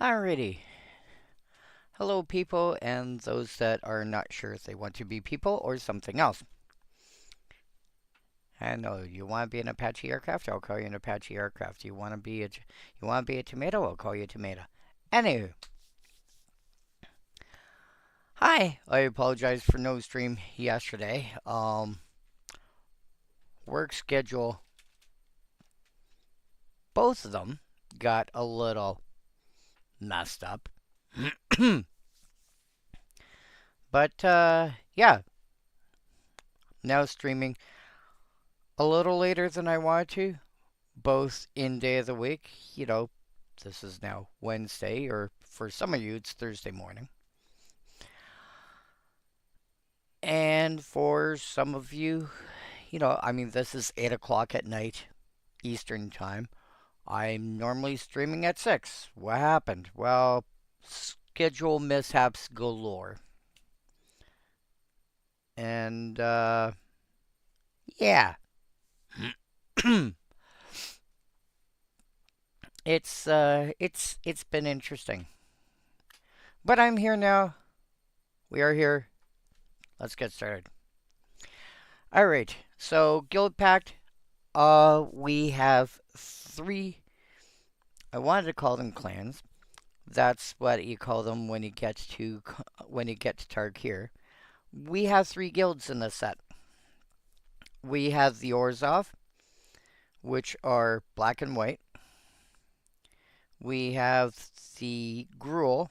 Alrighty. Hello, people, and those that are not sure if they want to be people or something else. I know you want to be an Apache aircraft. I'll call you an Apache aircraft. You want to be a tomato. I'll call you a tomato. Anywho, hi. I apologize for no stream yesterday. Work schedule. Both of them got a little messed up. But yeah, now streaming a little later than I wanted to, both in day of the week. This is now Wednesday, or for some of you, it's Thursday morning. And for some of you, this is 8 o'clock at night, Eastern Time. I'm normally streaming at 6. What happened? Well, schedule mishaps galore. And, yeah. It's been interesting. But I'm here now. We are here. Let's get started. Alright, so Guildpact, we have 3, I wanted to call them clans. That's what you call them when you get to Tarkir. We have 3 guilds in this set. We have the Orzhov, which are black and white. We have the Gruul,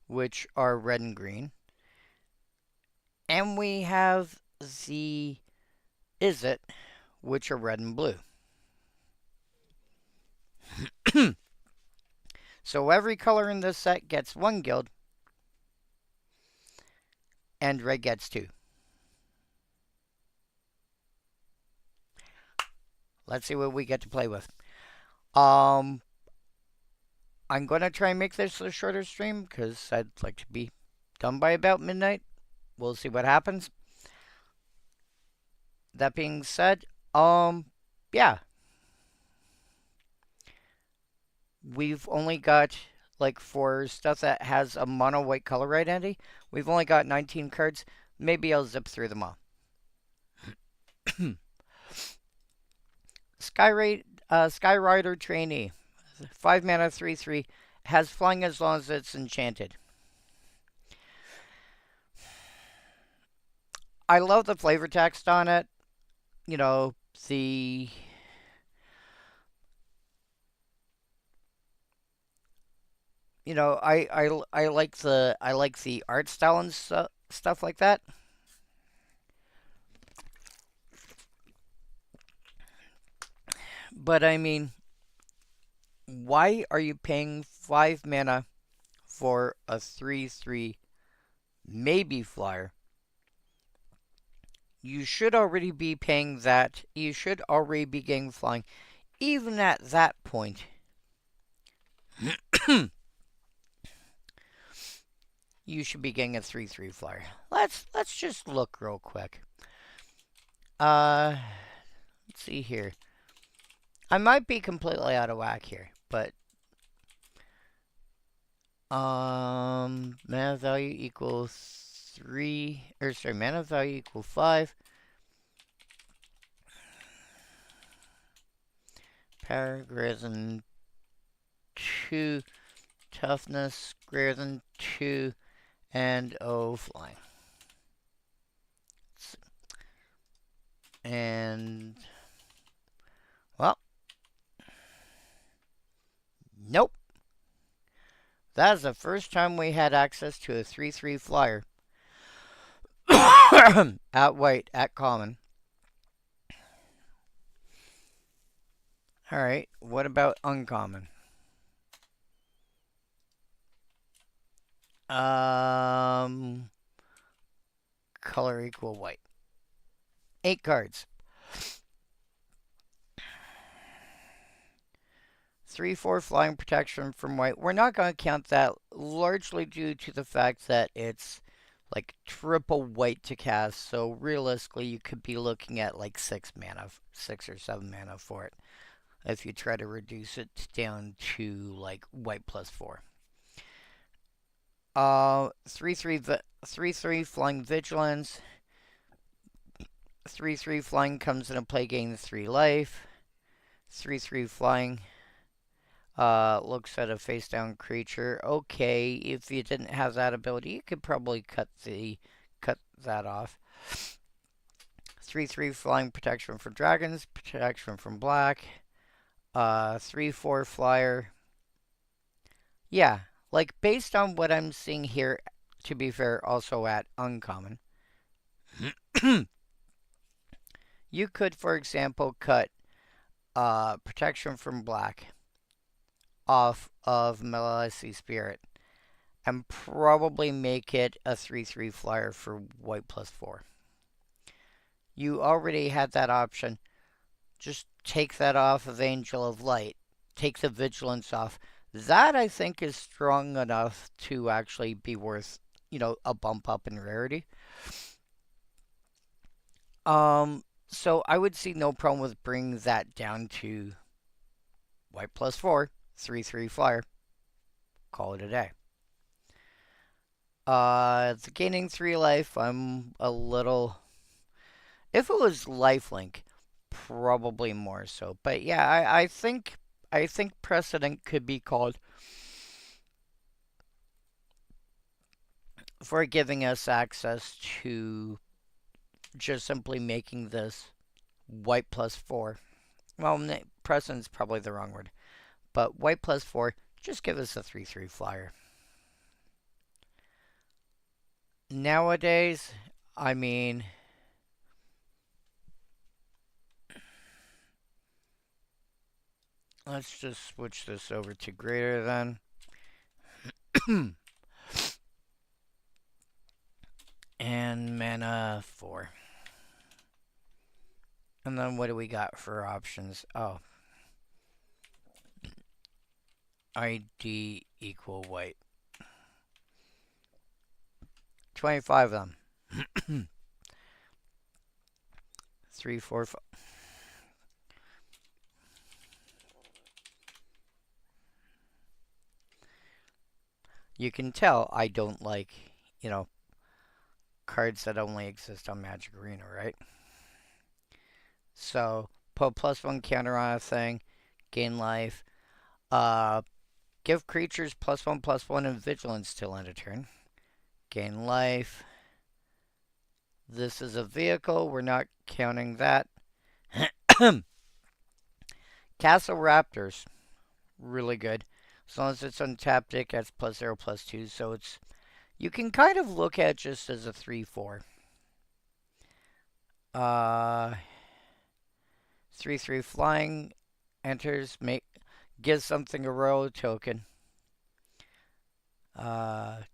which are red and green. And we have the Izzet, which are red and blue. So every color in this set gets 1 guild, and red gets 2. Let's see what we get to play with. I'm going to try and make this a shorter stream because I'd like to be done by about midnight. We'll see what happens. That being said, yeah. We've only got, for stuff that has a mono white color, right, Andy? We've only got 19 cards. Maybe I'll zip through them all. Skyrider Trainee. 5 mana, 3/3. Has flying as long as it's enchanted. I love the flavor text on it. The... I like the art style and stuff like that. But I mean, why are you paying 5 mana for a 3/3 maybe flyer? You should already be paying that. You should already be getting flying. Even at that point, you should be getting a 3/3 flyer. Let's just look real quick. Let's see here. I might be completely out of whack here, but mana value equals 3, or sorry, mana value equals 5. Power greater than 2, toughness greater than 2, and flying. And well, nope. That is the first time we had access to a 3/3 flyer at white, at common. Alright, what about uncommon? Color equal white. 8 cards. 3/4 flying protection from white. We're not going to count that, largely due to the fact that it's triple white to cast. So realistically, you could be looking at 6 mana, 6 or 7 mana for it. if you try to reduce it down to like white plus 4. 3/3 flying vigilance. 3/3 flying comes into play, gains 3 life. 3/3 flying looks at a face down creature. Okay, if you didn't have that ability, you could probably cut that off. 3/3 flying protection from dragons, protection from black. 3/4 flyer. Yeah, like based on what I'm seeing here, to be fair, also at uncommon. You could, for example, cut protection from black off of Malice Spirit and probably make it a 3/3 flyer for white plus 4. You already had that option. Just take that off of Angel of Light. Take the vigilance off. That I think is strong enough to actually be worth, a bump up in rarity. So I would see no problem with bringing that down to white plus 4, 3/3 flyer. Call it a day. The gaining 3 life, I'm a little. If it was lifelink, probably more so. But yeah, I think precedent could be called for giving us access to just simply making this white plus 4. Well, precedent's probably the wrong word. But white plus 4, just give us a 3/3 flyer. Nowadays, I mean, let's just switch this over to greater than. And mana 4. And then what do we got for options? Oh. ID equal white. 25 of them. 3, 4, 5. You can tell I don't like, cards that only exist on Magic Arena, right? So, put +1 counter on a thing, gain life. Give creatures +1/+1 and vigilance till end of turn. Gain life. This is a vehicle, we're not counting that. Castle Raptors, really good. As long as it's untapped, it gets +0/+2, so you can kind of look at it just as a 3/4. 3/3 flying, enters, gives something a royal token. I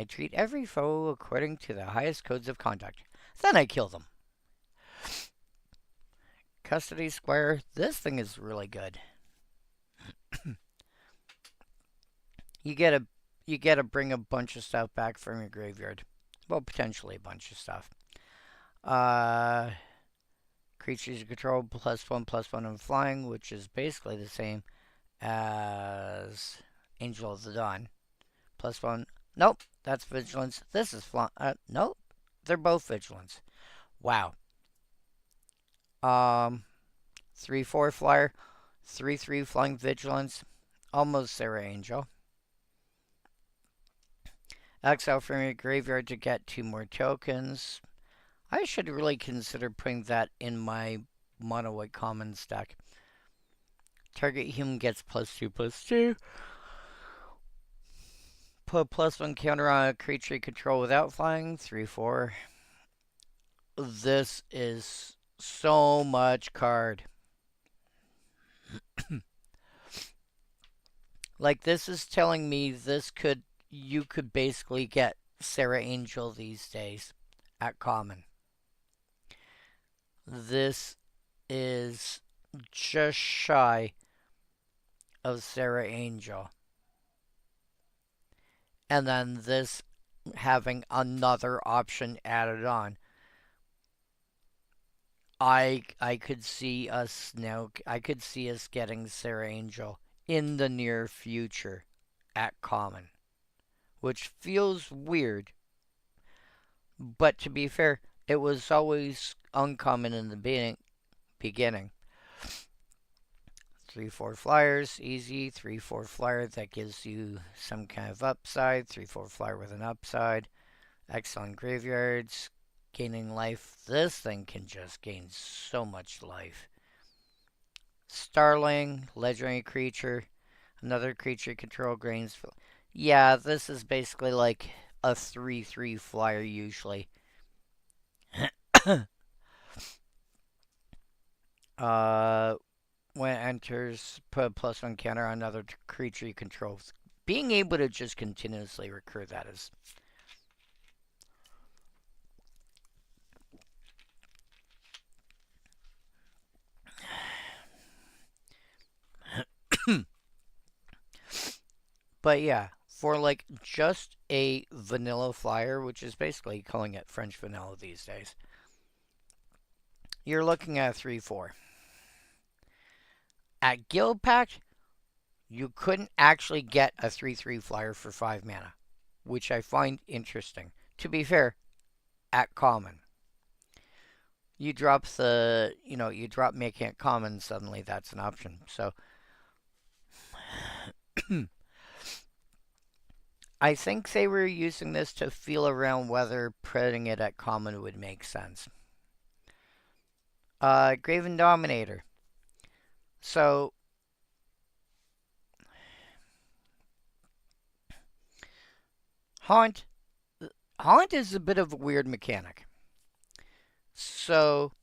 treat every foe according to the highest codes of conduct. Then I kill them. Custody Square, this thing is really good. You get to bring a bunch of stuff back from your graveyard. Well, potentially a bunch of stuff. Creatures you control +1/+1 and flying, which is basically the same as Angel of the Dawn. +1. Nope, that's vigilance. This is flying. Nope, they're both vigilance. Wow. 3/4 flyer, 3/3 flying vigilance, almost Sarah Angel. Exile from your graveyard to get 2 more tokens. I should really consider putting that in my mono white commons deck. Target human gets +2/+2. Put +1 counter on a creature you control without flying. 3/4. This is so much card. Like, this is telling me you could basically get Sarah Angel these days at common. This is just shy of Sarah Angel. And then this having another option added on. I could see us now. I could see us getting Sarah Angel in the near future at common, which feels weird. But to be fair, it was always uncommon in the beginning. 3/4 flyers, easy. 3/4 flyer that gives you some kind of upside. 3/4 flyer with an upside. Excellent graveyards. Gaining life. This thing can just gain so much life. Starling, legendary creature. Another creature control gains. Yeah, this is basically like a 3/3 flyer usually. uh, when it enters, put a +1 counter on another creature you control. Being able to just continuously recur that is. But yeah, for like just a vanilla flyer, which is basically calling it French vanilla these days, you're looking at a 3/4. At Guildpact, you couldn't actually get a 3/3 flyer for 5 mana, which I find interesting. To be fair, at common, you drop you drop making it common, suddenly that's an option. So, I think they were using this to feel around whether putting it at common would make sense. Graven Dominator. So, Haunt. Haunt is a bit of a weird mechanic. So,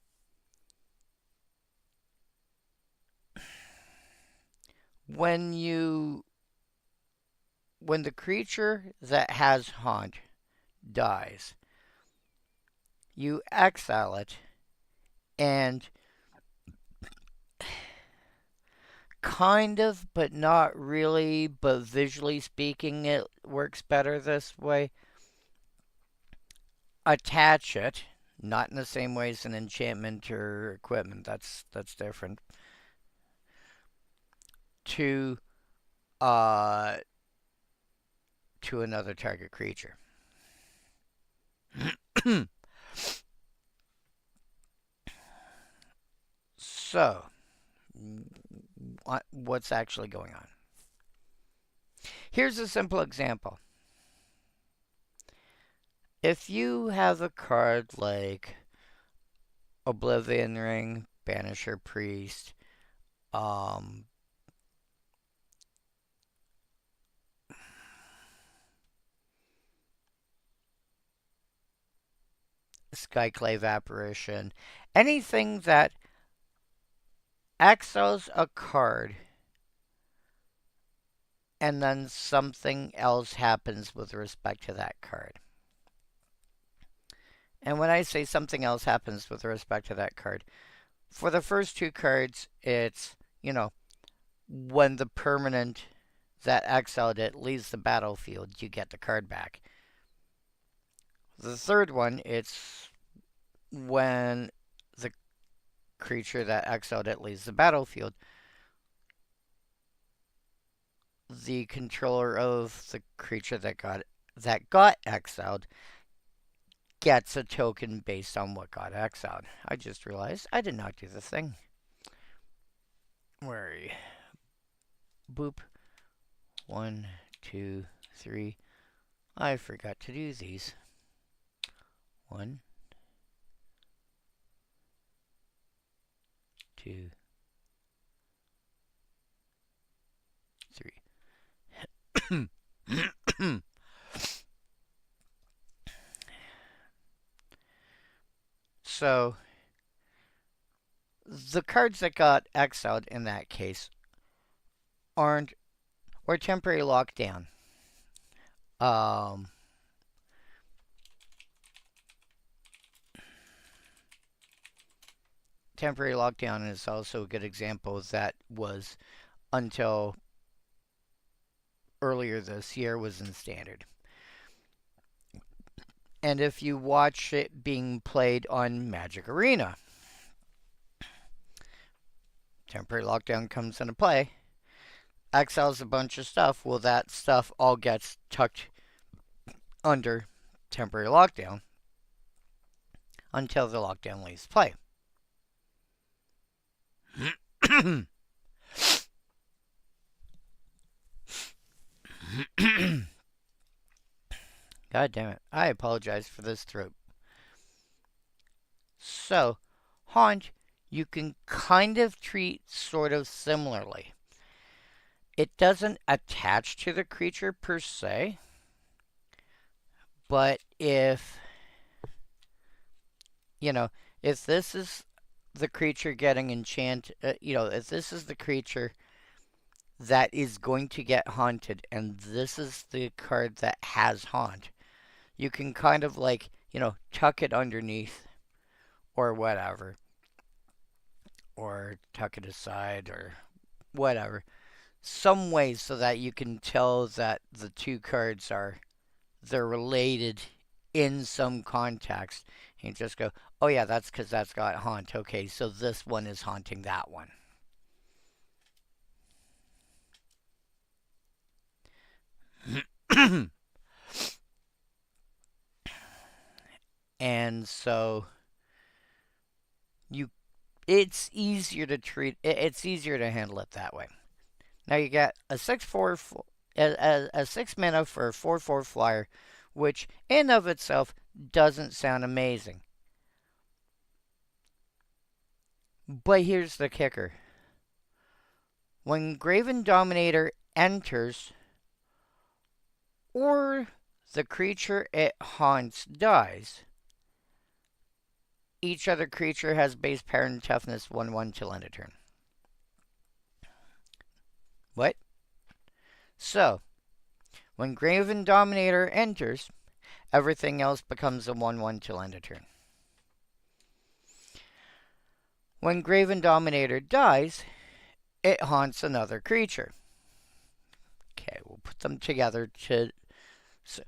when you when the creature that has Haunt dies, you exile it, and kind of, but not really, but visually speaking, it works better this way. Attach it, not in the same way as an enchantment or equipment, that's different, to uh to another target creature. So, what's actually going on? Here's a simple example. If you have a card like Oblivion Ring, Banisher Priest, um, Skyclave Apparition, anything that exiles a card and then something else happens with respect to that card. And when I say something else happens with respect to that card, for the first two cards, it's, when the permanent that exiled it leaves the battlefield, you get the card back. The third one, it's when the creature that exiled it leaves the battlefield, the controller of the creature that got exiled gets a token based on what got exiled. I just realized I did not do the thing. Where are you? Boop. 1, 2, 3. I forgot to do these. 1, 2, 3. So, the cards that got exiled in that case aren't, or temporary lockdown. Temporary lockdown is also a good example. That was until earlier this year was in standard. And if you watch it being played on Magic Arena, Temporary lockdown comes into play, exiles a bunch of stuff. Well, that stuff all gets tucked under temporary lockdown until the lockdown leaves play. God damn it. I apologize for this throat. So, Haunt, you can kind of treat sort of similarly. It doesn't attach to the creature per se, but if, if this is the creature getting enchanted, if this is the creature that is going to get haunted, and this is the card that has haunt, you can kind of like, tuck it underneath or whatever, or tuck it aside or whatever. Some ways so that you can tell that the two cards they're related in some context. And you just go, oh yeah, that's because that's got haunt. Okay, so this one is haunting that one. And so it's easier to it's easier to handle it that way. Now you got a 6/4 a 6 mana for a 4/4 flyer, which in of itself doesn't sound amazing. But here's the kicker. When Graven Dominator enters, or the creature it haunts dies, each other creature has base power and toughness 1/1 till end of turn. What? So, when Graven Dominator enters, everything else becomes a 1/1 till end of turn. When Graven Dominator dies, it haunts another creature. Okay, we'll put them together to... So,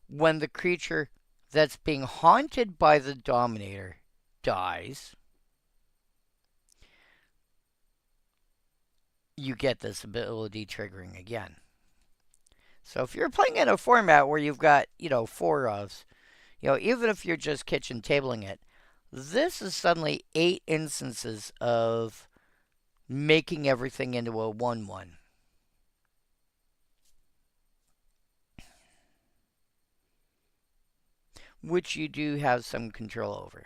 when the creature that's being haunted by the Dominator dies, you get this ability triggering again. So if you're playing in a format where you've got, 4 ofs, even if you're just kitchen tabling it, this is suddenly 8 instances of making everything into a 1/1. Which you do have some control over.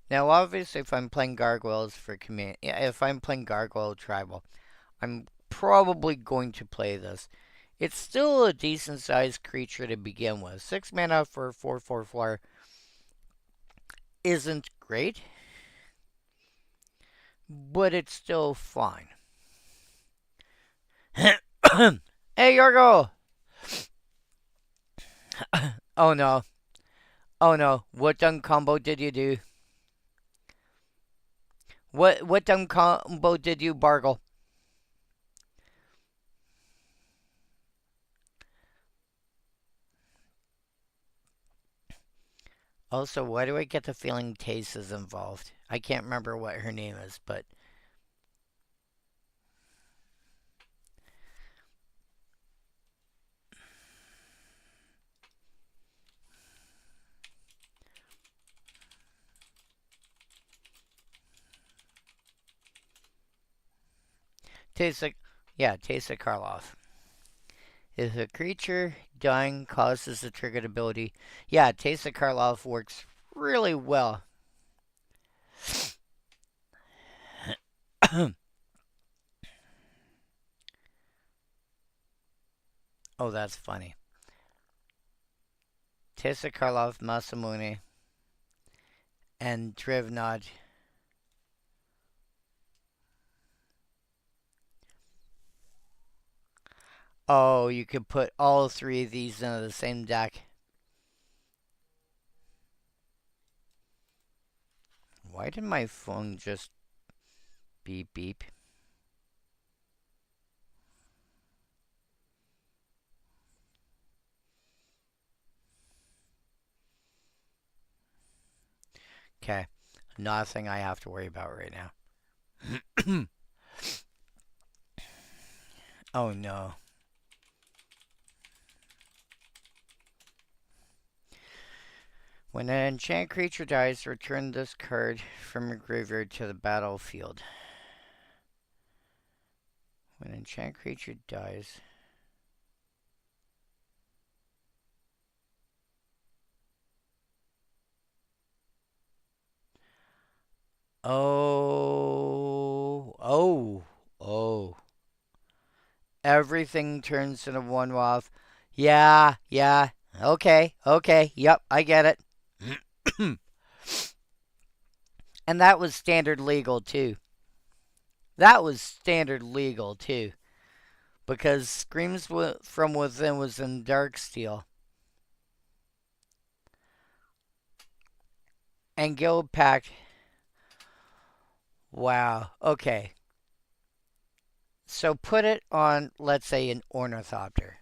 Now, obviously, if I'm playing Gargoyles for command, if I'm playing Gargoyle Tribal, I'm probably going to play this. It's still a decent-sized creature to begin with. 6 mana for a 4/4 flyer isn't great, but it's still fine. Hey, Yorgo! Oh no. Oh no. What dumb combo did you do? What dumb combo did you bargle? Also, why do I get the feeling Tace is involved? I can't remember what her name is, but... Teysa Karloff. If a creature dying causes a triggered ability, yeah, Teysa Karloff works really well. Oh, that's funny. Teysa Karloff, Masamune, and Drivnod. Oh, you could put all 3 of these into the same deck. Why did my phone just beep beep? Okay. Nothing I have to worry about right now. Oh no. When an enchant creature dies, return this card from your graveyard to the battlefield. When an enchant creature dies. Oh. Everything turns into one off. Yeah. Okay. Yep, I get it. And that was standard legal too. That was standard legal too. Because Screams from Within was in Darksteel. And Guildpact. Wow. Okay. So put it on, let's say, an Ornithopter.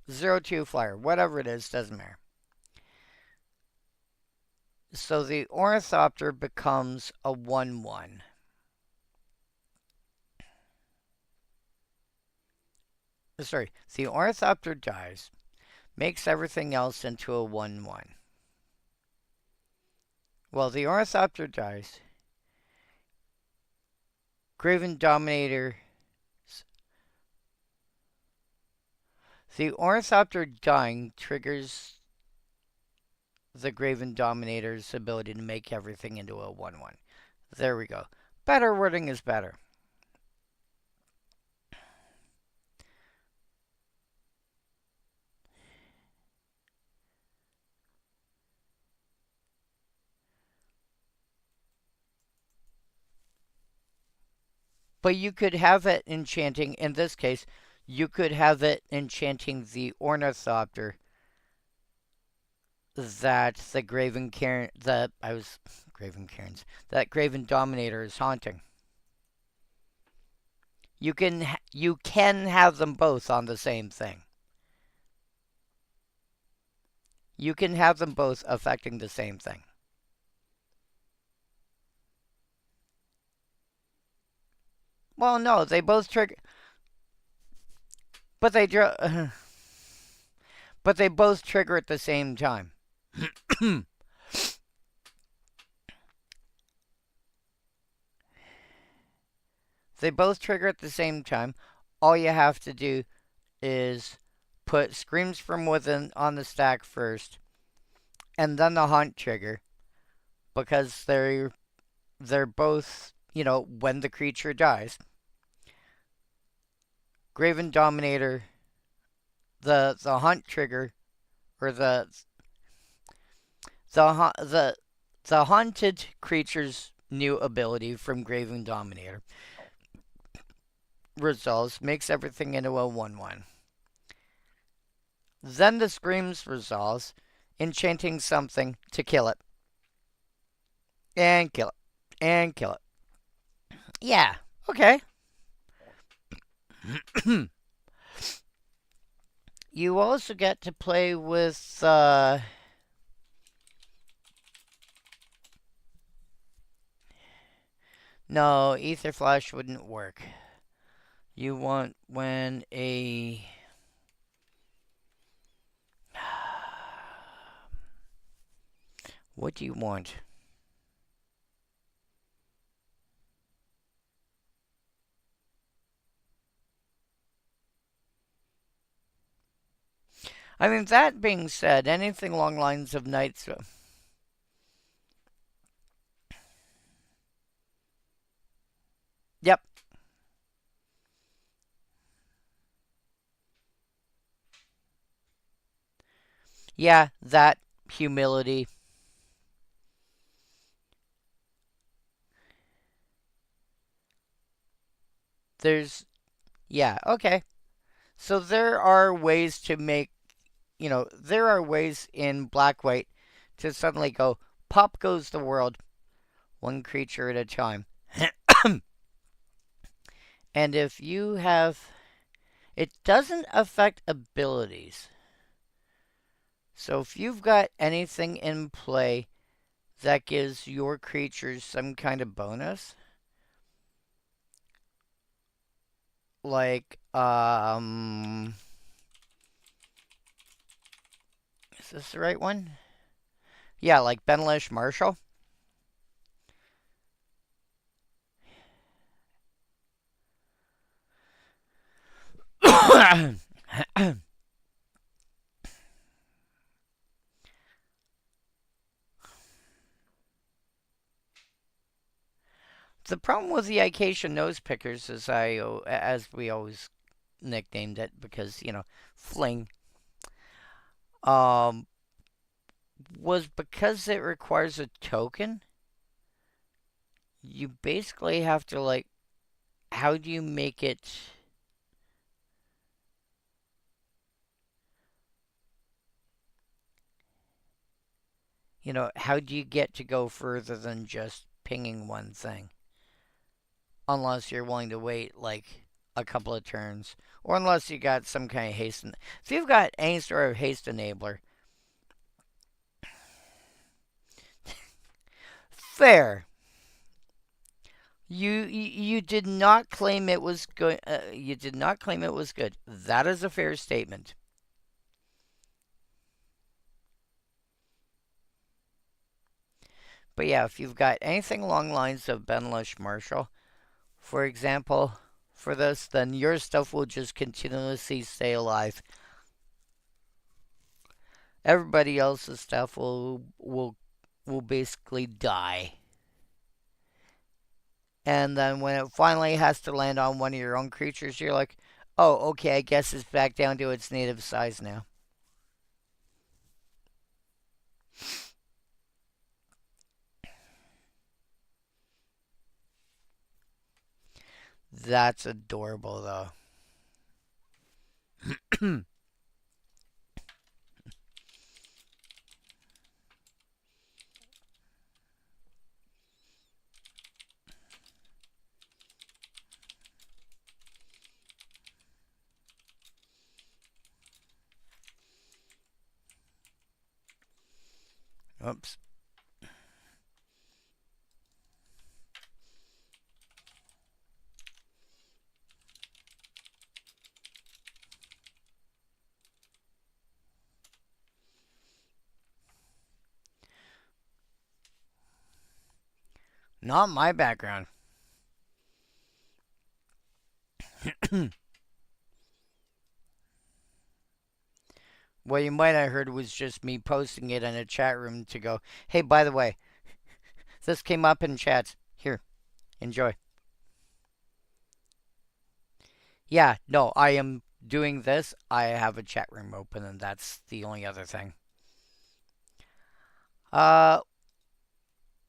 0/2 flyer. Whatever it is, doesn't matter. So the Ornithopter becomes a 1/1. Sorry. The Ornithopter dies. Makes everything else into a 1/1. Well, the Ornithopter dies. Graven Dominator. The Ornithopter dying triggers the Graven Dominator's ability to make everything into a 1/1. There we go. Better wording is better. But you could have it enchanting, in this case, you could have it enchanting the Ornithopter that the Graven Cairn, that Graven Dominator is haunting. You can have them both on the same thing. You can have them both affecting the same thing. Well, no, they both trigger, but they but they both trigger at the same time. They both trigger at the same time. All you have to do is put Screams from Within on the stack first, and then the Haunt trigger, because they're both, when the creature dies. Graven Dominator, the Haunt trigger, or the haunted creature's new ability from Graven Dominator resolves, makes everything into a 1/1. Then the Screams resolves, enchanting something to kill it. And kill it. And kill it. Yeah, okay. You also get to play with, no, Ether Flash wouldn't work. You want when a... What do you want? I mean, that being said, anything along lines of Knights... Yep. Yeah, that humility. There's... Yeah, okay. So there are ways to make... there are ways in Black-White to suddenly go, pop goes the world, one creature at a time. And if you have... It doesn't affect abilities. So if you've got anything in play that gives your creatures some kind of bonus, like, is this the right one? Yeah, like Benelish Marshall. The problem with the Acacia nose pickers, as we always nicknamed it, because fling, um, was because it requires a token. You basically have to like, how do you make it? How do you get to go further than just pinging one thing? Unless you're willing to wait like a couple of turns, or unless you got some kind of haste. If you've got any sort of haste enabler, fair. You did not claim it was good. You did not claim it was good. That is a fair statement. But yeah, if you've got anything along the lines of Benelish Marshall, for example, for this, then your stuff will just continuously stay alive. Everybody else's stuff will basically die. And then when it finally has to land on one of your own creatures, you're like, oh, okay, I guess it's back down to its native size now. That's adorable, though. Oops. Not my background. What you might have heard was just me posting it in a chat room to go, hey, by the way, this came up in chats. Here, enjoy. Yeah, no, I am doing this. I have a chat room open, and that's the only other thing. Uh,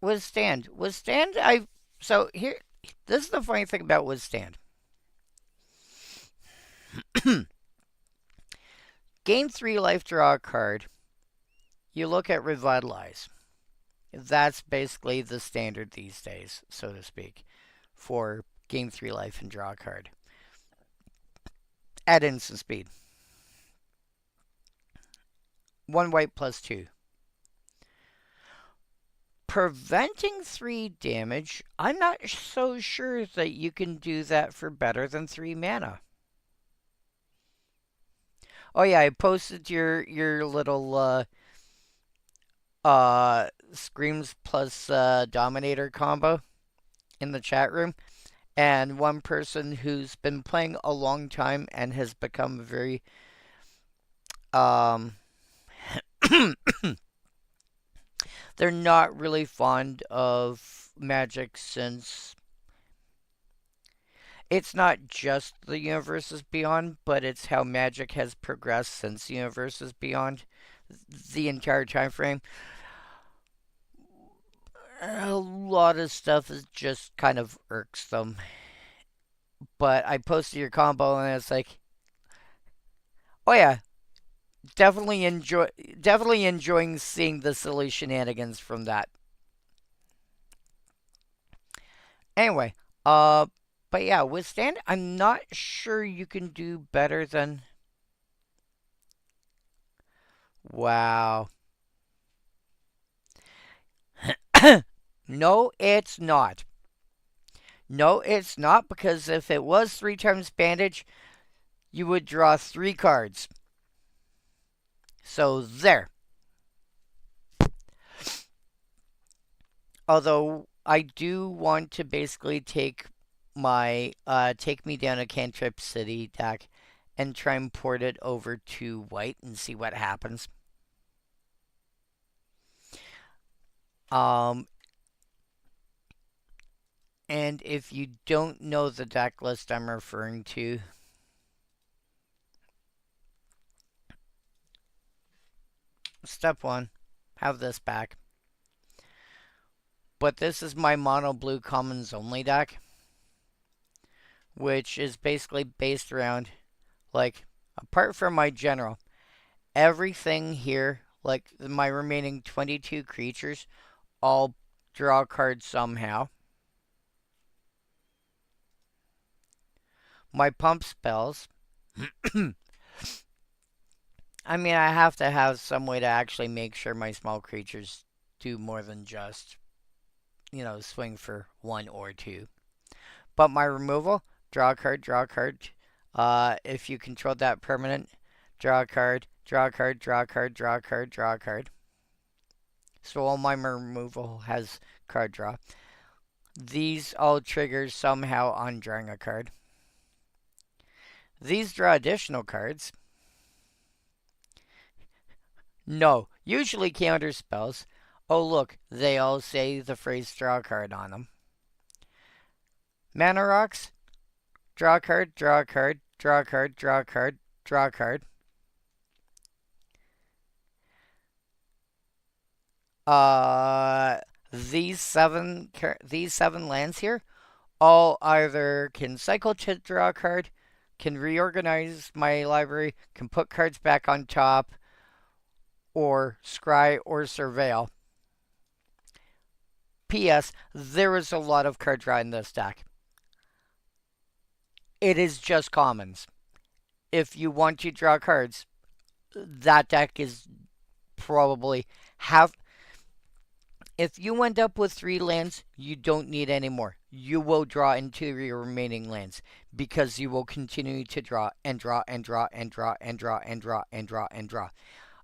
Withstand. Withstand, So here, this is the funny thing about Withstand. Gain 3 life, draw a card. You look at Revitalize. That's basically the standard these days, so to speak, for gain 3 life and draw a card at instant speed. 1 white plus 2. Preventing 3 damage, I'm not so sure that you can do that for better than 3 mana. Oh yeah, I posted your little Screams plus Dominator combo in the chat room. And one person who's been playing a long time and has become very um they're not really fond of Magic since it's not just the Universes Beyond, but it's how Magic has progressed since Universes Beyond the entire time frame. A lot of stuff is just kind of irksome. But I posted your combo and it's like, oh yeah, definitely enjoying seeing the silly shenanigans from that. Anyway, but yeah, Withstand, I'm not sure you can do better than Wow. No, it's not. No, it's not, because if it was 3 times bandage, you would draw 3 cards. So there. Although I do want to basically take my take me down a cantrip city deck and try and port it over to white and see what happens. Um, and if you don't know the deck list I'm referring to, step 1, have this back. But this is my mono blue commons only deck, which is basically based around, like, apart from my general, everything here, like my remaining 22 creatures, all draw cards somehow. My pump spells. I mean, I have to have some way to actually make sure my small creatures do more than just, swing for 1 or 2. But my removal, draw a card, draw a card. If you control that permanent, draw a card, draw a card, draw a card, draw a card, draw a card. So all my removal has card draw. These all trigger somehow on drawing a card. These draw additional cards. No, usually counter spells. Oh look, they all say the phrase draw a card on them. Mana rocks, draw a card, draw a card, draw a card, draw a card, draw a card. These seven lands here all either can cycle to draw a card, can reorganize my library, can put cards back on top, or scry or surveil. P.S. There is a lot of card draw in this deck. It is just commons. If you want to draw cards, that deck is probably half. If you end up with 3 lands, you don't need any more. You will draw into your remaining lands because you will continue to draw and draw and draw and draw and draw and draw and draw and draw.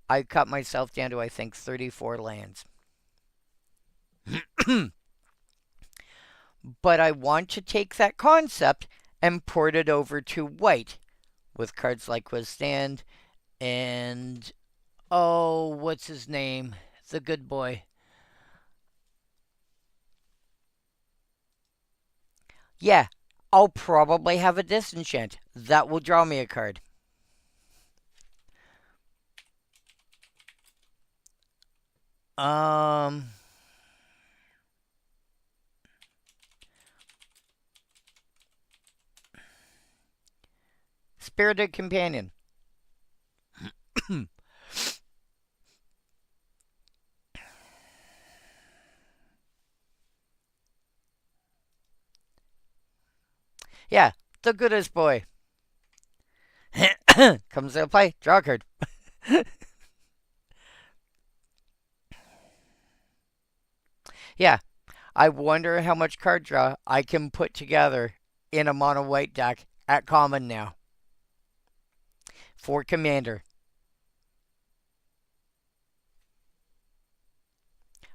I cut myself down to, I think, 34 lands. But I want to take that concept and port it over to white with cards like Withstand and, oh, what's his name? The good boy. Yeah, I'll probably have a disenchant. That will draw me a card. Spirited Companion. Yeah, the goodest boy. Comes into play, draw a card. Yeah, I wonder how much card draw I can put together in a mono white deck at common now. For Commander.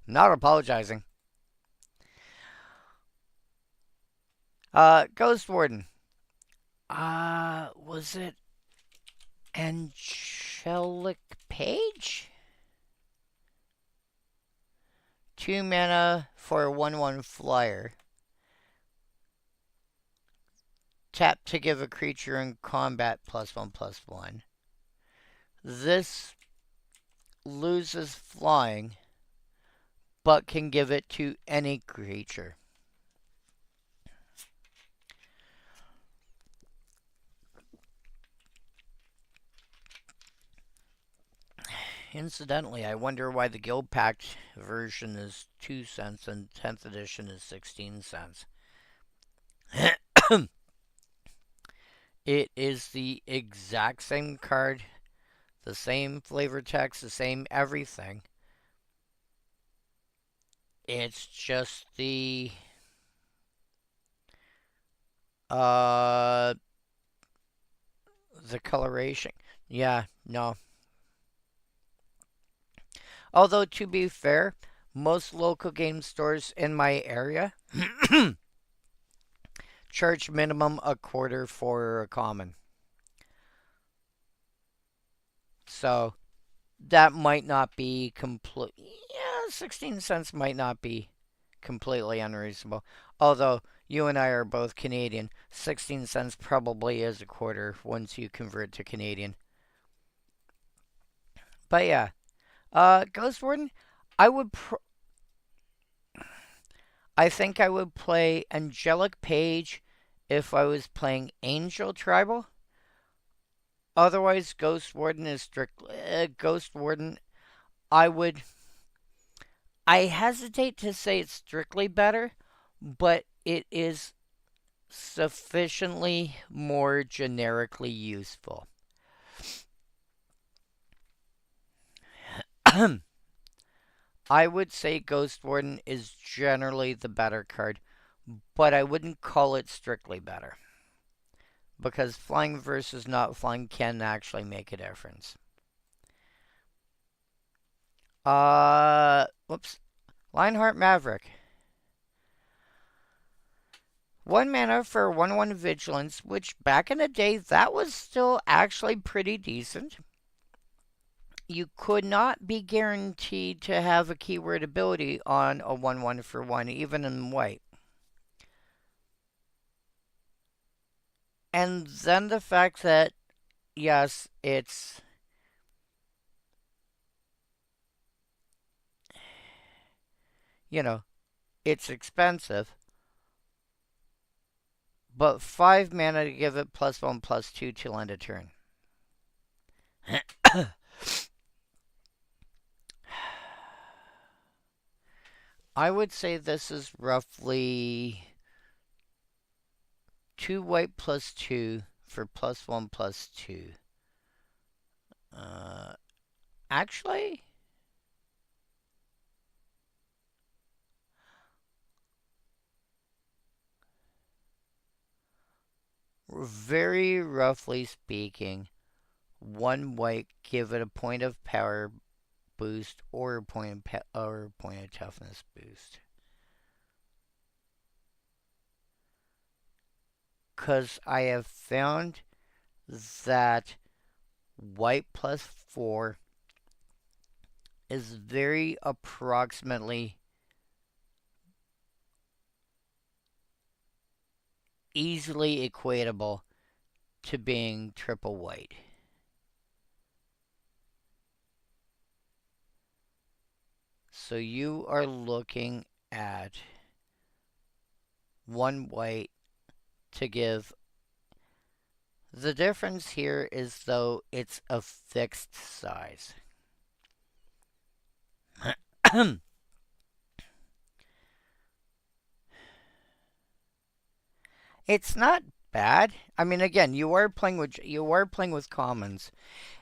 I'm not apologizing. Ghost Warden. Was it Angelic Page? 2 mana for a 1/1 flyer. Tap to give a creature in combat +1/+1. This loses flying, but can give it to any creature. Incidentally, I wonder why the Guildpact version is 2 cents and 10th edition is 16 cents. It is the exact same card, the same flavor text, the same everything. It's just uh the coloration. Yeah, no. Although to be fair, most local game stores in my area charge minimum a quarter for a common. So that might not be complete. Yeah, 16 cents might not be completely unreasonable. Although you and I are both Canadian, 16 cents probably is a quarter once you convert to Canadian. But yeah, Ghost Warden, I would. I think I would play Angelic Page if I was playing Angel Tribal. Otherwise, Ghost Warden is strictly Ghost Warden. I would. I hesitate to say it's strictly better, but it is sufficiently more generically useful. I would say Ghost Warden is generally the better card, but I wouldn't call it strictly better. Because flying versus not flying can actually make a difference. Whoops. Lionheart Maverick. 1 mana for 1/1 Vigilance, which back in the day, that was still actually pretty decent. You could not be guaranteed to have a keyword ability on a 1/1 for 1, even in white. And then the fact that, yes, it's it's expensive, but 5 mana to give it +1/+2 till end of turn. I would say this is roughly 2 white +2 for +1/+2. Actually, very roughly speaking, 1 white, give it a point of power boost or a point of toughness boost. Because I have found that white +4 is very approximately easily equatable to being triple white. So you are looking at 1 white to give. The difference here is, though, it's a fixed size. It's not bad. I mean, again, you are playing with commons,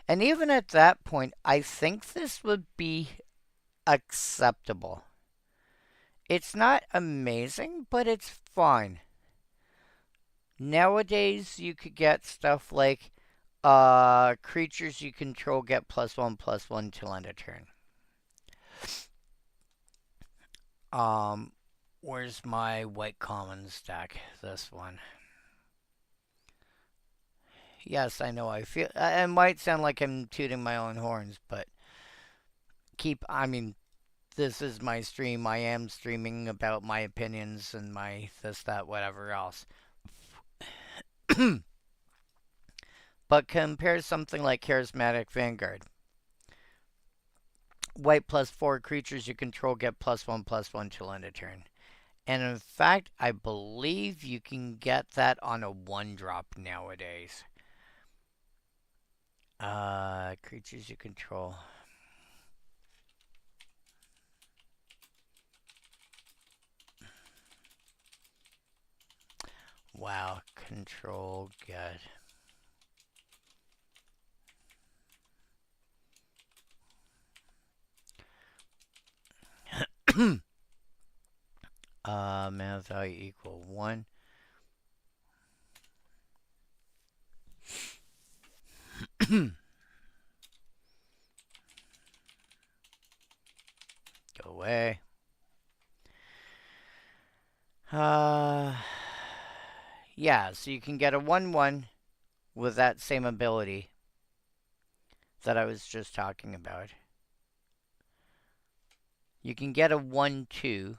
and even at that point, I think this would be acceptable. It's not amazing, but it's fine. Nowadays, you could get stuff like creatures you control get +1/+1 till end of turn. Where's my white common stack? This one. Yes, I know. I feel it might sound like I'm tooting my own horns, but I mean, this is my stream. I am streaming about my opinions and my this, that, whatever else. But compare something like Charismatic Vanguard. White +4 creatures you control get +1/+1 till end of turn. And in fact, I believe you can get that on a 1-drop nowadays. Creatures you control. Wow, control, good. Mana value equal 1. Go away. Yeah, so you can get a 1/1 with that same ability that I was just talking about. You can get a 1/2.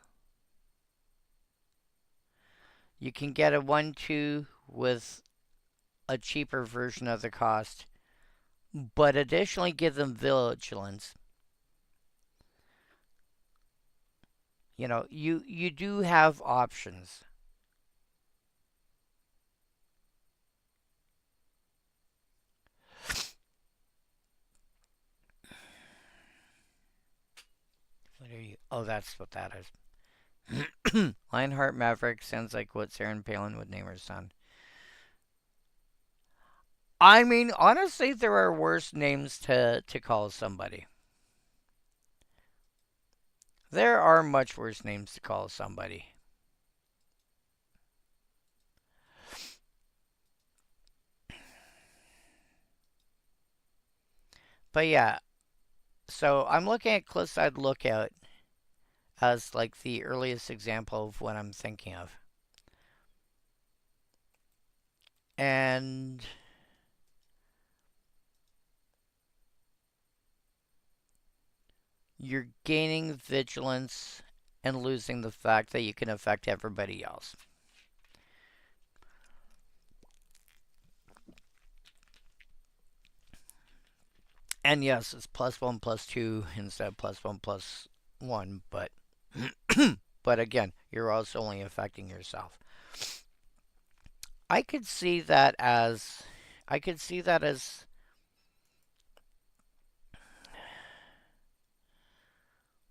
You can get a 1/2 with a cheaper version of the cost, but additionally give them vigilance. You know, you do have options. What are you? Oh, that's what that is. Lionheart Maverick sounds like what Sarah Palin would name her son. I mean, honestly, there are worse names to call somebody. There are much worse names to call somebody. But yeah, so I'm looking at Cliffside Lookout as like the earliest example of what I'm thinking of. And you're gaining vigilance and losing the fact that you can affect everybody else. And yes, it's +1/+2 instead of +1/+1, but but again, you're also only affecting yourself. I could see that as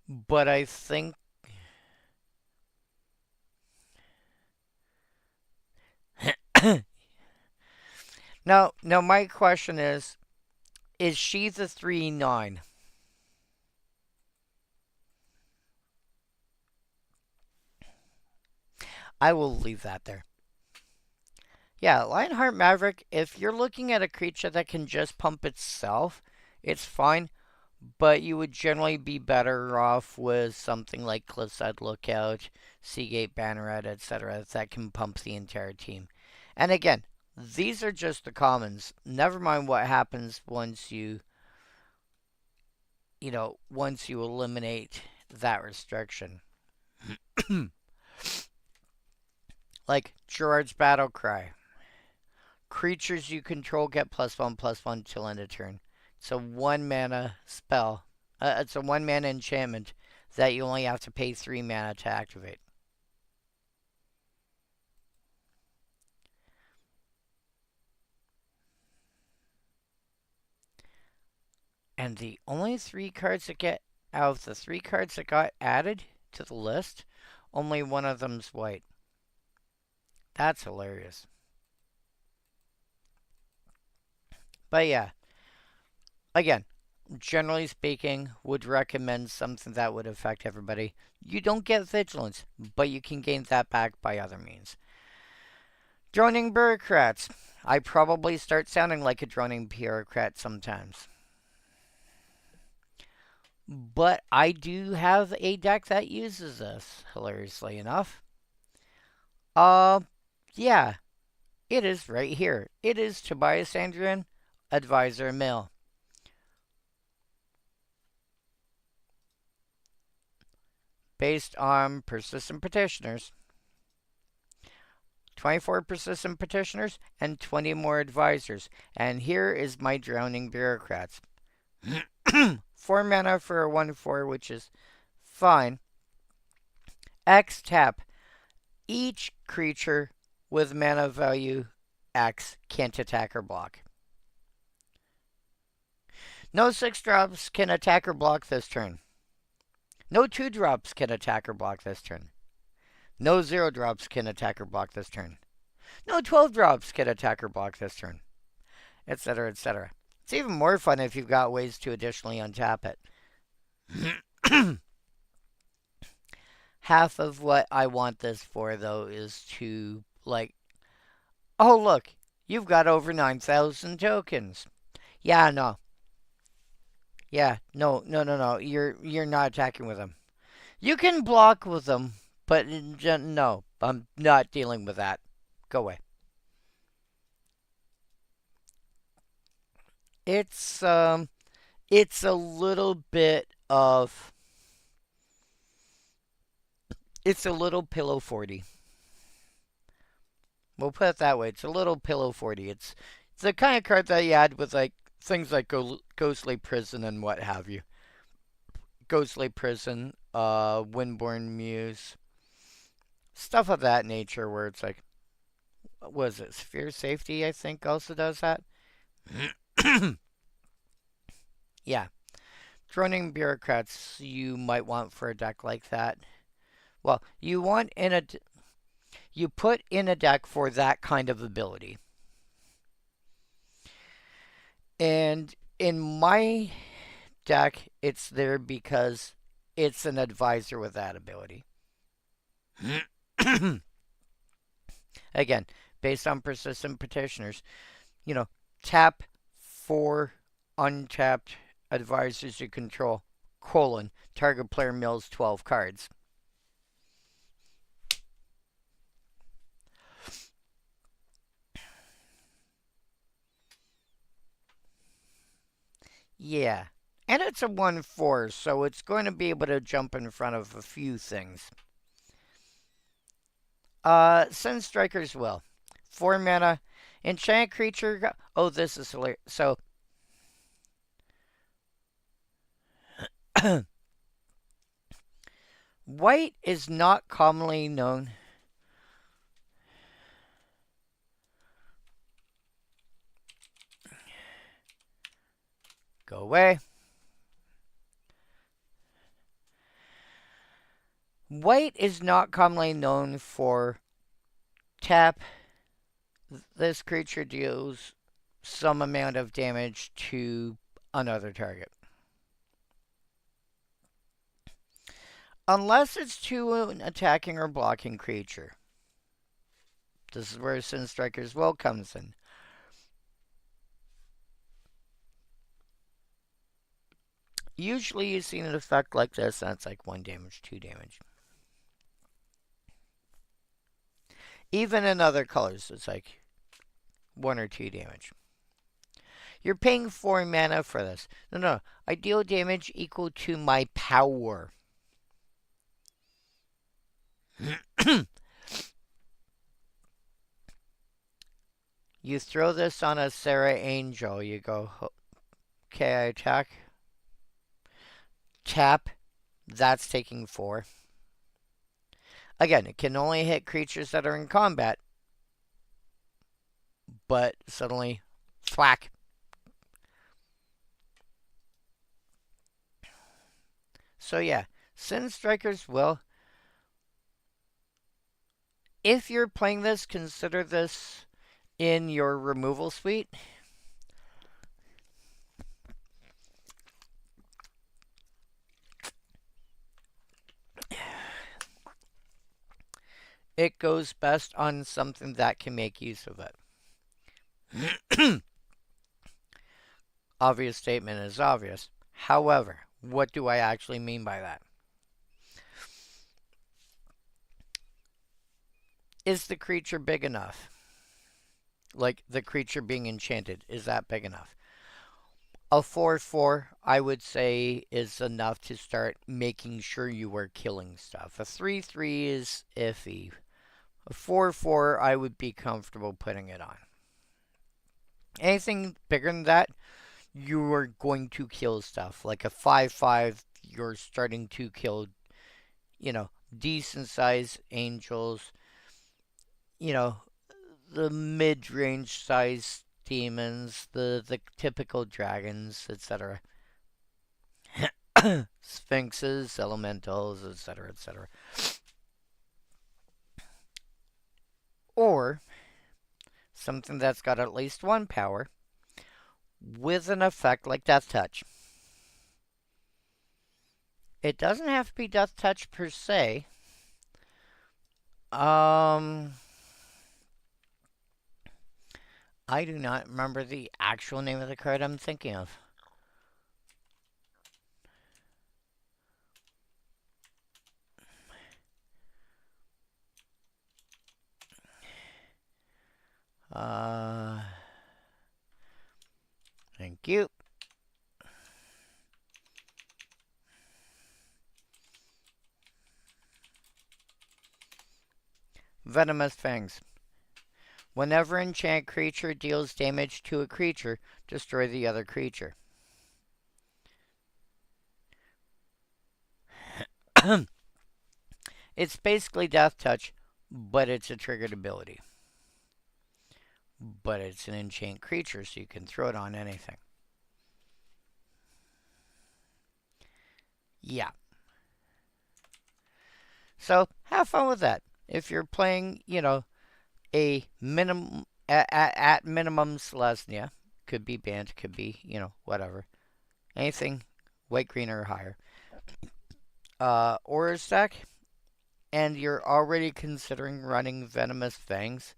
but I think now my question is she the 3/9? I will leave that there. Yeah, Lionheart Maverick, if you're looking at a creature that can just pump itself, it's fine, but you would generally be better off with something like Cliffside Lookout, Seagate Banneret, etc., that can pump the entire team. And again, these are just the commons. Never mind what happens once you eliminate that restriction. Like Gerard's Battle Cry. Creatures you control get +1/+1 till end of turn. It's a 1 mana spell. It's a 1 mana enchantment that you only have to pay 3 mana to activate. And the only 3 cards that get out of the 3 cards that got added to the list, only one of them's white. That's hilarious. But yeah, again, generally speaking, would recommend something that would affect everybody. You don't get vigilance, but you can gain that back by other means. Droning bureaucrats. I probably start sounding like a droning bureaucrat sometimes. But I do have a deck that uses this, hilariously enough. Yeah, it is right here. It is Tobias Andrian, Advisor Mill. Based on persistent petitioners. 24 persistent petitioners and 20 more advisors. And here is my drowning bureaucrats. 4 mana for a 1/4, which is fine. X tap. Each creature with mana value X can't attack or block. No 6-drops can attack or block this turn. No 2-drops can attack or block this turn. No 0-drops can attack or block this turn. No 12-drops can attack or block this turn. Etc., etc. It's even more fun if you've got ways to additionally untap it. Half of what I want this for, though, is to, like, oh, look, you've got over 9,000 tokens. Yeah, no. Yeah, no, no, no, no. You're not attacking with them. You can block with them, but no, I'm not dealing with that. Go away. It's um, it's a little bit of it's a little pillow 40. We'll put it that way. It's a little pillow 40. It's the kind of card that you add with like things like Ghostly Prison and what have you. Ghostly Prison, Windborn Muse, stuff of that nature where it's like, what was it? Sphere Safety, I think, also does that. Yeah. Droning Bureaucrats you might want for a deck like that. Well, you put in a deck for that kind of ability. And in my deck, it's there because it's an advisor with that ability. Again, based on persistent petitioners, tap 4 untapped advisors you control, target player mills 12 cards. Yeah. And it's a 1/4, so it's going to be able to jump in front of a few things. Sun Strikers will. 4 mana. Enchant creature. Oh, this is hilarious. So, white is not commonly known. Go away. White is not commonly known for tap. This creature deals some amount of damage to another target. Unless it's to an attacking or blocking creature. This is where Sin Striker's Will comes in. Usually you see an effect like this, and it's like 1 damage, 2 damage. Even in other colors, it's like 1 or 2 damage. You're paying 4 mana for this. No. I deal damage equal to my power. You throw this on a Sarah Angel. You go, okay, I attack. Tap. That's taking 4. Again, it can only hit creatures that are in combat. But suddenly, thwack. So yeah, Sin Strikers will. If you're playing this, consider this in your removal suite. It goes best on something that can make use of it. Obvious statement is obvious. However, what do I actually mean by that? Is the creature big enough? Like the creature being enchanted, is that big enough? A 4/4, I would say, is enough to start making sure you are killing stuff. A 3/3 is iffy. A 4/4, I would be comfortable putting it on. Anything bigger than that, you are going to kill stuff. Like a 5/5, you're starting to kill, decent sized angels, the mid-range size demons, the typical dragons, etc. Sphinxes, elementals, etc., etc. Or something that's got at least 1 power with an effect like Death Touch. It doesn't have to be Death Touch per se. Um, I do not remember the actual name of the card I'm thinking of. Uh, thank you. Venomous Fangs. Whenever enchant creature deals damage to a creature, destroy the other creature. It's basically Death Touch, but it's a triggered ability. But it's an enchant creature, so you can throw it on anything. Yeah. So have fun with that. If you're playing, a minimum at minimum Selesnya, could be banned, could be, whatever. Anything white, green, or higher. Orzhov, and you're already considering running Venomous Fangs,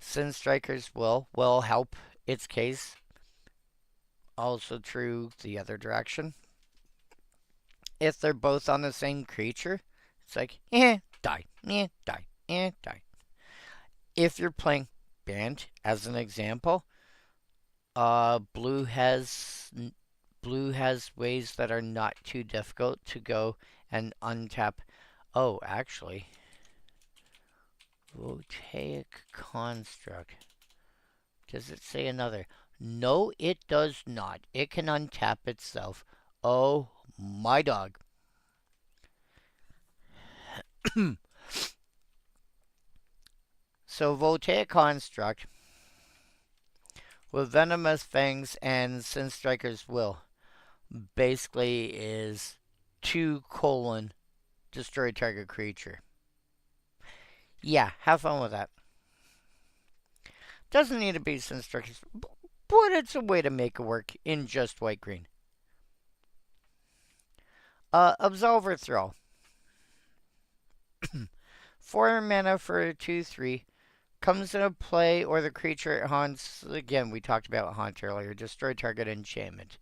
Sin Striker's will help its case. Also true the other direction. If they're both on the same creature, it's like, die, die, die. If you're playing Band, as an example, blue has ways that are not too difficult to go and untap. Oh, actually, Voltaic Construct. Does it say another? No, it does not. It can untap itself. Oh, my dog. So, Voltaic Construct with Venomous Fangs and Sin Striker's Will basically is 2 colon destroy target creature. Yeah, have fun with that. Doesn't need to be Sin Striker's, but it's a way to make it work in just white green. Absolver Throw. 4 mana for a 2/3. Comes into play or the creature it haunts. Again, we talked about haunt earlier. Destroy target enchantment.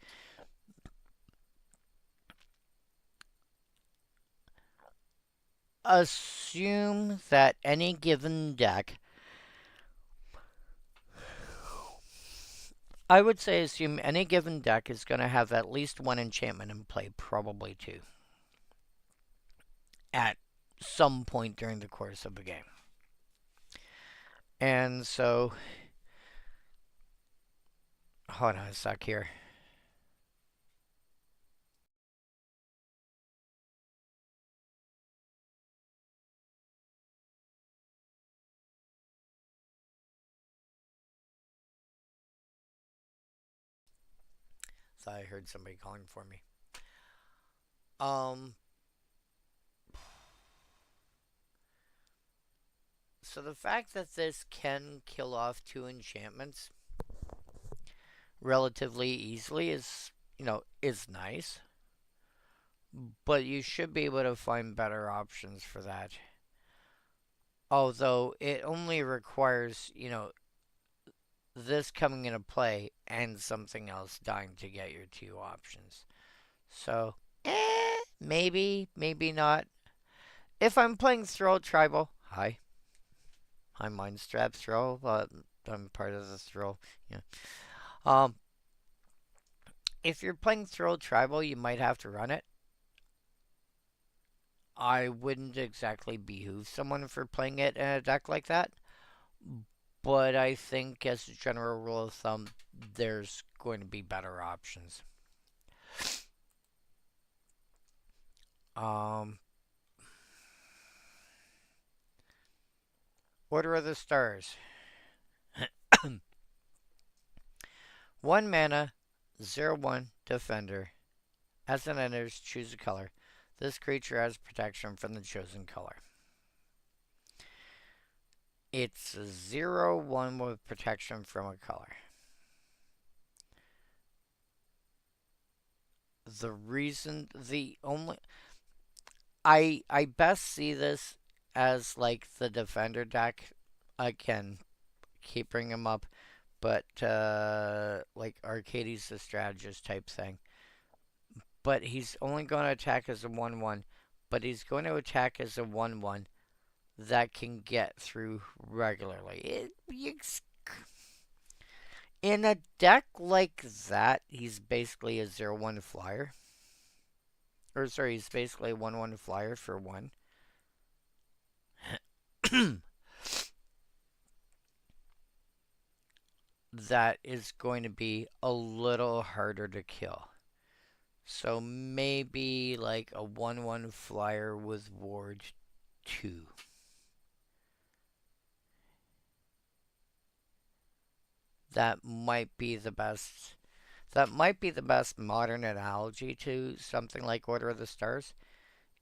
Assume that any given deck. I would say assume any given deck is going to have at least 1 enchantment in play, probably 2. At some point during the course of the game. And so, hold on a sec here. Thought I heard somebody calling for me. So the fact that this can kill off 2 enchantments relatively easily is nice. But you should be able to find better options for that. Although it only requires, this coming into play and something else dying to get your 2 options. So, maybe, maybe not. If I'm playing Throw Tribal, hi. I'm Mindstrap Throw, but I'm part of the Throw. Yeah. If you're playing Throw Tribal, you might have to run it. I wouldn't exactly behoove someone for playing it in a deck like that. But I think, as a general rule of thumb, there's going to be better options. Order of the Stars. 1 mana, 0/1 Defender. As it enters, choose a color. This creature has protection from the chosen color. It's a 0/1 with protection from a color. The only I best see this as like the defender deck. Again, keep bringing him up, but like Arcades the strategist type thing. But he's only going to attack as a 1/1. But he's going to attack as a 1/1 that can get through regularly. In a deck like that, he's basically a 0/1 flyer. Or sorry, he's basically a 1/1 flyer for 1. That is going to be a little harder to kill. So maybe like a 1/1 flyer with ward 2. That might be the best. That might be the best modern analogy to something like Order of the Stars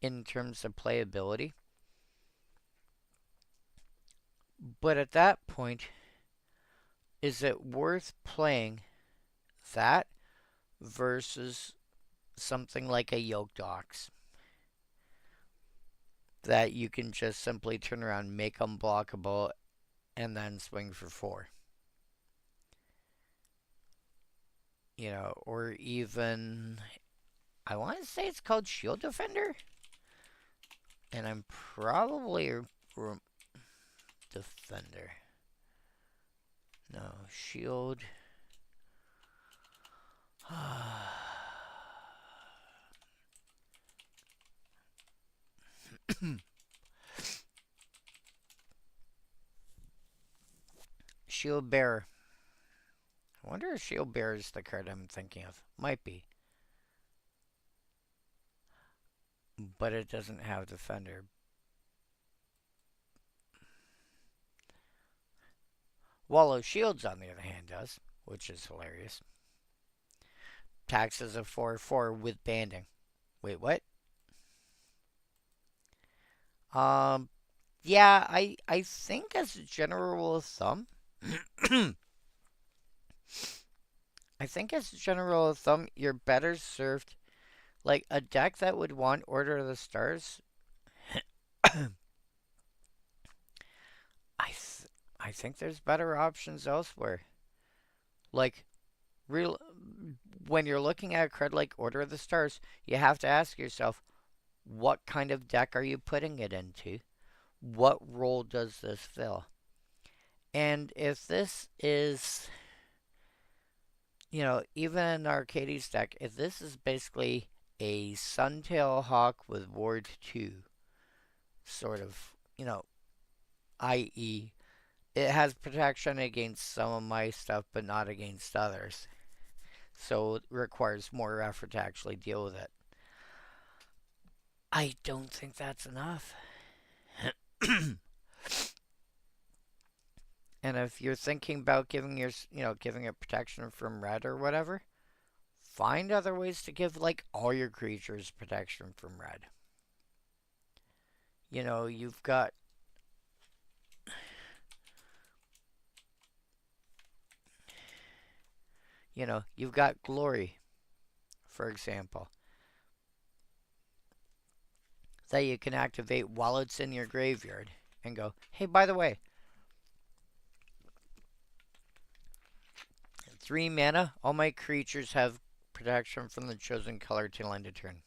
in terms of playability. But at that point, is it worth playing that versus something like a Yoked Ox that you can just simply turn around, make unblockable, and then swing for 4? You know, or even, I want to say it's called Shield Defender, and I'm probably Defender. No, Shield. Shield Bearer. I wonder if Shield Bearer is the card I'm thinking of. Might be. But it doesn't have Defender. Wallow Shields, on the other hand, does, which is hilarious. Taxes of 4/4 with banding. Wait, what? Yeah, I think as a general rule of thumb, I think as a general rule of thumb, you're better served like a deck that would want Order of the Stars. I think there's better options elsewhere. Like real when you're looking at a card like Order of the Stars, you have to ask yourself, what kind of deck are you putting it into? What role does this fill? And if this is, you know, even an Arcades deck, if this is basically a Suntail Hawk with Ward 2, sort of, you know, i.e., it has protection against some of my stuff, but not against others. So it requires more effort to actually deal with it. I don't think that's enough. And if you're thinking about giving giving it protection from red or whatever, find other ways to give like all your creatures protection from red. You know, you've got Glory, for example, that you can activate while it's in your graveyard and go, hey, by the way, 3 mana, all my creatures have protection from the chosen color till end of turn.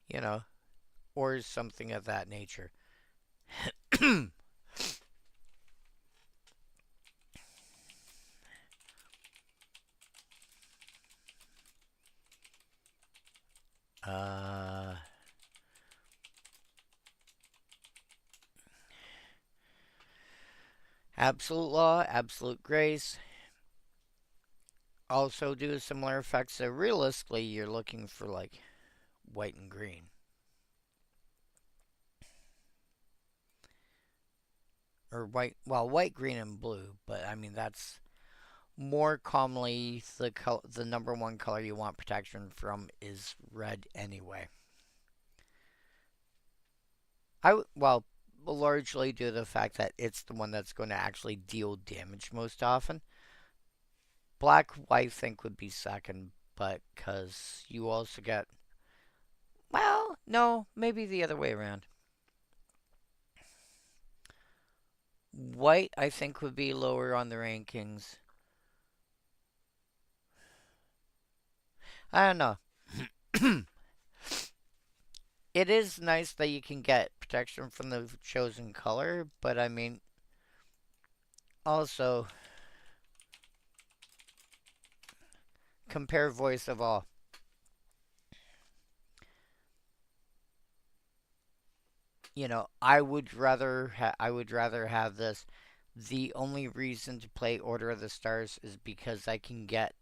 You know, or something of that nature. Absolute Law, Absolute Grace also do similar effects. So realistically, you're looking for like white and green. Or white, green, and blue. But I mean, that's more commonly the number one color you want protection from is red anyway. Largely due to the fact that it's the one that's going to actually deal damage most often. Black, I think, would be second, but because you also get Well, no, maybe the other way around. White, I think, would be lower on the rankings. I don't know. It is nice that you can get protection from the chosen color, but I mean, also compare voice of all. You know, I would rather have this. The only reason to play Order of the Stars is because I can get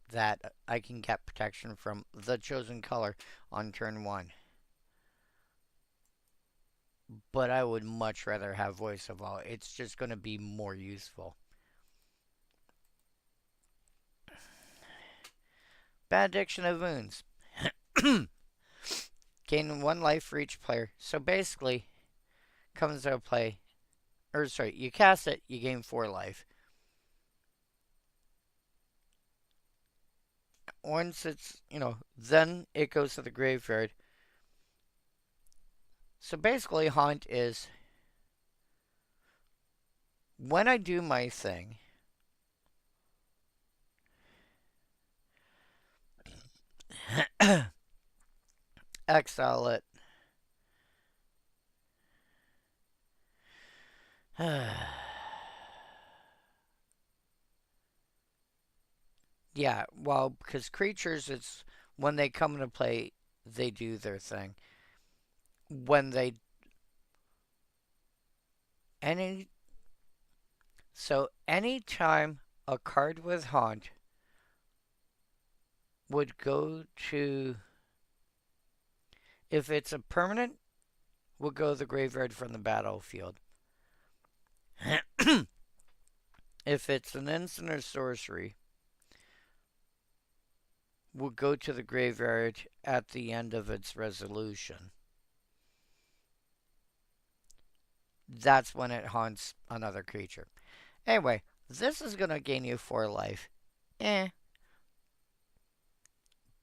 protection from the chosen color on turn 1. But I would much rather have Voice of All. It's just going to be more useful. Benediction of Wounds. Gain 1 life for each player. So basically, comes into play. Or sorry, you cast it, you gain 4 life. Once it's, then it goes to the graveyard. So basically, Haunt is when I do my thing, exile it. Yeah, well, because creatures, it's when they come into play, they do their thing. When they any so anytime a card with Haunt would go to, if it's a permanent, would go to the graveyard from the battlefield. If it's an instant or sorcery, would go to the graveyard at the end of its resolution. That's when it haunts another creature. Anyway, this is going to gain you 4 life. Eh.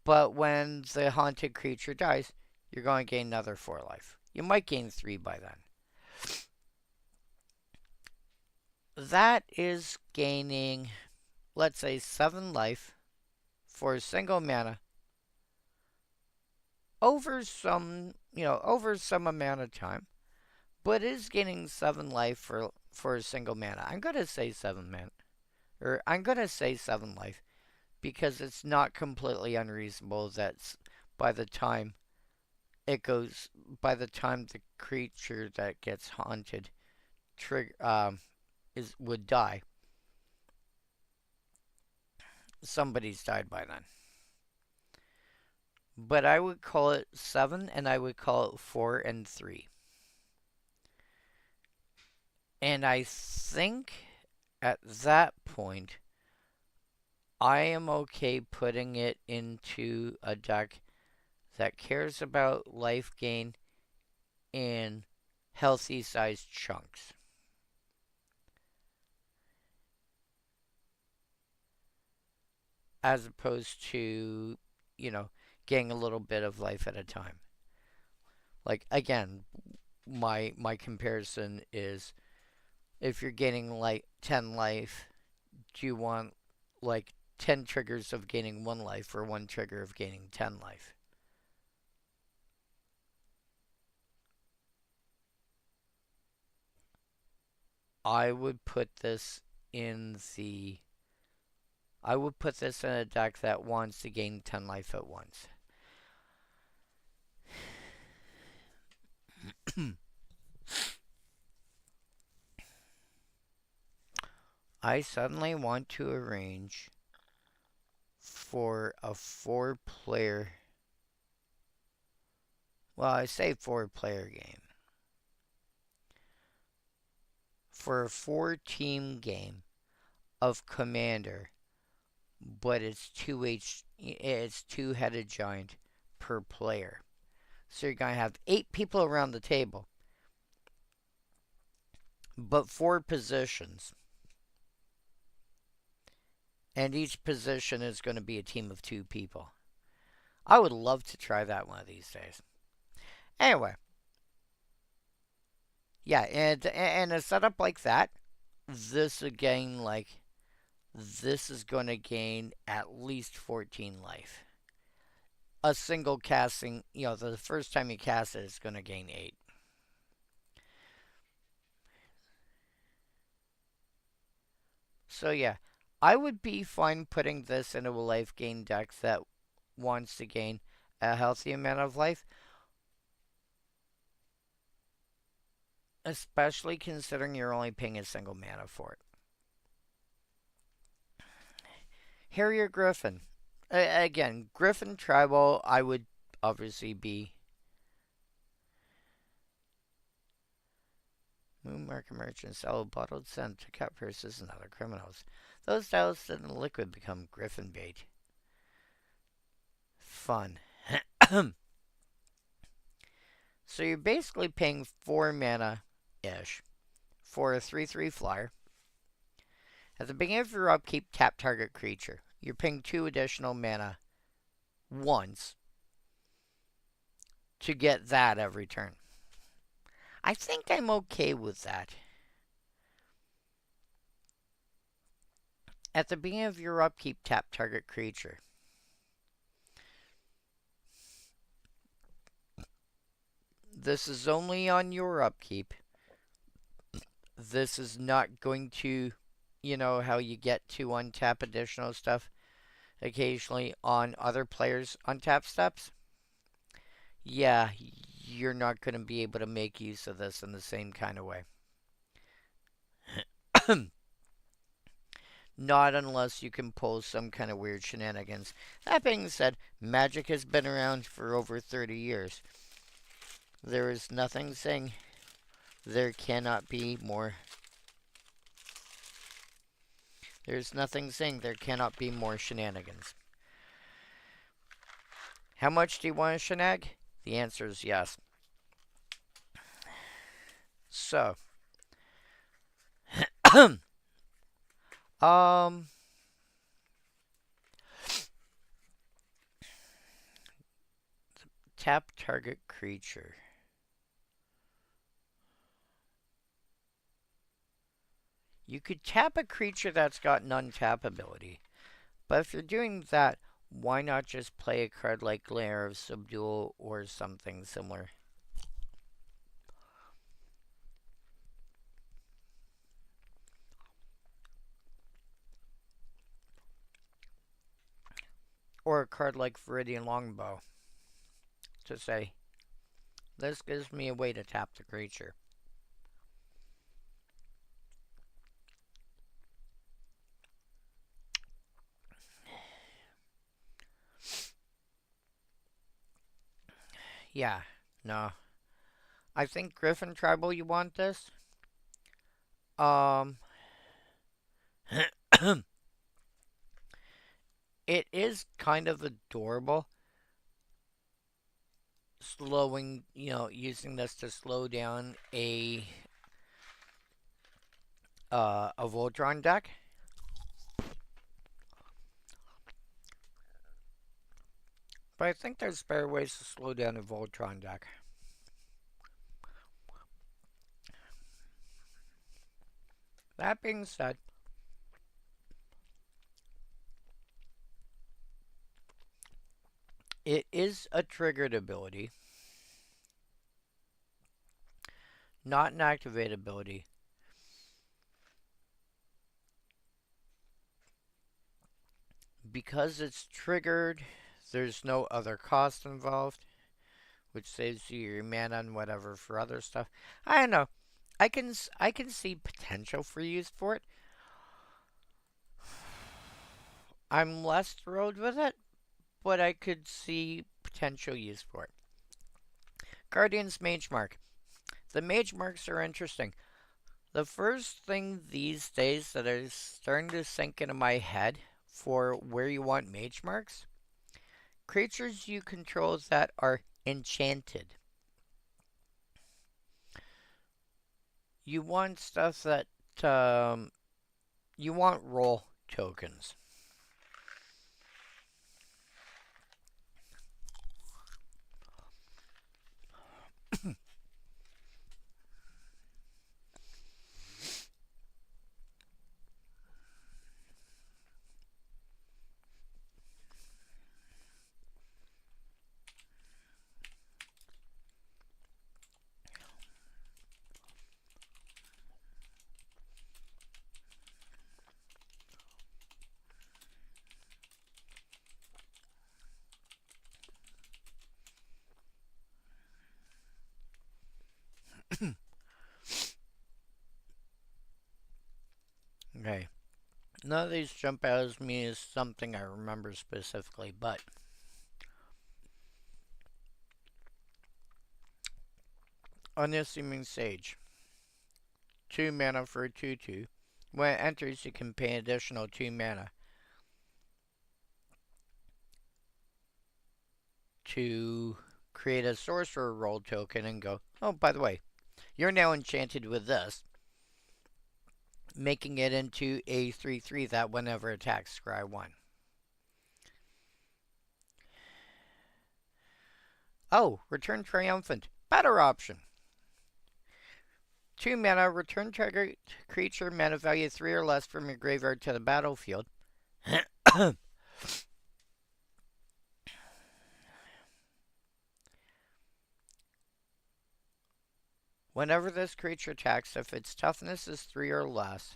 But when the haunted creature dies, you're going to gain another 4 life. You might gain 3 by then. That is gaining, let's say, 7 life for a single mana over over some amount of time, but is gaining 7 life for a single mana. I'm going to say 7 mana, or I'm going to say 7 life because it's not completely unreasonable that by the time it goes, by the time the creature that gets haunted would die, somebody's died by then. But I would call it 7 and I would call it 4 and 3. And I think at that point, I am okay putting it into a deck that cares about life gain in healthy sized chunks. As opposed to, getting a little bit of life at a time. Like again, my comparison is if you're gaining like 10 life, do you want like 10 triggers of gaining 1 life or 1 trigger of gaining 10 life? I would put this in the I would put this in a deck that wants to gain 10 life at once. I suddenly want to arrange for a 4-player. Well, I say 4-player game. For a 4-team game of Commander, but it's it's 2-headed giant per player. So you're going to have 8 people around the table, but 4 positions. And each position is going to be a team of 2 people. I would love to try that one of these days. Anyway, yeah, and a setup like that, this again, like this is going to gain at least 14 life. A single casting, the first time you cast it is going to gain 8. So yeah, I would be fine putting this into a life gain deck that wants to gain a healthy amount of life, especially considering you're only paying a single mana for it. Harrier Griffin. Again, Griffin Tribal, I would obviously be. Moon Market Merchants sell bottled scent to cut purses and other criminals. Those doused in the liquid become Griffin bait. Fun. So you're basically paying 4 mana ish for a 3/3 flyer. At the beginning of your upkeep, tap target creature. You're paying 2 additional mana once to get that every turn. I think I'm okay with that. At the beginning of your upkeep, tap target creature. This is only on your upkeep. This is not going to, how you get to untap additional stuff occasionally on other players' untap steps. Yeah, you're not going to be able to make use of this in the same kind of way. Not unless you can pull some kind of weird shenanigans. That being said, Magic has been around for over 30 years. There is nothing saying there cannot be more. There's nothing saying there cannot be more shenanigans. How much do you want to shenag? The answer is yes. So, tap target creature. You could tap a creature that's got an untap ability. But if you're doing that, why not just play a card like Glare of Subdual or something similar? Or a card like Viridian Longbow to say, this gives me a way to tap the creature. Yeah, no. I think Griffin Tribal, you want this? It is kind of adorable. Slowing, using this to slow down a Voltron deck. But I think there's better ways to slow down a Voltron deck. That being said, it is a triggered ability, not an activate ability. Because it's triggered, there's no other cost involved, which saves you your mana and whatever for other stuff. I don't know. I can see potential for use for it. I'm less thrilled with it, but I could see potential use for it. Guardian's Mage Mark. The Mage Marks are interesting. The first thing these days that is starting to sink into my head for where you want Mage Marks, creatures you control that are enchanted. You want stuff that, you want roll tokens. Okay. None of these jump out as me as something I remember specifically, but Unassuming Sage. 2 mana for a 2/2. When it enters, you can pay an additional 2 mana to create a sorcerer role token and go, oh, by the way, you're now enchanted with this, making it into a 3/3 that whenever attacks, scry 1. Oh, Return Triumphant. Better option. 2 mana, return target creature mana value 3 or less from your graveyard to the battlefield. Whenever this creature attacks, if its toughness is 3 or less,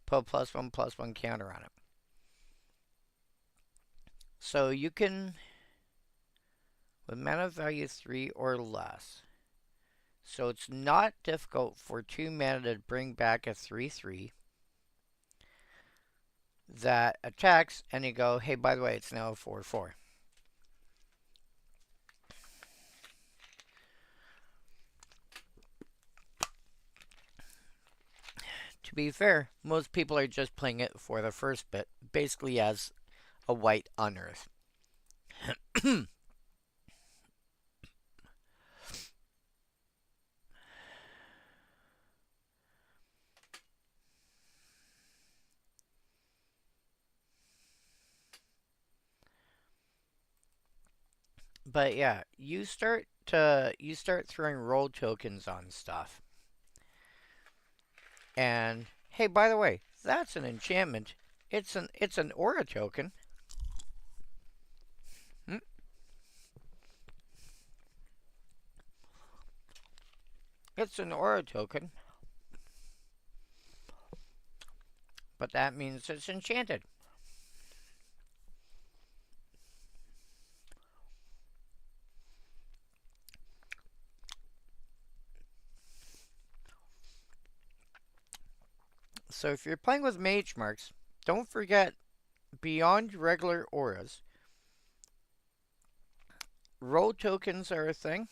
put +1/+1 counter on it. So you can, with mana value 3 or less, so it's not difficult for 2 mana to bring back a 3/3 that attacks, and you go, hey, by the way, it's now a 4/4. To be fair, most people are just playing it for the first bit, basically as a white unearth. But yeah, you start throwing role tokens on stuff. And hey, by the way, that's an enchantment. It's an aura token. It's an aura token. But that means it's enchanted. So if you're playing with mage marks, don't forget, beyond regular auras, role tokens are a thing.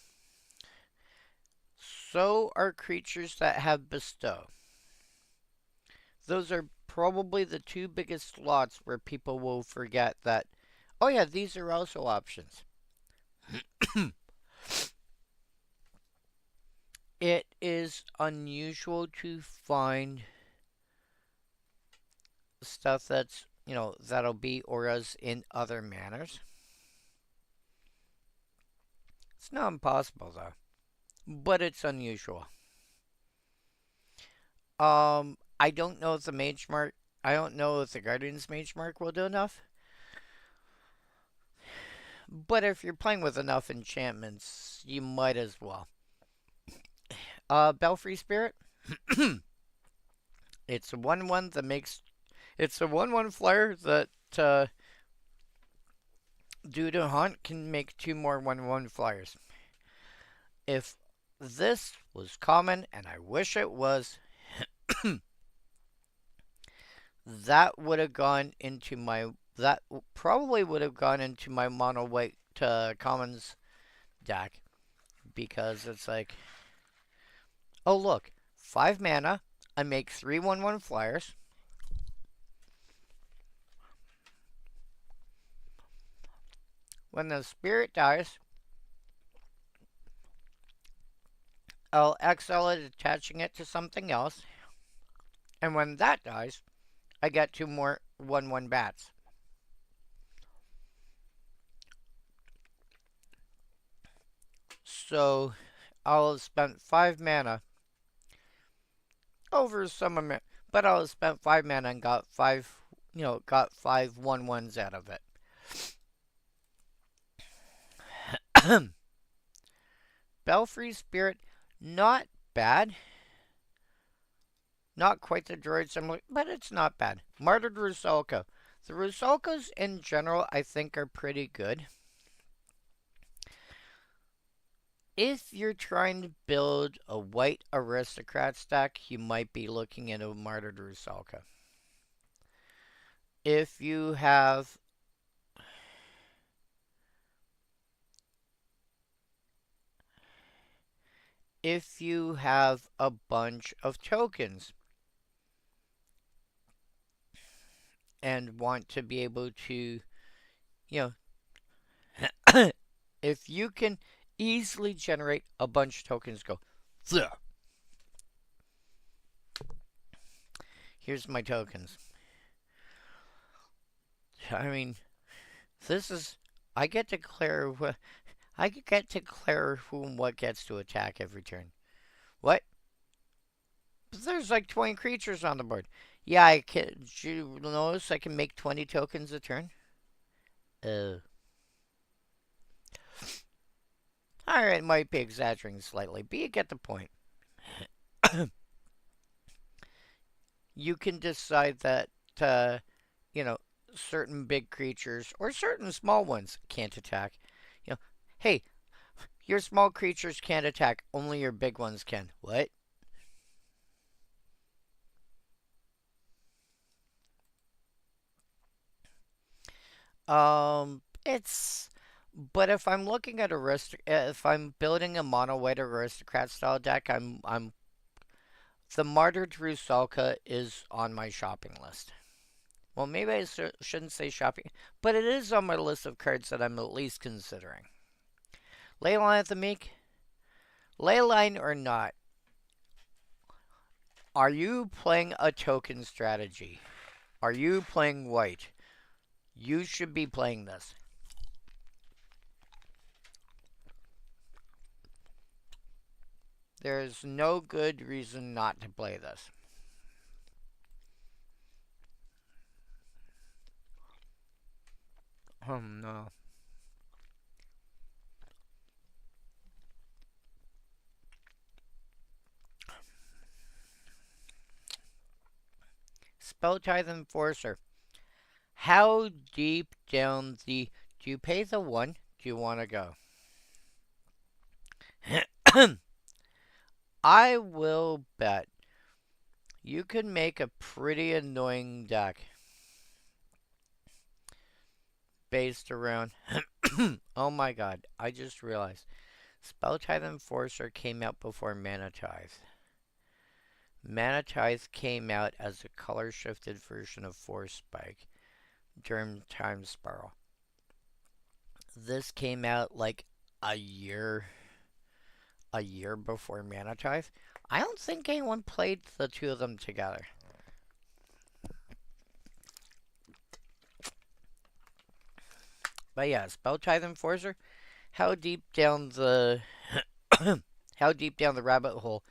So are creatures that have bestow. Those are probably the 2 biggest slots where people will forget that, oh yeah, these are also options. It is unusual to find stuff that's, that'll be auras in other manners. It's not impossible though, but it's unusual. I don't know if the Mage Mark, I don't know if the Guardian's Mage Mark will do enough. But if you're playing with enough enchantments, you might as well. Belfry Spirit. It's a 1/1 that makes. It's a 1/1 flyer that, due to Haunt, can make 2 more 1/1 flyers. If this was common, and I wish it was, that would have gone into my. That probably would have gone into my mono white commons deck. Because it's like, oh look, 5 mana, I make 3 1/1 flyers. When the spirit dies, I'll exile it, attaching it to something else. And when that dies, I get 2 more 1/1 bats. So I'll have spent 5 mana over some amount, but I'll have spent 5 mana and got 5, got 5 1/1s out of it. Belfry Spirit, not bad. Not quite the droid similar, but it's not bad. Martyred Rusalka. The Rusalkas in general, I think, are pretty good. If you're trying to build a white aristocrat stack, you might be looking at a Martyred Rusalka. If you have a bunch of tokens and want to be able to, you know, if you can easily generate a bunch of tokens, go, here's my tokens. I mean, this is, I get to declare, I get to declare who and what gets to attack every turn. What? But there's like 20 creatures on the board. Yeah, I can. Did you notice I can make 20 tokens a turn? Alright, might be exaggerating slightly, but you get the point. You can decide that, you know, certain big creatures or certain small ones can't attack. You know, hey, your small creatures can't attack, only your big ones can. What? It's. But if I'm looking at if I'm building a mono white aristocrat style deck, I'm the Martyred Rusalka is on my shopping list. Well, maybe I shouldn't say shopping, but it is on my list of cards that I'm at least considering. Leyline of the Meek, Leyline or not, are you playing a token strategy? Are you playing white? You should be playing this. There's no good reason not to play this. Oh no. Spelltithe Enforcer. How deep down the... Do you pay the one? Do you want to go? I will bet you can make a pretty annoying deck based around... Oh my god, I just realized. Spelltithe Enforcer came out before Mana Tithe. Mana Tithe came out as a color-shifted version of Force Spike during Time Spiral. This came out like a year before Mana Tithe. I don't think anyone played the two of them together. But yeah, Spelltithe Enforcer. How deep down the how deep down the rabbit hole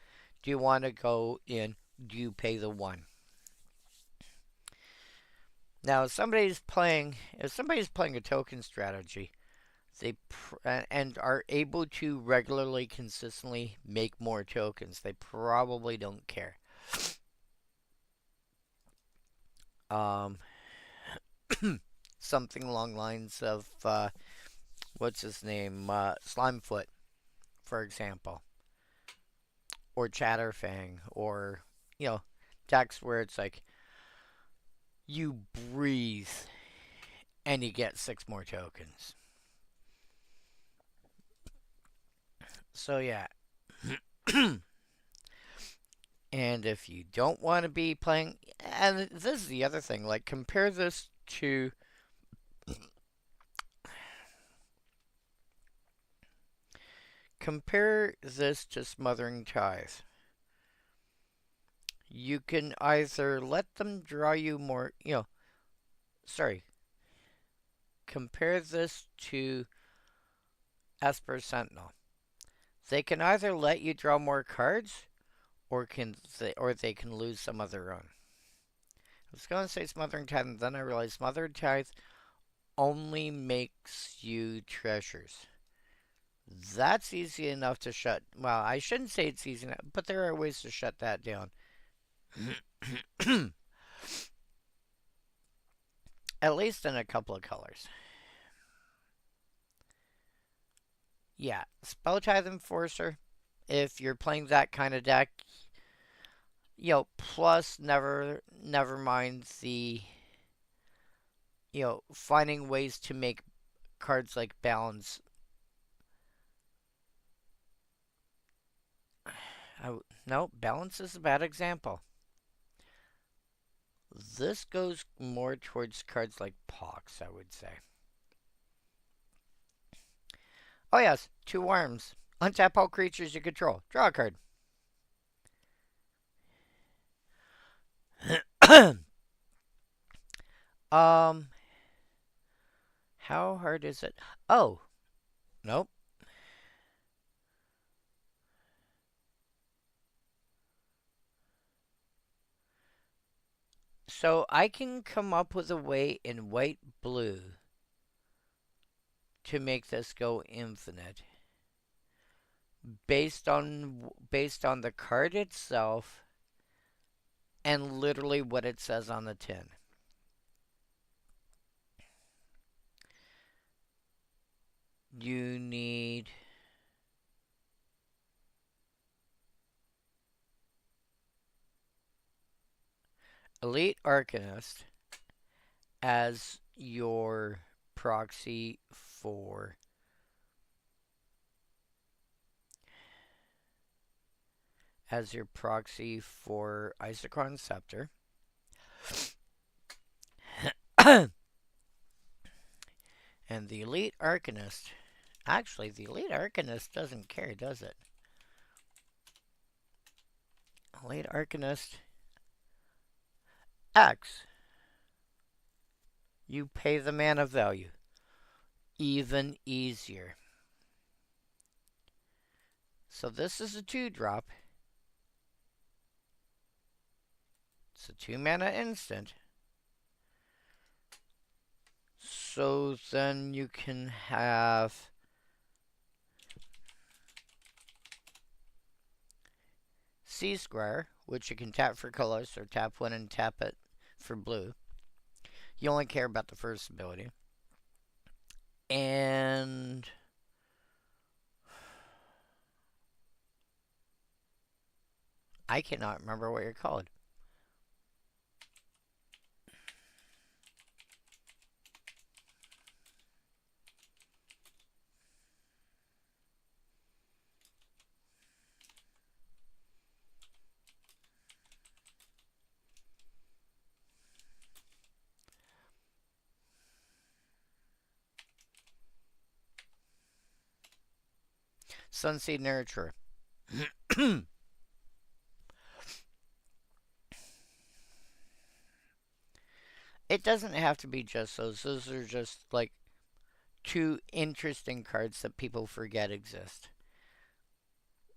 do you want to go in? Do you pay the one? Now, if somebody's playing a token strategy, and are able to regularly, consistently make more tokens, they probably don't care. Um, something along lines of what's his name, Slimefoot, for example, or Chatterfang, or decks where it's like you breathe and you get 6 more tokens. So yeah. And if you don't want to be playing, and this is the other thing, like compare this to Smothering Tithe. You can either let them draw you more, compare this to Esper Sentinel. They can either let you draw more cards, or they can lose some of their own. I was going to say Smothering Tithe, and then I realized Smothering Tithe only makes you treasures. That's easy enough to shut. Well, I shouldn't say it's easy enough, but there are ways to shut that down. At least in a couple of colors. Yeah, Spell Tithe Enforcer. If you're playing that kind of deck, plus never mind the finding ways to make cards like balance. No, balance is a bad example. This goes more towards cards like Pox, I would say. Oh yes, 2 worms. Untap all creatures you control. Draw a card. um, how hard is it? Oh, nope. So I can come up with a way in white blue to make this go infinite based on the card itself and literally what it says on the tin. You need Elite Arcanist as your proxy for Isochron Scepter. And the Elite Arcanist, actually the Elite Arcanist doesn't care, does it? Elite Arcanist X. You pay the mana value. Even easier. So this is a 2-drop. It's a 2-mana instant. So then you can have Sea Square, which you can tap for colors, or tap 1 and tap it for blue. You only care about the first ability. And I cannot remember what you're called. Sunseed Nurturer. It doesn't have to be just those. Those are just like 2 interesting cards that people forget exist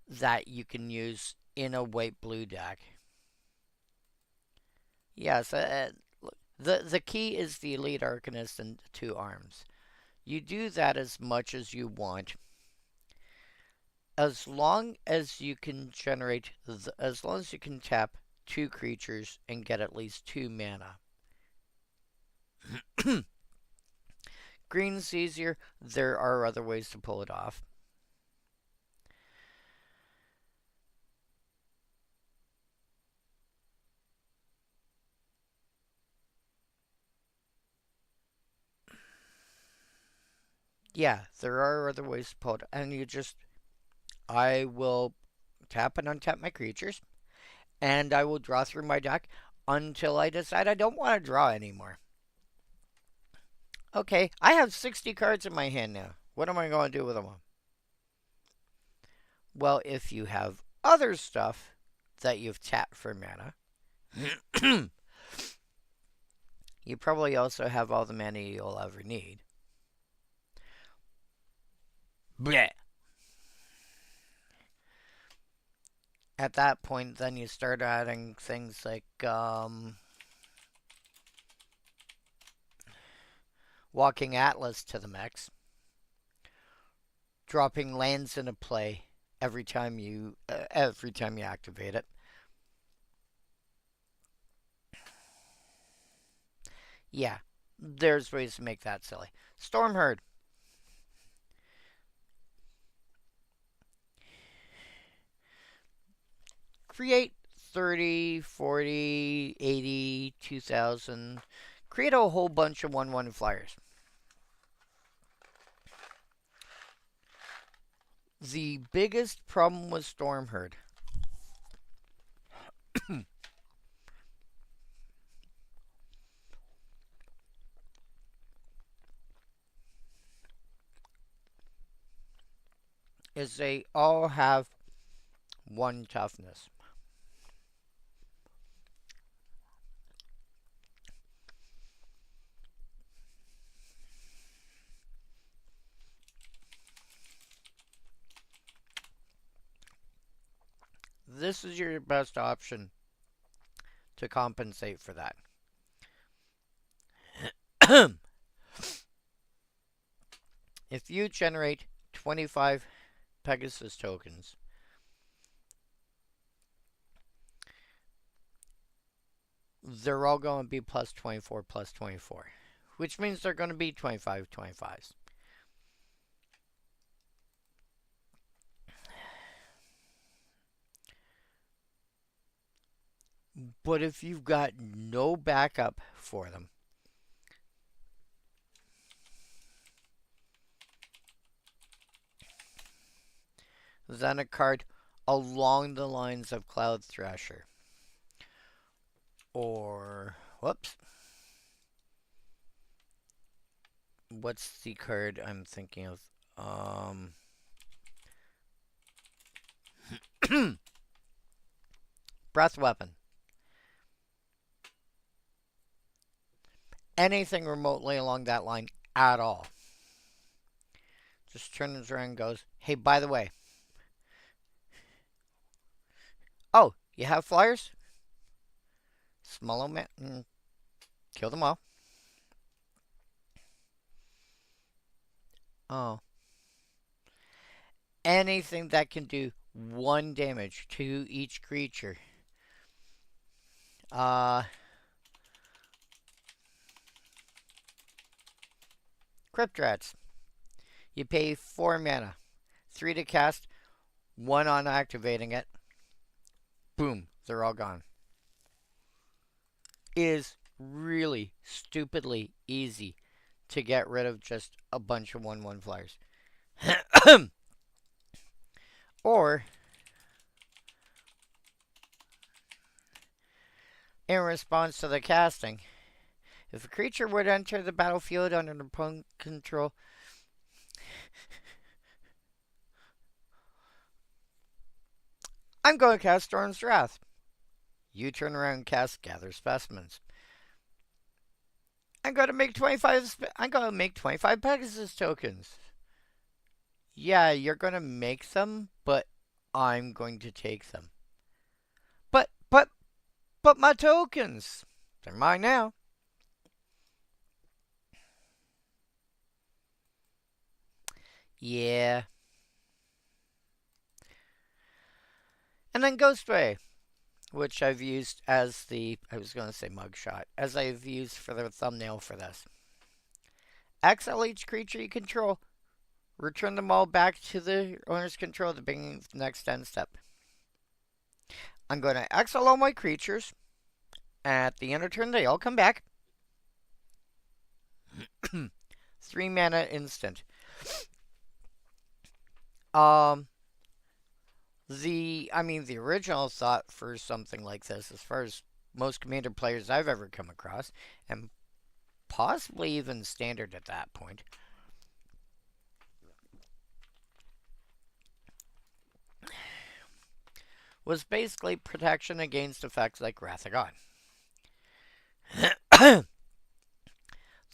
that you can use in a white-blue deck. Yes, the key is the Elite Arcanist and 2 arms. You do that as much as you want, as long as you can as long as you can tap 2 creatures and get at least 2 mana. Green's easier. There are other ways to pull it off. Yeah, there are other ways to pull it. And I will tap and untap my creatures, and I will draw through my deck until I decide I don't want to draw anymore. Okay, I have 60 cards in my hand now. What am I going to do with them all? Well, if you have other stuff that you've tapped for mana, you probably also have all the mana you'll ever need. Bleh. At that point, then you start adding things like Walking Atlas to the mix, dropping lands into play every time you activate it. Yeah, there's ways to make that silly. Stormherd. create 30, 40, 80, 2,000. Create a whole bunch of 1/1 flyers. The biggest problem with Stormherd is they all have 1 toughness. This is your best option to compensate for that. If you generate 25 Pegasus tokens, they're all going to be plus 24, plus 24, which means they're going to be 25, 25s. But if you've got no backup for them, then a card along the lines of Cloud Thrasher, or, whoops, what's the card I'm thinking of? Breath Weapon. Anything remotely along that line at all. Just turns around and goes, hey, by the way. Oh, you have flyers? Small man, kill them all. Oh. Anything that can do 1 damage to each creature. Crypt Rats. You pay 4 mana. 3 to cast, 1 on activating it. Boom, they're all gone. It is really stupidly easy to get rid of just a bunch of 1/1 flyers. Or, in response to the casting, if a creature were to enter the battlefield under an opponent control, I'm going to cast Storm's Wrath. You turn around and cast Gather Specimens. I'm going to make 25 Pegasus tokens. Yeah, you're going to make them, but I'm going to take them. But my tokens, they're mine now. Yeah. And then Ghostway, which I've used as the, I was going to say mugshot, as I've used for the thumbnail for this. Exile each creature you control. Return them all back to the owner's control at the beginning of the next end step. I'm going to exile all my creatures. At the end of turn, they all come back. 3 mana instant. The original thought for something like this, as far as most Commander players I've ever come across, and possibly even standard at that point, was basically protection against effects like Wrath of God.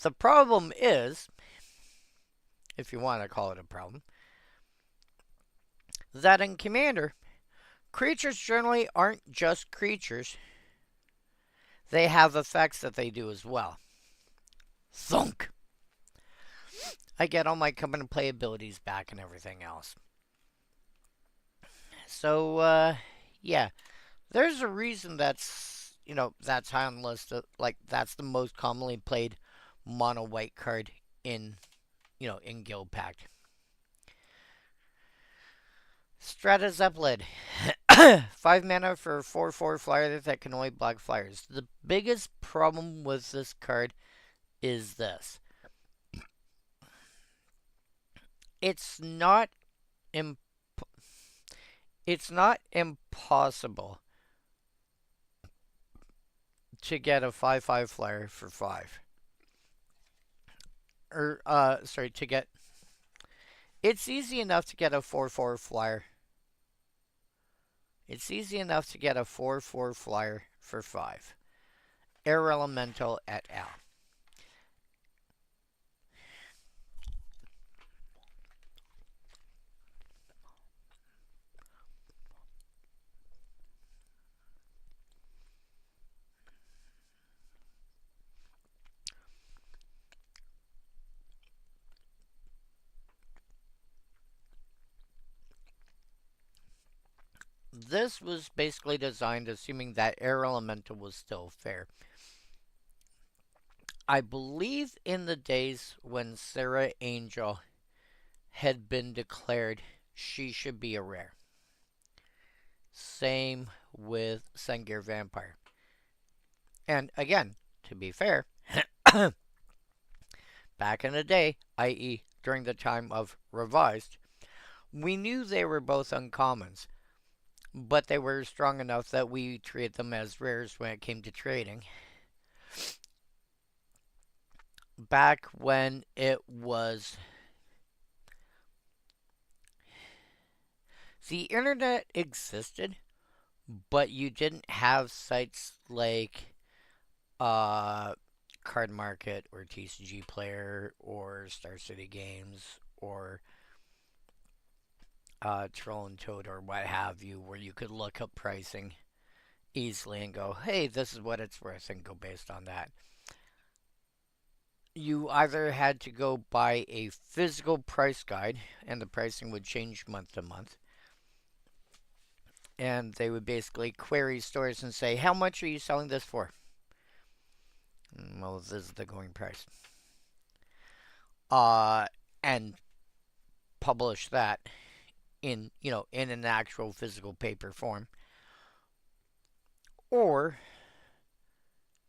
The problem is, if you want to call it a problem, that in Commander, creatures generally aren't just creatures. They have effects that they do as well. Thunk! I get all my come and play abilities back and everything else. So, yeah. There's a reason that's, that's high on the list. That's the most commonly played mono white card in Guildpact. Strata Zeppelin. 5 mana for a 4/4 flyer that can only block flyers. The biggest problem with this card is this. It's not imp- it's not impossible to get a 5/5 flyer for 5. Or sorry, to get it's easy enough to get a 4/4 flyer. It's easy enough to get a 4/4 flyer for 5. Air Elemental et al. This was basically designed assuming that Air Elemental was still fair. I believe in the days when Sarah Angel had been declared she should be a rare. Same with Sengir Vampire. And again, to be fair, back in the day, i.e., during the time of Revised, we knew they were both uncommons, but they were strong enough that we treated them as rares when it came to trading. Back when it was the internet existed, but you didn't have sites like Card Market or TCG Player or Star City Games or Troll and Toad or what have you, where you could look up pricing easily and go, hey, this is what it's worth, and go based on that. You either had to go buy a physical price guide, and the pricing would change month to month. And they would basically query stores and say, how much are you selling this for? Well, this is the going price. And publish that in an actual physical paper form. Or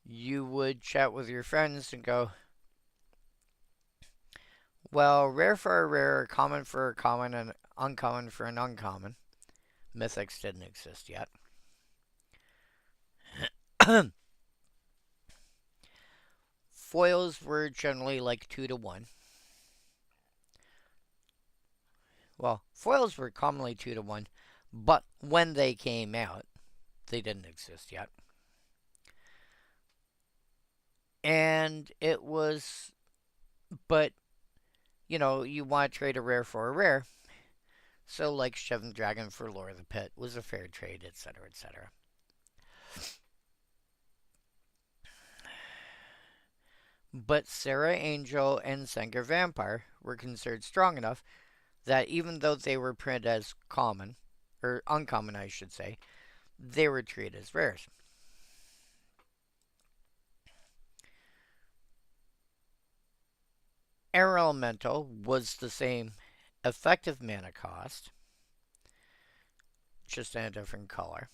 you would chat with your friends and go, well, rare for a rare, common for a common, and uncommon for an uncommon. Mythics didn't exist yet. Foils were generally like 2 to 1. Well, foils were commonly 2 to 1, but when they came out, they didn't exist yet. And it was, but, you want to trade a rare for a rare. So, like Seventh Dragon for Lore of the Pit was a fair trade, etc., etc. But Sarah Angel and Sengir Vampire were considered strong enough that even though they were printed as common, or uncommon, I should say, they were treated as rares. Air Elemental was the same effective mana cost, just in a different color.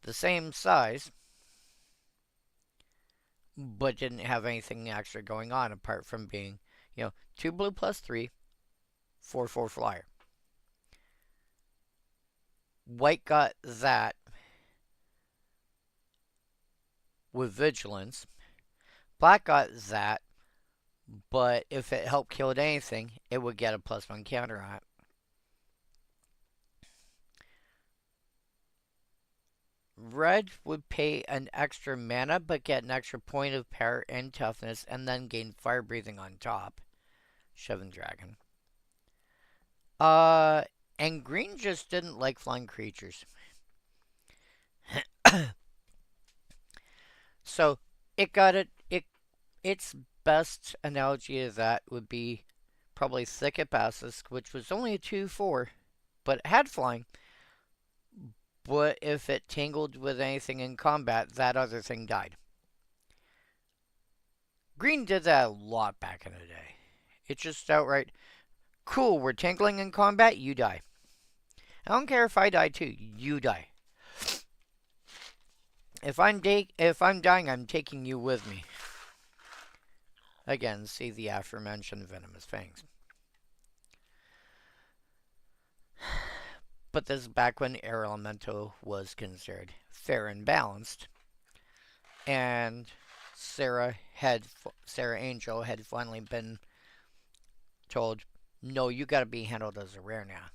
The same size, but didn't have anything extra going on apart from being, 2 blue plus 3, 4/4 flyer. White got that with Vigilance. Black got that, but if it helped kill anything, it would get a +1 counter on it. Red would pay an extra mana, but get an extra point of power and toughness, and then gain fire breathing on top. Seventh Dragon. And green just didn't like flying creatures. So it got its best analogy of that would be probably Thicket Basilisk, which was only a 2/4, but it had flying. But if it tangled with anything in combat, that other thing died. Green did that a lot back in the day. It's just outright, cool, we're tangling in combat, you die. I don't care if I die too. You die. If I'm dying, I'm taking you with me. Again, see the aforementioned venomous fangs. But this is back when Air Elemental was considered fair and balanced, and Sarah Angel had finally been told, "No, you got to be handled as a rare now."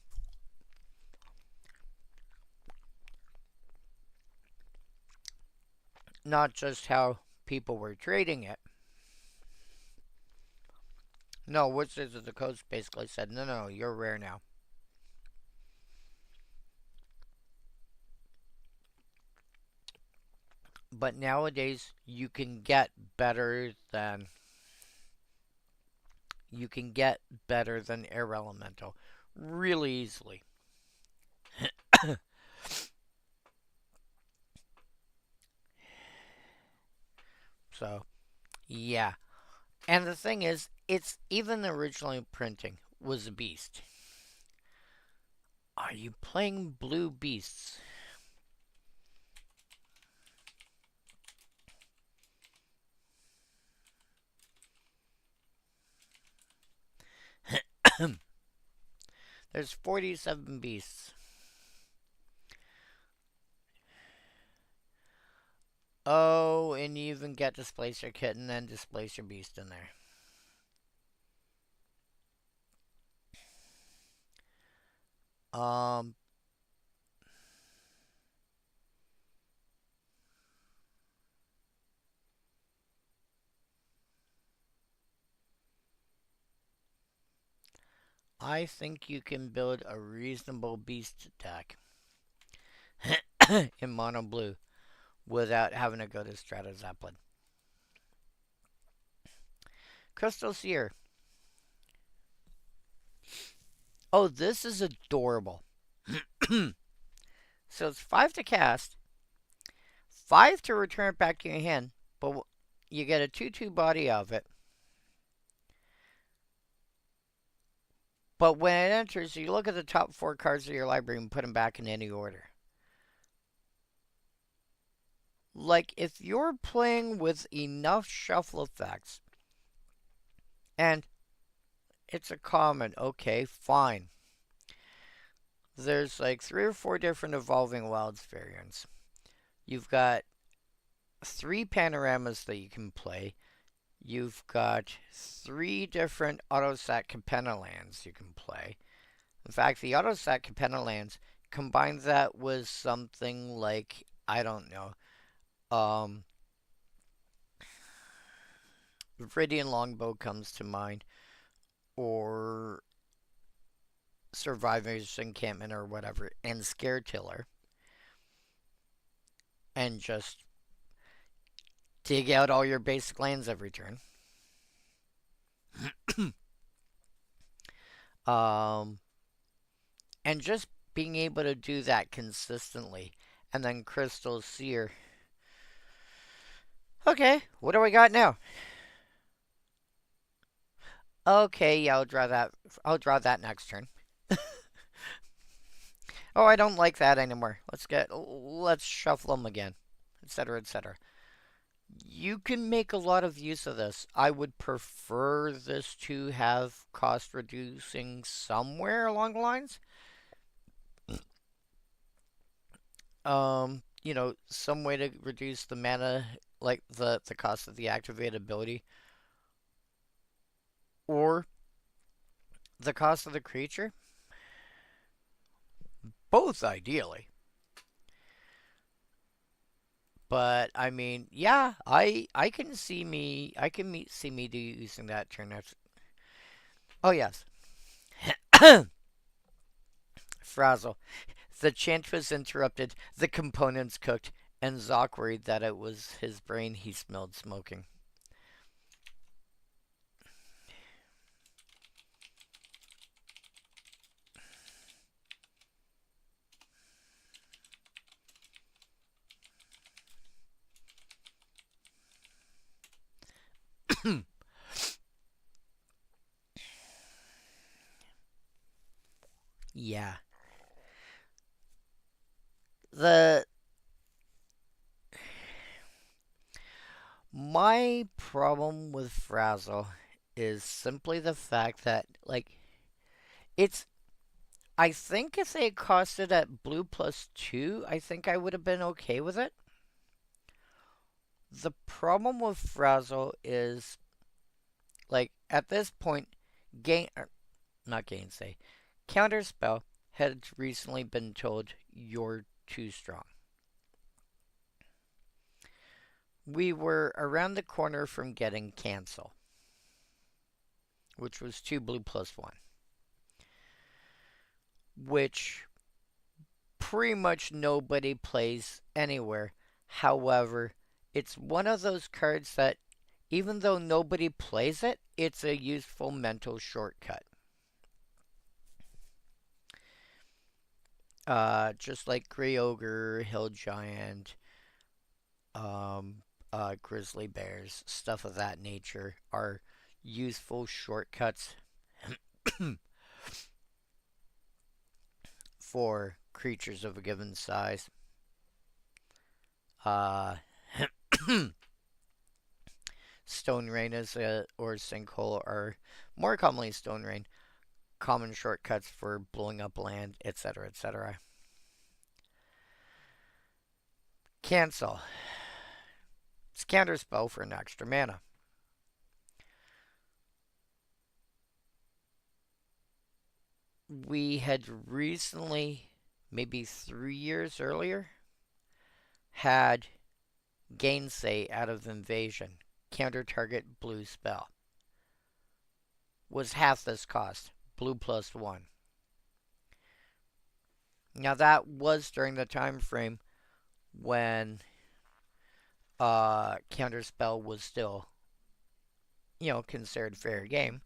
Not just how people were trading it. No, Wizards of the Coast basically said, "No, no, you're rare now." But nowadays, you can get better than Air Elemental really easily. So, yeah. And the thing is, it's even the original printing was a beast. Are you playing blue beasts? There's 47 beasts. Oh, and you even get Displacer Kitten and Displacer Beast in there. Um, I think you can build a reasonable beast deck in mono blue without having to go to Strata Zeppelin. Crystal Seer. Oh, this is adorable. So it's 5 to cast, 5 to return it back to your hand, but you get a 2/2 body of it. But when it enters, you look at the top 4 cards of your library and put them back in any order. Like, if you're playing with enough shuffle effects, and it's a common, okay, fine. There's like 3 or 4 different Evolving Wilds variants. You've got 3 panoramas that you can play. You've got 3 different Autosat Capenna lands you can play. In fact, the Autosat Capenna lands, combine that with something like, I don't know, Viridian Longbow comes to mind, or Survivor's Encampment or whatever, and Scaretiller, and just dig out all your basic lands every turn. um, and just being able to do that consistently. And then Crystal Seer. Okay, what do we got now? Okay, yeah, I'll draw that. I'll draw that next turn. Oh, I don't like that anymore. Let's shuffle them again, etc., etc. You can make a lot of use of this. I would prefer this to have cost reducing somewhere along the lines. Some way to reduce the mana, like the cost of the activated ability, or the cost of the creature. Both ideally. But I mean, yeah, I can see me using that turn. Oh yes, Frazzle. The chant was interrupted, the components cooked, and Zoc worried that it was his brain he smelled smoking. Yeah. the my problem with Frazzle is simply the fact that like it's I think if they cost it at blue plus 2, I think I would have been okay with it. The problem with Frazzle is like at this point gain not gainsay. Counterspell had recently been told you're too strong. We were around the corner from getting cancel, which was 2 blue plus 1, which pretty much nobody plays anywhere. However, it's one of those cards that even though nobody plays it, it's a useful mental shortcut. Just like Grey Ogre, Hill Giant, um, Grizzly Bears, stuff of that nature are useful shortcuts for creatures of a given size. Uh, Stone Rain or Sinkhole are more commonly Stone Rain, common shortcuts for blowing up land, etc., etc. Cancel. It's counterspell for an extra mana. We had recently, maybe 3 years earlier, had Gainsay out of Invasion. Counter target blue spell. Was half this cost. Blue plus 1. Now that was during the time frame when Counterspell was still, considered fair game.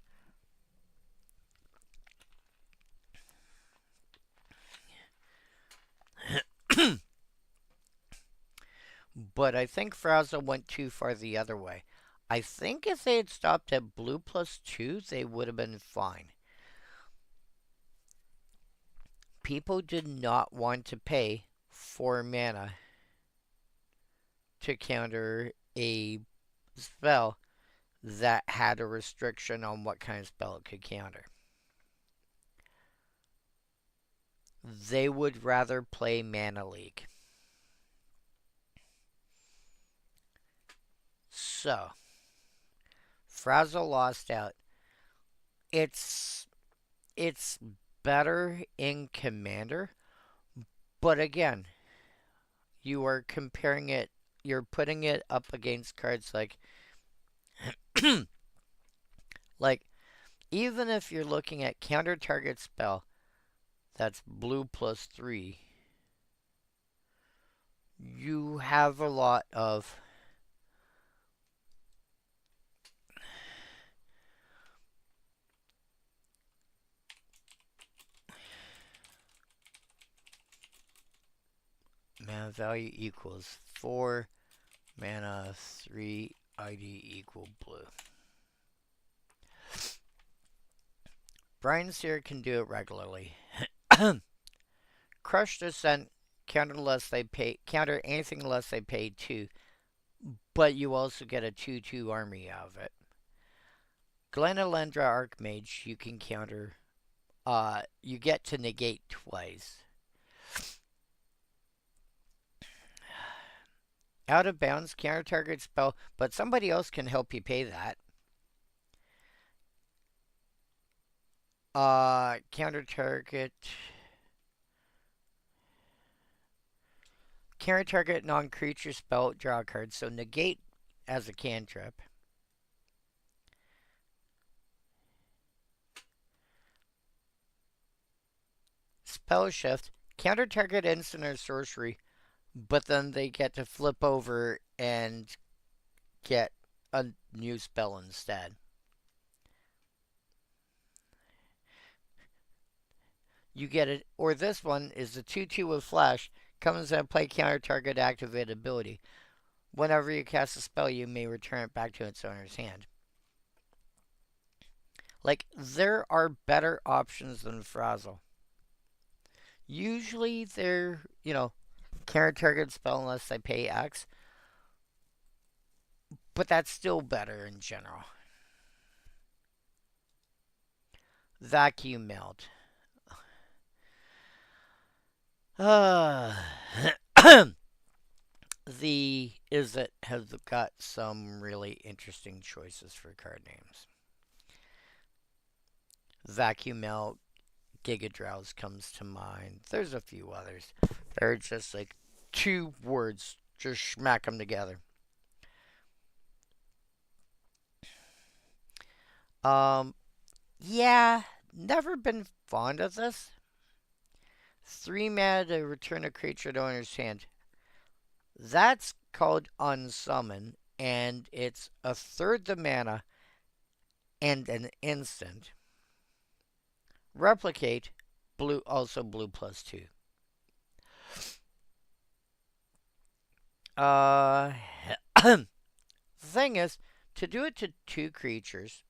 But I think Frazzle went too far the other way. I think if they had stopped at blue plus 2, they would have been fine. People did not want to pay 4 mana to counter a spell that had a restriction on what kind of spell it could counter. They would rather play Mana League. So, Frazzle lost out. It's better in Commander, but again, you are comparing it, you're putting it up against cards like like even if you're looking at counter target spell that's blue plus 3, you have a lot of mana value equals 4 mana 3 ID equal blue. Brian Sear can do it regularly. Crush Descent counter anything unless they pay 2, but you also get a 2/2 army out of it. Glenalendra Archmage you can counter. You get to negate twice. Out of bounds counter target spell, but somebody else can help you pay that. Counter target non-creature spell, draw a card. So negate as a cantrip. Spell shift, counter target instant or sorcery, but then they get to flip over and get a new spell instead. You get it, or this one is the 2/2 with flash, comes and play counter target activate ability. Whenever you cast a spell, you may return it back to its owner's hand. Like, there are better options than Frazzle. Usually they're, Can't target spell unless I pay X, but that's still better in general. Vacuum melt. Uh, the Izzet has got some really interesting choices for card names. Vacuum melt, Giga Drowse comes to mind. There's a few others. They're just like two words. Just smack them together. Um, yeah, never been fond of this. 3 mana to return a creature to owner's hand. That's called Unsummon, and it's a third the mana and an instant. Replicate, blue, also blue +2. Uh, the thing is, to do it to 2 creatures,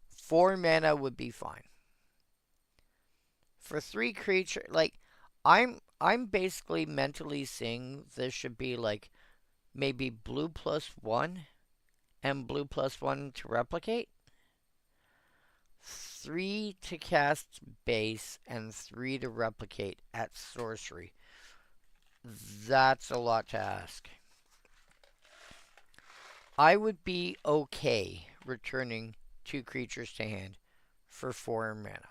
4 mana would be fine. For 3 creature, like I'm basically mentally seeing this should be like maybe blue +1 and blue +1 to replicate. 3 to cast base and 3 to replicate at sorcery. That's a lot to ask. I would be okay returning 2 creatures to hand for 4 mana.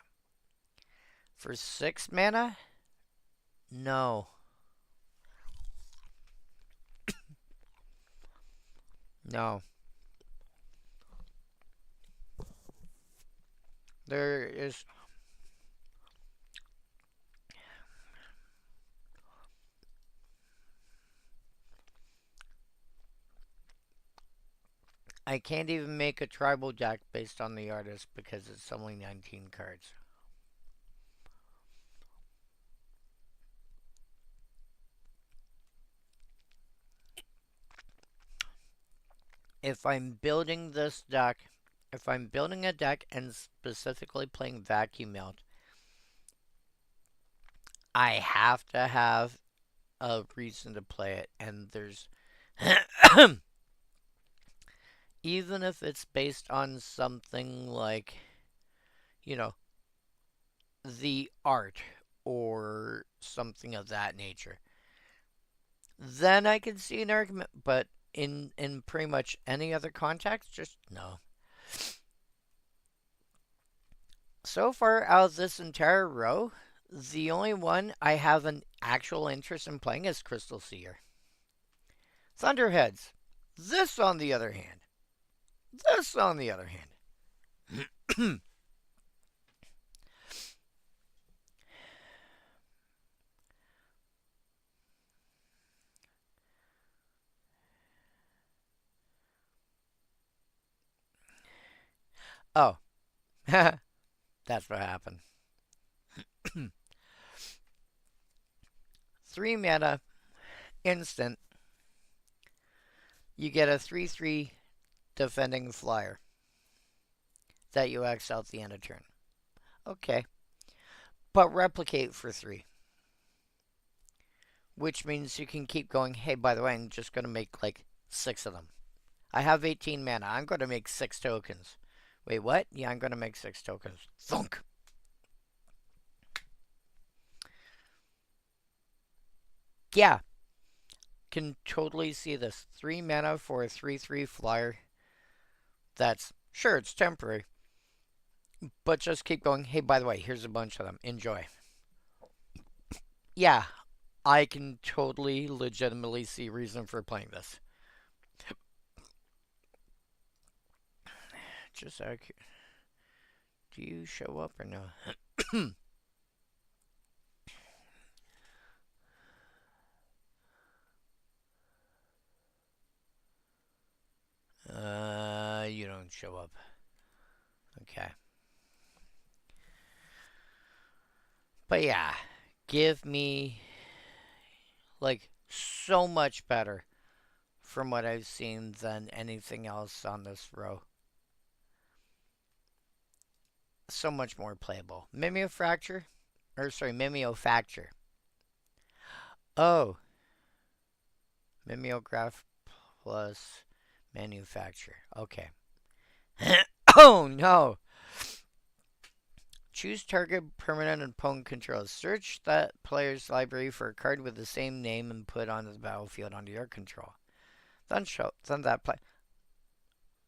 For 6 mana, no. No. There is. I can't even make a tribal deck based on the artist because it's only 19 cards. If I'm building this deck, if I'm building a deck and specifically playing Vacuum Melt, I have to have a reason to play it, and there's even if it's based on something like, you know, the art or something of that nature, then I can see an argument. But in pretty much any other context, just no. So far out of this entire row, the only one I have an actual interest in playing is Crystal Seer. Thunderheads. This on the other hand. This on the other hand. Oh. That's what happened. 3 mana, instant. You get a 3/3 defending flyer that you exile at the end of turn. Okay. But replicate for 3. Which means you can keep going, hey, by the way, I'm just going to make like 6 of them. I have 18 mana. I'm going to make 6 tokens. Wait, what? Yeah, I'm going to make 6 tokens. Thunk! Yeah. Can totally see this. 3 mana for a 3/3 flyer. That's, sure, it's temporary. But just keep going, hey, by the way, here's a bunch of them. Enjoy. Yeah, I can totally legitimately see reason for playing this. Just out of do you show up or no? You don't show up. Okay. But yeah, give me like so much better from what I've seen than anything else on this row. So much more playable. Mimeofracture, or sorry, Mimeofacture. Oh, mimeograph plus manufacture. Okay. Oh no! Choose target permanent opponent controls. Search that player's library for a card with the same name and put onto the battlefield under your control. Then that play.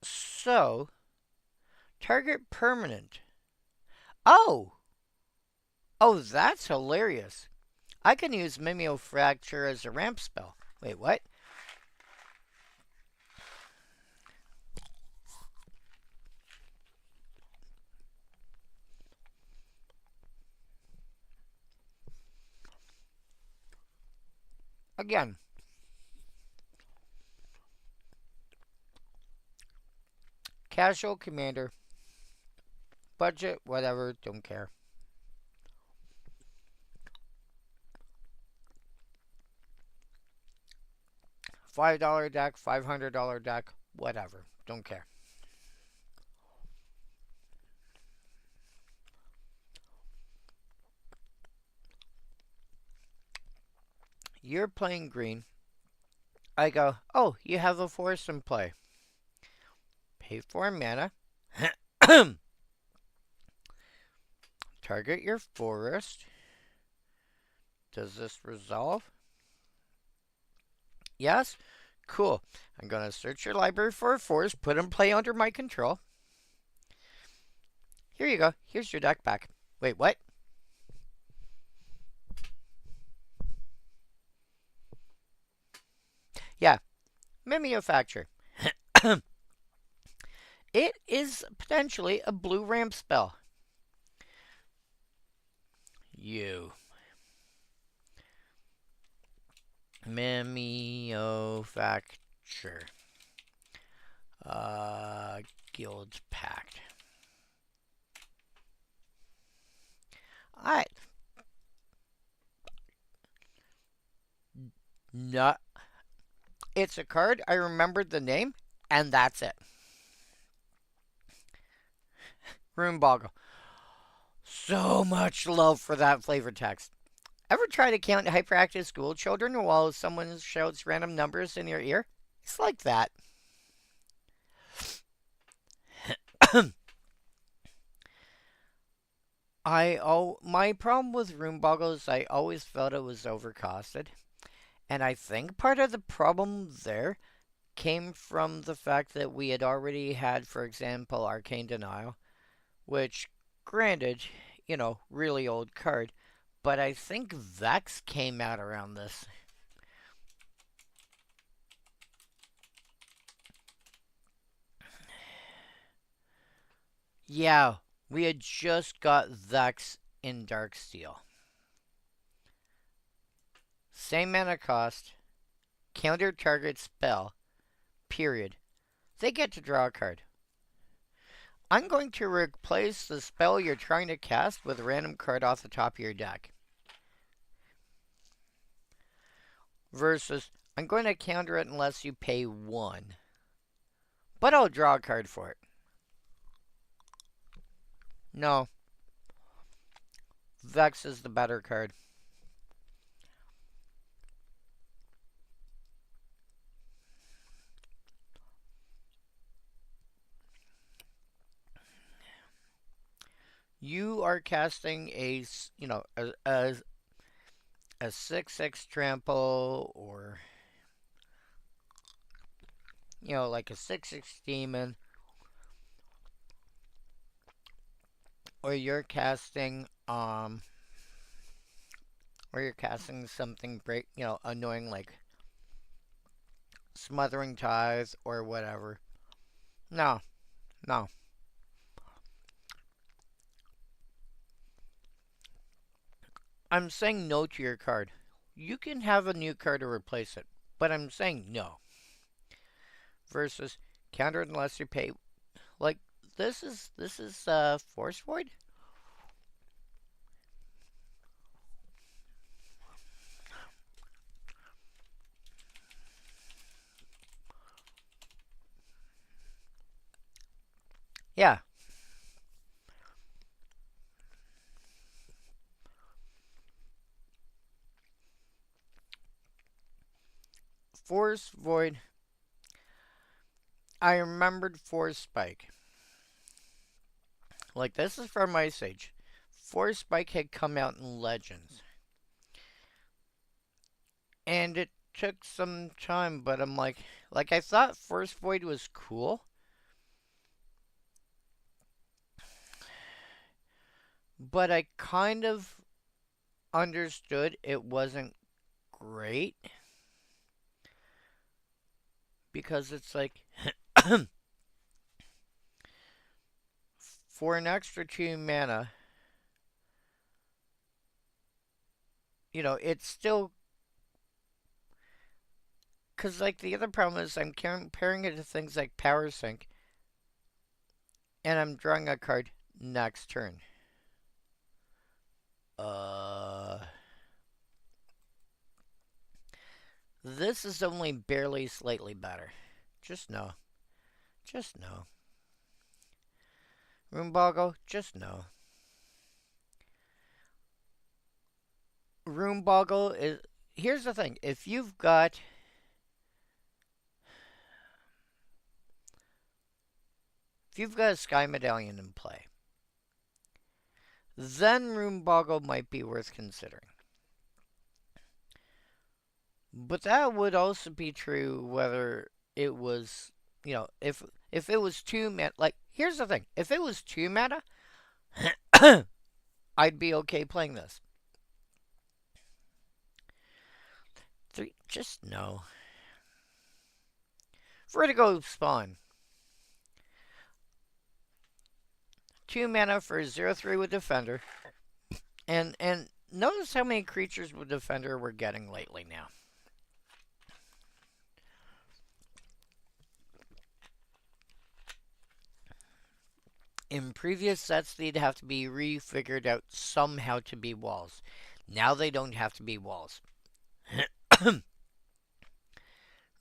So, target permanent. Oh! Oh, that's hilarious. I can use Mimeofracture as a ramp spell. Wait, what? Again. Casual commander. Budget, whatever, don't care. $5 deck, $500 deck, whatever, don't care. You're playing green. I go, oh, you have a forest in play. Pay 4 mana. Target your forest. Does this resolve? Yes? Cool. I'm going to search your library for a forest, put in play under my control. Here you go. Here's your deck back. Wait, what? Yeah. Mimeofacture. It is potentially a blue ramp spell. You. Mimeofacture. Guildpact. Alright. Not. It's a card. I remembered the name, and that's it. Rune Boggle. So much love for that flavor text. Ever try to count hyperactive school children while someone shouts random numbers in your ear? It's like that. My problem with Rune Boggle is I always felt it was overcosted. And I think part of the problem there came from the fact that we had already had, for example, Arcane Denial, which, granted, really old card, but I think Vex came out around this. Yeah, we had just got Vex in Darksteel. Same mana cost, counter target spell, period. They get to draw a card. I'm going to replace the spell you're trying to cast with a random card off the top of your deck. Versus, I'm going to counter it unless you pay 1. But I'll draw a card for it. No. Vex is the better card. You are casting a 6/6 trample, or like a 6/6 demon, or you're casting something annoying like Smothering Tithe or whatever. No. No. I'm saying no to your card. You can have a new card to replace it, but I'm saying no. Versus counter unless you pay. Like this is Force Void. Yeah. Force Void. I remembered Force Spike. Like, this is from Ice Age. Force Spike had come out in Legends. And it took some time, but I'm like I thought Force Void was cool. But I kind of understood it wasn't great. Because it's like, for an extra 2 mana, you know, it's still. Because, like, the other problem is I'm comparing it to things like Power Sync, and I'm drawing a card next turn. This is only barely slightly better. Just no. Just no. Rune just no. Rune is. Here's the thing. If you've got. If you've got a Sky Medallion in play, then Rune might be worth considering. But that would also be true whether it was, you know, if it was 2 mana. Like, here's the thing. If it was 2 mana, I'd be okay playing this. 3, just no. Vertigo Spawn. 2 mana for 0/3 with Defender. And notice how many creatures with Defender we're getting lately now. In previous sets, they'd have to be refigured out somehow to be walls. Now they don't have to be walls.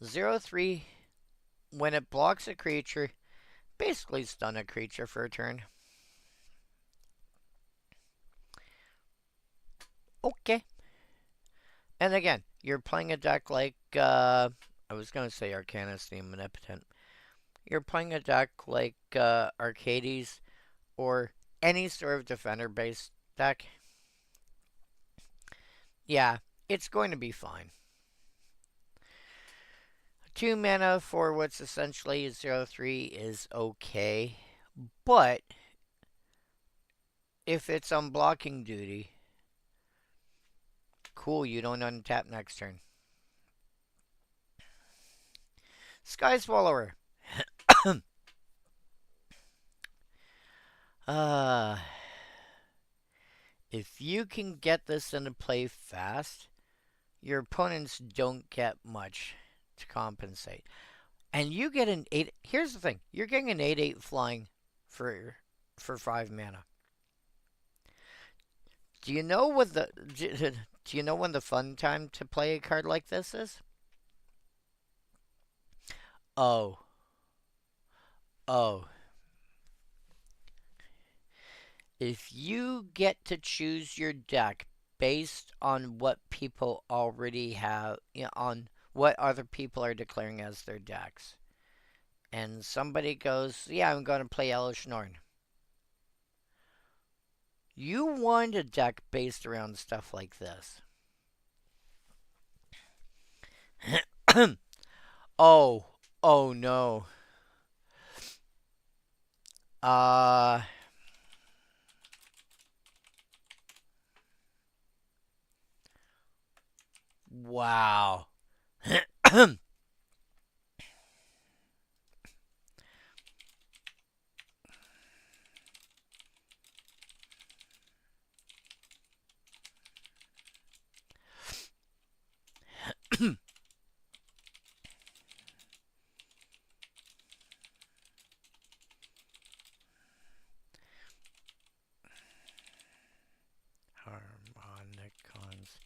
0/3, when it blocks a creature, basically stun a creature for a turn. Okay. And again, you're playing a deck like, I was going to say Arcanist the Omnipotent. You're playing a deck like Arcades or any sort of defender-based deck. Yeah, it's going to be fine. 2 mana for what's essentially 0/3 is okay. But if it's on blocking duty, cool, you don't untap next turn. Sky Swallower. If you can get this into play fast, your opponents don't get much to compensate. And you get an 8. Here's the thing. You're getting an 8/8 flying for 5 mana. Do you know what the do you know when the fun time to play a card like this is? Oh. Oh. If you get to choose your deck based on what people already have, you know, on what other people are declaring as their decks, and somebody goes, yeah, I'm going to play Elesh Norn. You want a deck based around stuff like this. Oh. Oh no. Wow. Harmonicons.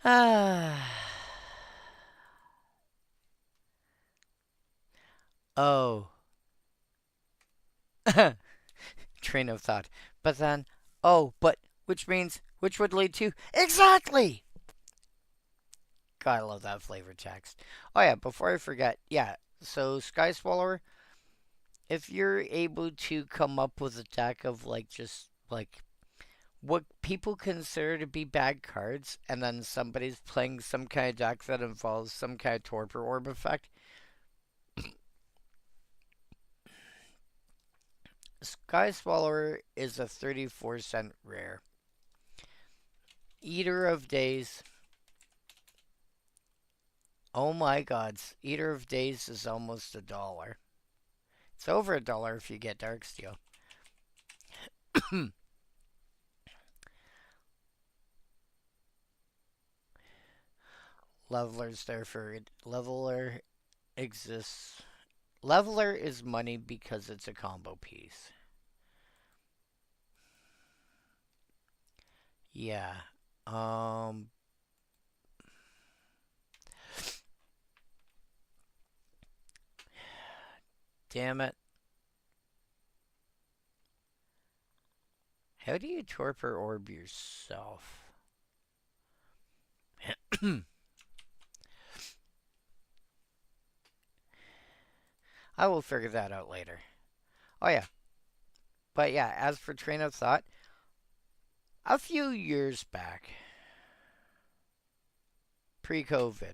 Ah. Oh. Train of thought. But then, oh, but which means which would lead to exactly. God, I love that flavor text. Oh yeah, before I forget, yeah. So Sky Swallower, if you're able to come up with a deck of like just like what people consider to be bad cards, and then somebody's playing some kind of deck that involves some kind of torpor orb effect. Sky Swallower is a 34-cent rare. Eater of Days. Oh my gods. Eater of Days is almost $1. It's over $1 if you get Darksteel. Leveler's there for it. Leveler exists. Leveler is money because it's a combo piece. Yeah. Um. Damn it. How do you torpor orb yourself? I will figure that out later. Oh yeah. But yeah, as for train of thought, a few years back, pre-COVID,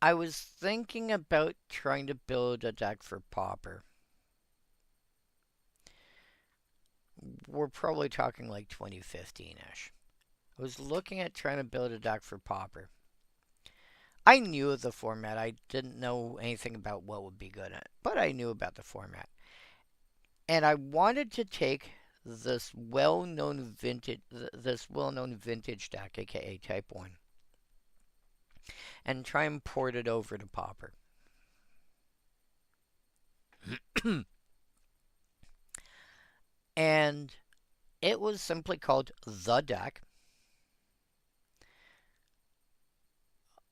I was thinking about trying to build a deck for Pauper. We're probably talking like 2015-ish. I was looking at trying to build a deck for Pauper. I knew of the format. I didn't know anything about what would be good at it, but I knew about the format. And I wanted to take this well-known vintage deck, aka Type 1, and try and port it over to Pauper. And it was simply called The Deck.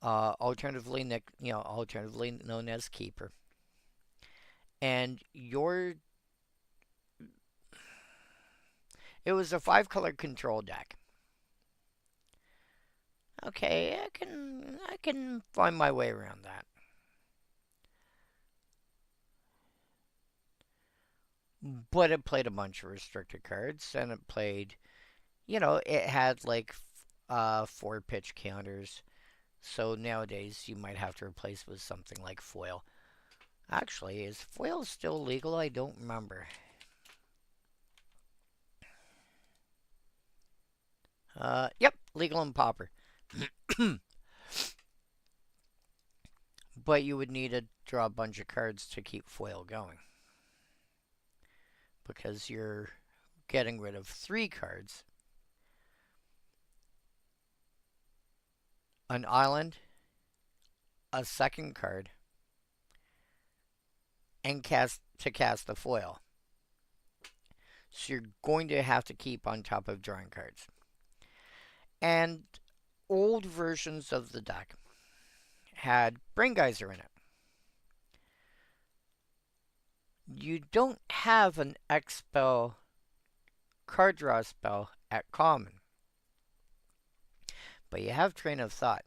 Alternatively known as Keeper. And it was a 5-color control deck. Okay, I can find my way around that. But it played a bunch of restricted cards, and it played, it had like 4 pitch counters. So nowadays you might have to replace with something like foil. Actually, is foil still legal? I don't remember. Yep, legal in Pauper. But you would need to draw a bunch of cards to keep foil going. Because you're getting rid of 3 cards. An island, a second card, and cast the foil. So you're going to have to keep on top of drawing cards. And old versions of the deck had Brain Geyser in it. You don't have an X-Spell card draw spell at common, but you have Train of Thought.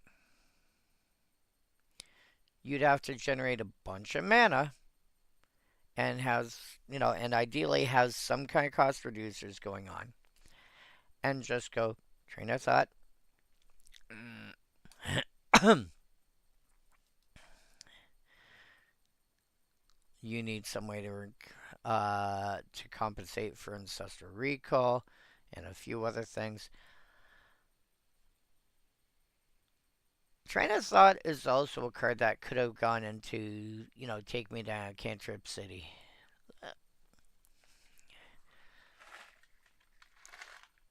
You'd have to generate a bunch of mana and and ideally has some kind of cost reducers going on. And just go Train of Thought. You need some way to compensate for Ancestral Recall and a few other things. Train of Thought is also a card that could have gone into, take me down Cantrip City.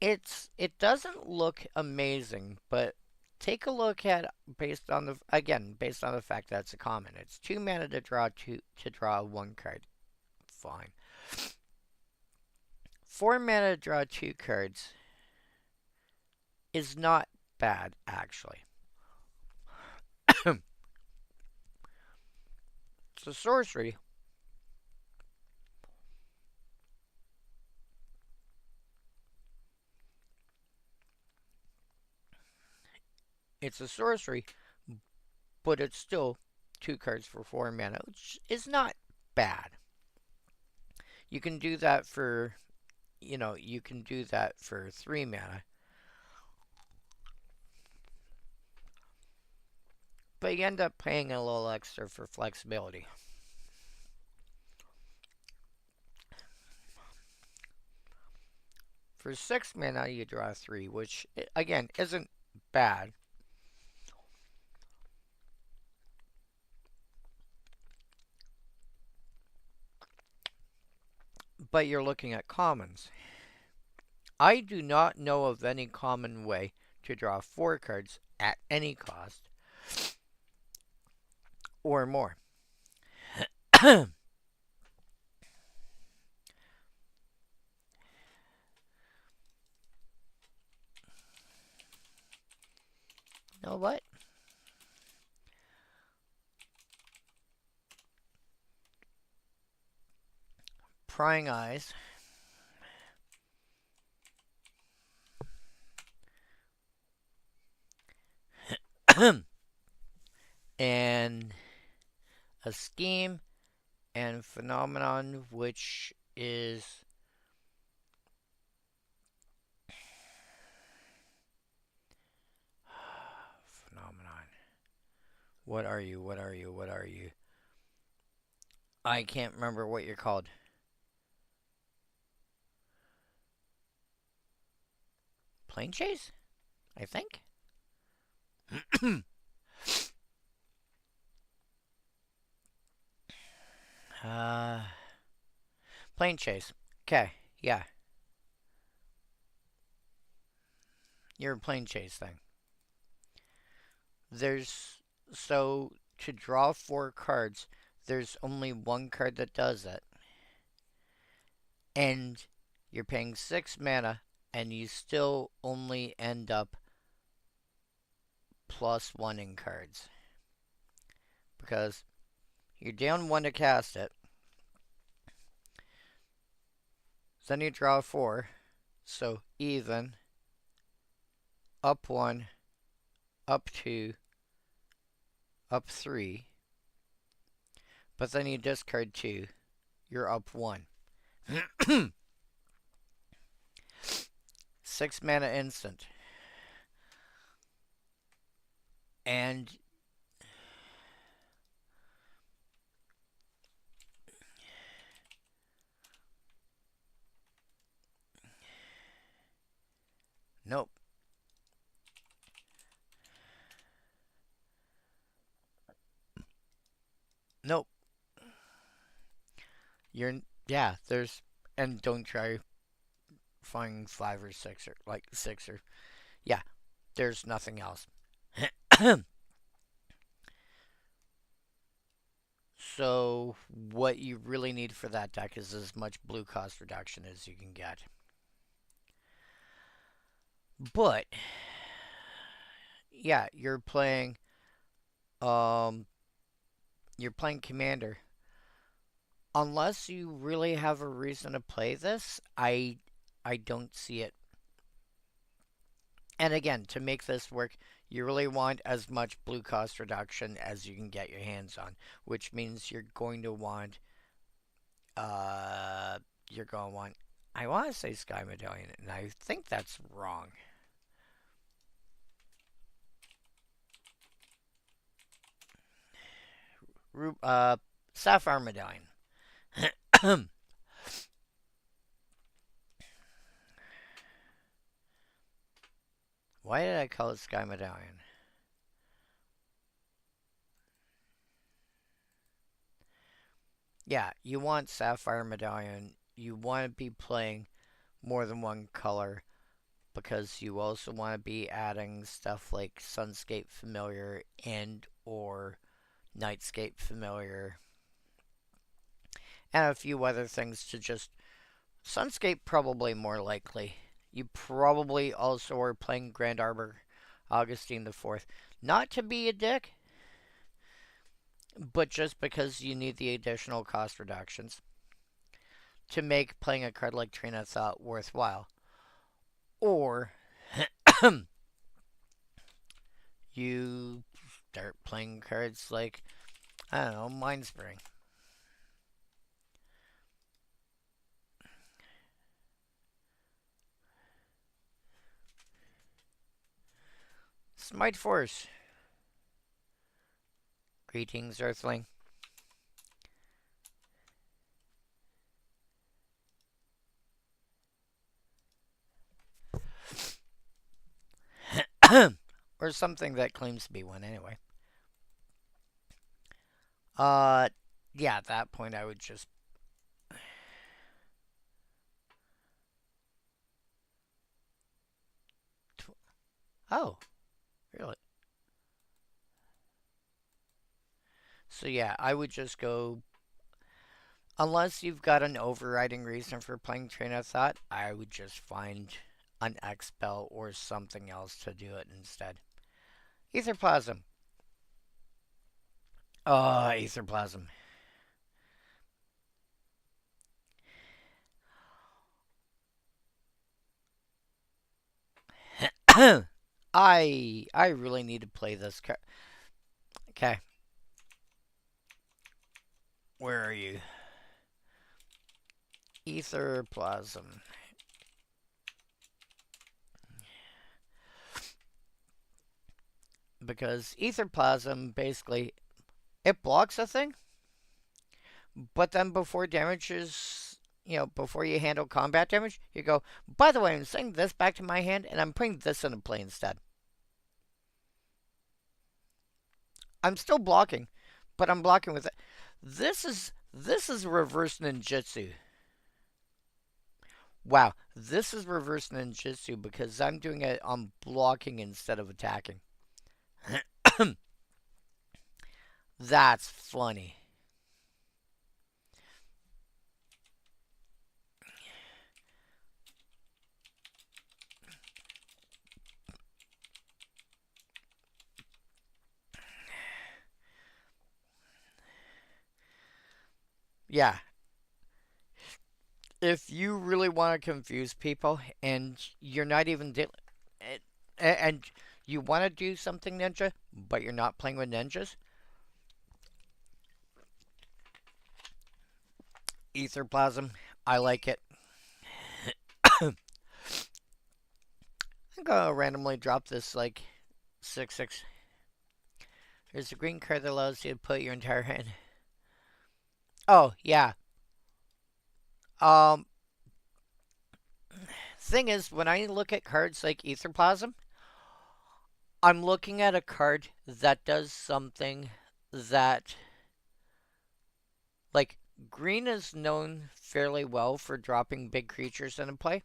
It doesn't look amazing, but take a look at based on the fact that it's a common. It's 2 mana to draw one card. Fine. 4 mana to draw 2 cards is not bad actually. It's a sorcery. It's a sorcery, but it's still 2 cards for 4 mana, which is not bad. You can do that for, you can do that for 3 mana. But you end up paying a little extra for flexibility. For 6 mana, you draw 3, which, again, isn't bad. But you're looking at commons. I do not know of any common way to draw 4 cards at any cost or more. Know what? Prying eyes. And a scheme and phenomenon, which is phenomenon. What are you? What are you? What are you? I can't remember what you're called. Plane chase? I think. uh, Plane chase. Okay, yeah. You're a plane chase thing. There's so to draw 4 cards, there's only 1 card that does it. And you're paying 6 mana, and you still only end up +1 in cards. Because you're down 1 to cast it. Then you draw 4. So even, up 1, up 2, up 3. But then you discard 2. You're up 1. 6 mana instant. And nope. Nope. Yeah, and don't try finding 5 or 6 or like 6 or, yeah, there's nothing else. So what you really need for that deck is as much blue cost reduction as you can get. But yeah, um you're playing Commander. Unless you really have a reason to play this, I don't see it. And again, to make this work, you really want as much blue cost reduction as you can get your hands on, which means you're going to want uh I want to say Sky Medallion, and I think that's wrong. Sapphire Medallion. Why did I call it Sky Medallion? Yeah, you want Sapphire Medallion. You want to be playing more than one color because you also want to be adding stuff like Sunscape Familiar and or Nightscape Familiar and a few other things to just Sunscape probably more likely. You probably also are playing Grand Arbor Augustine the Fourth. Not to be a dick, but just because you need the additional cost reductions to make playing a card like Train of Thought worthwhile. Or you start playing cards like, I don't know, Mindspring. Smite Force. Greetings, Earthling. Or something that claims to be one anyway. Uh, yeah, at that point I would just... Oh, really? So yeah, I would just go... Unless you've got an overriding reason for playing Train of Thought, I would just find an Expel or something else to do it instead. Etherplasm. Oh, Etherplasm. I really need to play this card. Okay. Where are you? Etherplasm. Because Etherplasm basically it blocks a thing, but then before damage is before you handle combat damage, you go, by the way, I'm sending this back to my hand and I'm putting this into play instead. I'm still blocking, but I'm blocking with it. This is reverse ninjutsu. Wow, this is reverse ninjutsu because I'm doing it on blocking instead of attacking. That's funny. Yeah, if you really want to confuse people and you're not even and you want to do something ninja, but you're not playing with ninjas, Etherplasm, I like it. I'm gonna randomly drop this like 6/6. There's a green card that allows you to put your entire hand. Oh yeah. Um. Thing is, when I look at cards like Etherplasm, I'm looking at a card that does something that, like, green is known fairly well for dropping big creatures into play.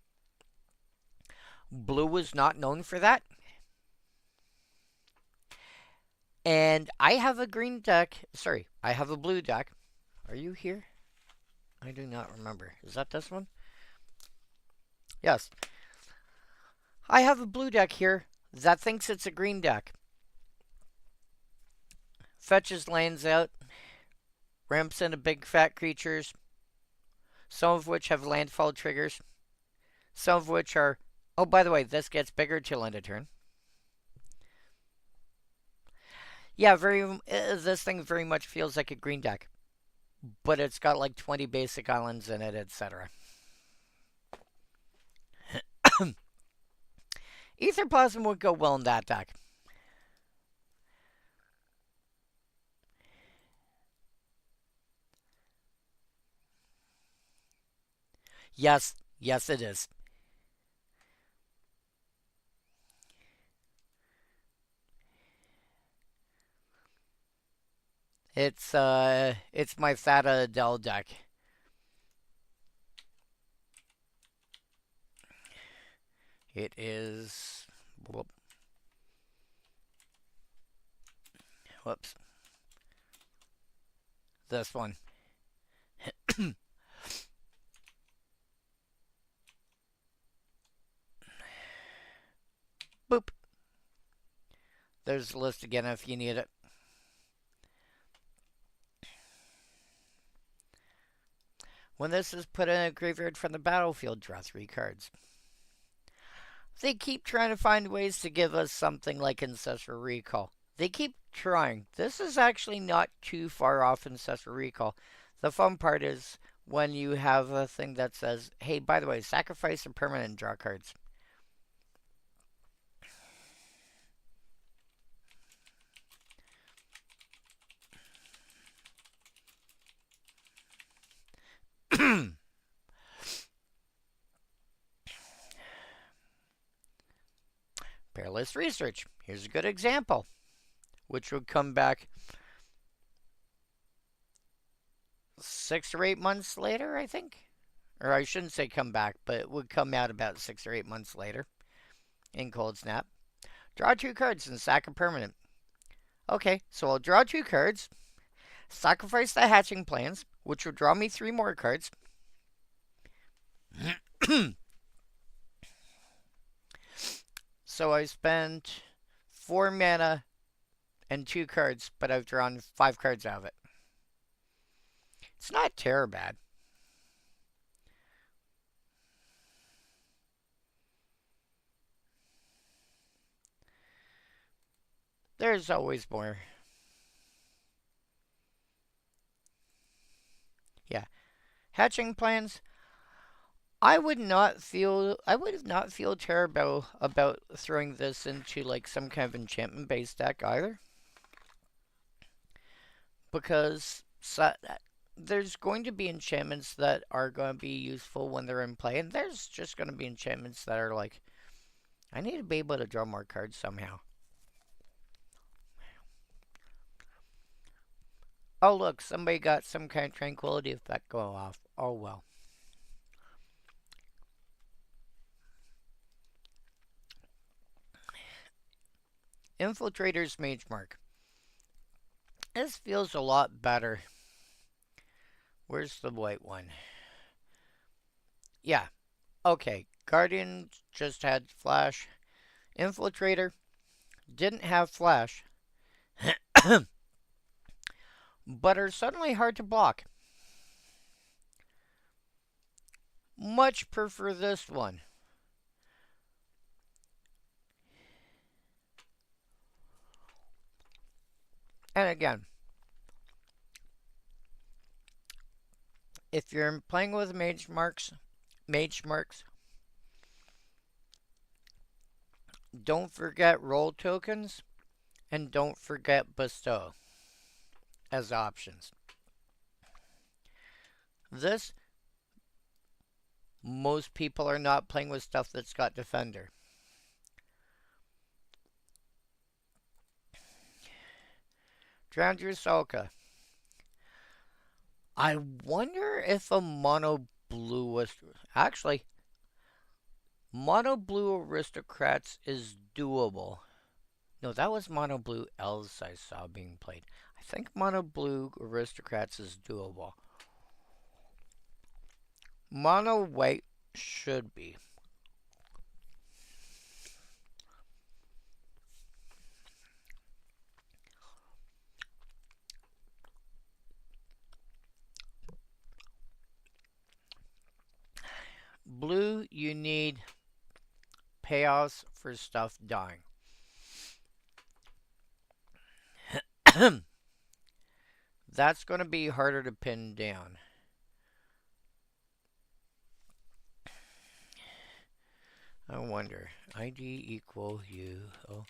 Blue is not known for that. And I have a green deck. Sorry, I have a blue deck. Are you here? I do not remember. Is that this one? Yes. I have a blue deck here that thinks it's a green deck. Fetches lands out, ramps into big fat creatures, some of which have landfall triggers, some of which are. Oh, by the way, this gets bigger till end of turn. Yeah, this thing very much feels like a green deck, but it's got like 20 basic islands in it, etc. Etherplasm would go well in that deck. Yes, yes, it is. It's my Thada Adele deck. It is. Whoops. This one. Boop. There's the list again if you need it. When this is put in a graveyard from the battlefield, draw 3 cards. They keep trying to find ways to give us something like Ancestral Recall. They keep trying. This is actually not too far off Ancestral Recall. The fun part is when you have a thing that says, hey, by the way, sacrifice a permanent and draw cards. Perilous Research. Here's a good example, which would come back 6 or 8 months later, I think. Or I shouldn't say come back, but it would come out about 6 or 8 months later in Cold Snap. Draw 2 cards and sack a permanent. Okay, so I'll draw 2 cards, sacrifice the Hatching Plans, which will draw me 3 more cards. So I spent 4 mana and 2 cards, but I've drawn 5 cards out of it. It's not terrible bad. There's always more. Yeah. Hatching Plans. I would not feel terrible about throwing this into like some kind of enchantment based deck either. Because there's going to be enchantments that are going to be useful when they're in play, and there's just going to be enchantments that are like, I need to be able to draw more cards somehow. Oh look, somebody got some kind of tranquility effect going off. Oh well. Infiltrator's Mage Mark. This feels a lot better. Where's the white one? Yeah. Okay. Guardian just had Flash. Infiltrator didn't have Flash. But are suddenly hard to block. Much prefer this one. And again, if you're playing with mage marks, don't forget roll tokens and don't forget bestow as options. This, most people are not playing with stuff that's got defender. Drowned your Salka. I wonder if a mono blue was actually mono blue aristocrats is doable. No, that was mono blue elves I saw being played. I think mono blue aristocrats is doable. Mono white should be. Blue, you need payoffs for stuff dying. That's going to be harder to pin down. I wonder. ID equal U. Oh.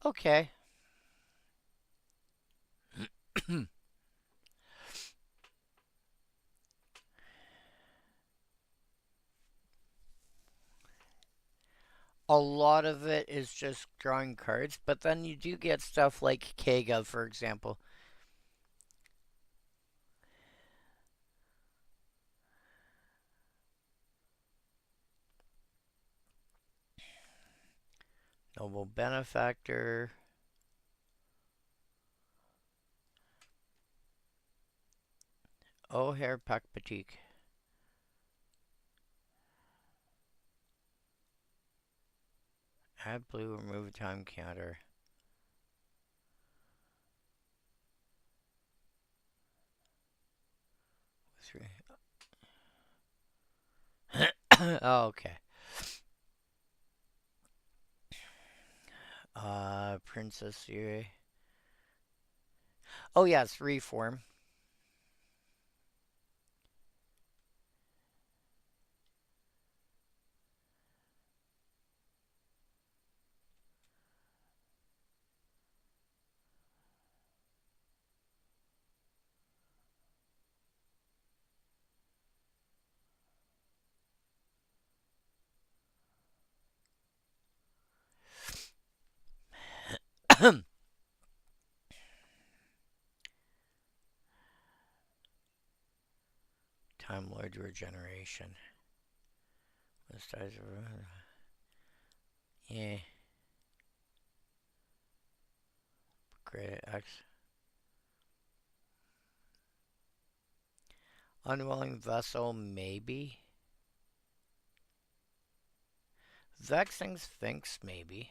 Okay. A lot of it is just drawing cards, but then you do get stuff like Kega, for example. Noble Benefactor. O'Hare Pakpatik. Add blue, remove a time counter. Three. Oh, okay. Princess Yuri. Oh, yes, Reform. Time Lord Regeneration. Yeah. Great X. Unwilling Vessel, maybe. Vexing Sphinx, maybe.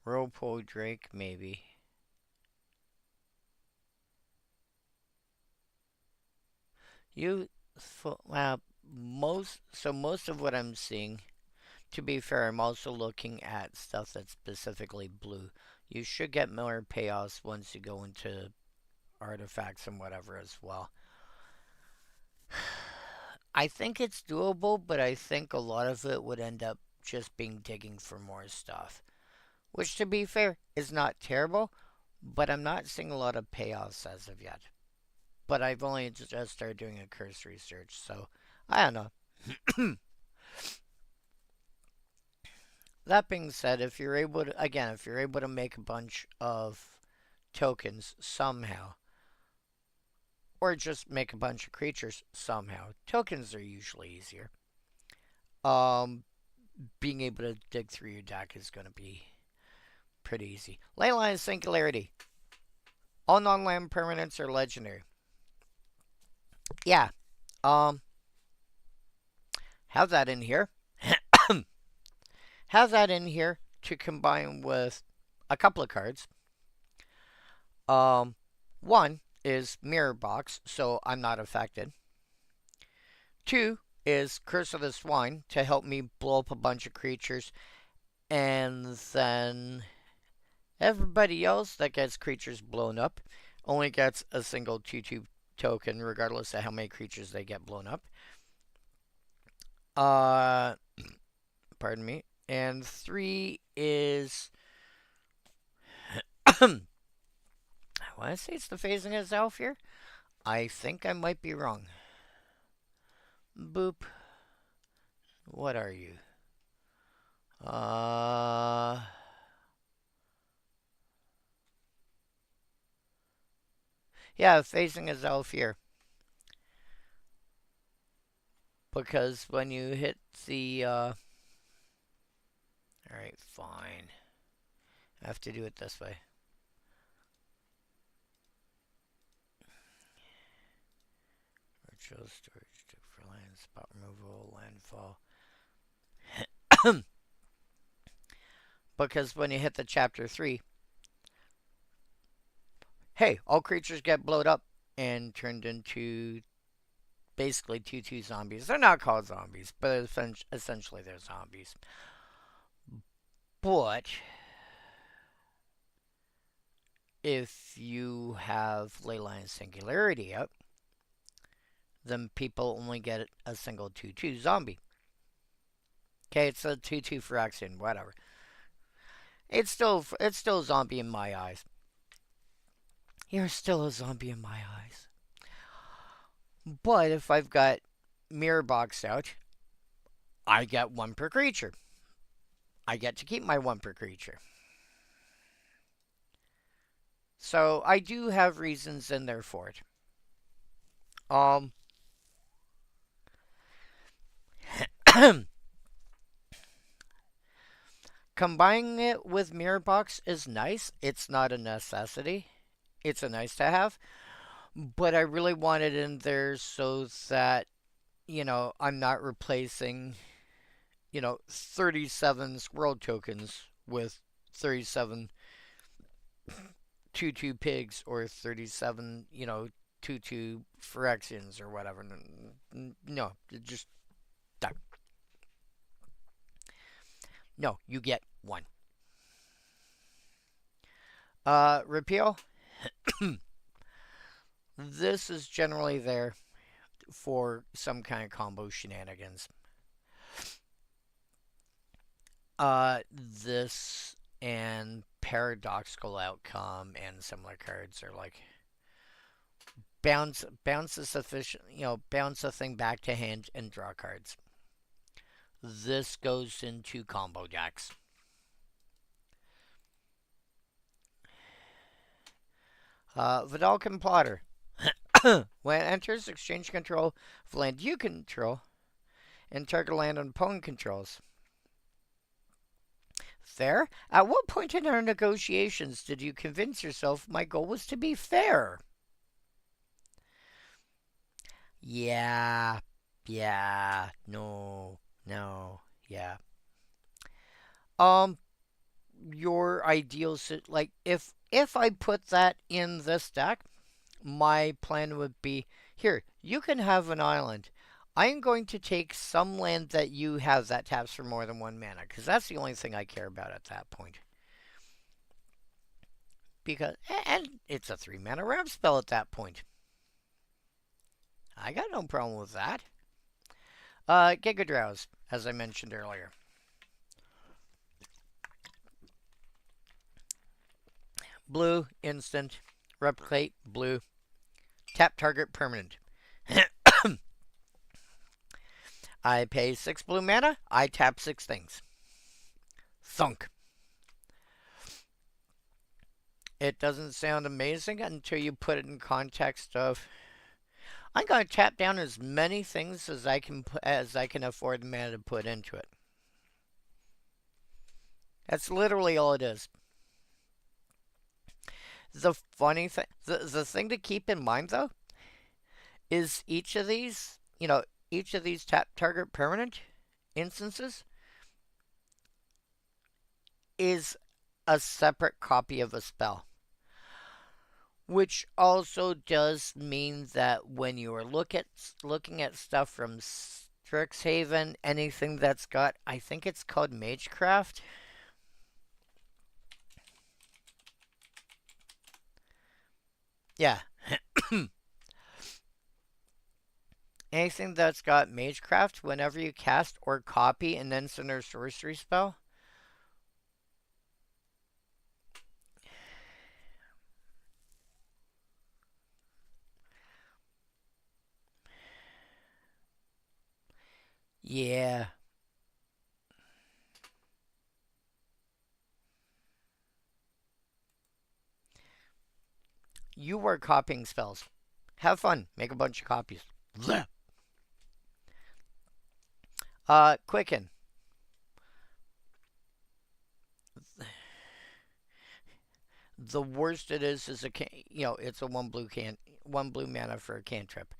Whirlpool Drake, maybe. You, well, most of what I'm seeing, to be fair, I'm also looking at stuff that's specifically blue. You should get Miller payoffs once you go into artifacts and whatever as well. I think it's doable, but I think a lot of it would end up just being digging for more stuff. Which, to be fair, is not terrible, but I'm not seeing a lot of payoffs as of yet. But I've only just started doing a cursory search, so I don't know. That being said, if you're able to, again, if you're able to make a bunch of tokens somehow, or just make a bunch of creatures somehow, tokens are usually easier. Um, Being able to dig through your deck is going to be pretty easy. Leyline Singularity. All non-land permanents are legendary. Yeah. Um, have that in here. Have that in here to combine with a couple of cards. One is Mirror Box, so I'm not affected. Two is Curse of the Swine to help me blow up a bunch of creatures, and then everybody else that gets creatures blown up only gets a single 2/2 token, regardless of how many creatures they get blown up. Uh, Pardon me. And three is I want to say it's the phasing itself here. I think I might be wrong. Boop. What are you? Uh. Yeah, phasing is elf here. Because when you hit the, Alright, fine. I have to do it this way. Virtual storage for land, spot removal, landfall. Because when you hit the chapter 3, hey, all creatures get blowed up and turned into basically 2/2 zombies. They're not called zombies, but essentially they're zombies. But if you have Leyline Singularity up, then people only get a single 2/2 zombie. Okay, it's a 2/2 for action, whatever. It's still a zombie in my eyes. You're still a zombie in my eyes. But if I've got mirror box out, I get one per creature. I get to keep my one per creature. So I do have reasons in there for it. Combining it with mirror box is nice. It's not a necessity. It's a nice to have. But I really want it in there so that, I'm not replacing, 37 squirrel tokens with 37 2/2 pigs or 37, 2/2 Phyrexians or whatever. No, just no, you get one. Repeal. This is generally there for some kind of combo shenanigans. This and paradoxical outcome and similar cards are like bounce a sufficient, bounce a thing back to hand and draw cards. This goes into combo decks. Vidalcan Plotter. When it enters, exchange control of land you control and target land an opponent controls. Fair? At what point in our negotiations did you convince yourself my goal was to be fair? Yeah, no, yeah. Your ideal, like, if I put that in this deck, my plan would be, here, you can have an island. I am going to take some land that you have that taps for more than 1 mana, because that's the only thing I care about at that point. And it's a 3 mana ramp spell at that point. I got no problem with that. Giga Drowse, as I mentioned earlier. Blue, instant, replicate, blue, tap target, permanent. I pay 6 blue mana, I tap 6 things. Thunk. It doesn't sound amazing until you put it in context of, I'm going to tap down as many things as I can afford the mana to put into it. That's literally all it is. The funny thing, the thing to keep in mind though, is each of these tap target permanent instances is a separate copy of a spell. Which also does mean that when you are looking at stuff from Strixhaven, anything that's got, I think it's called Magecraft. Yeah. Anything that's got Magecraft, whenever you cast or copy an instant or sorcery spell, yeah. You are copying spells. Have fun. Make a bunch of copies. Quicken. The worst it is it's a one blue mana for a cantrip,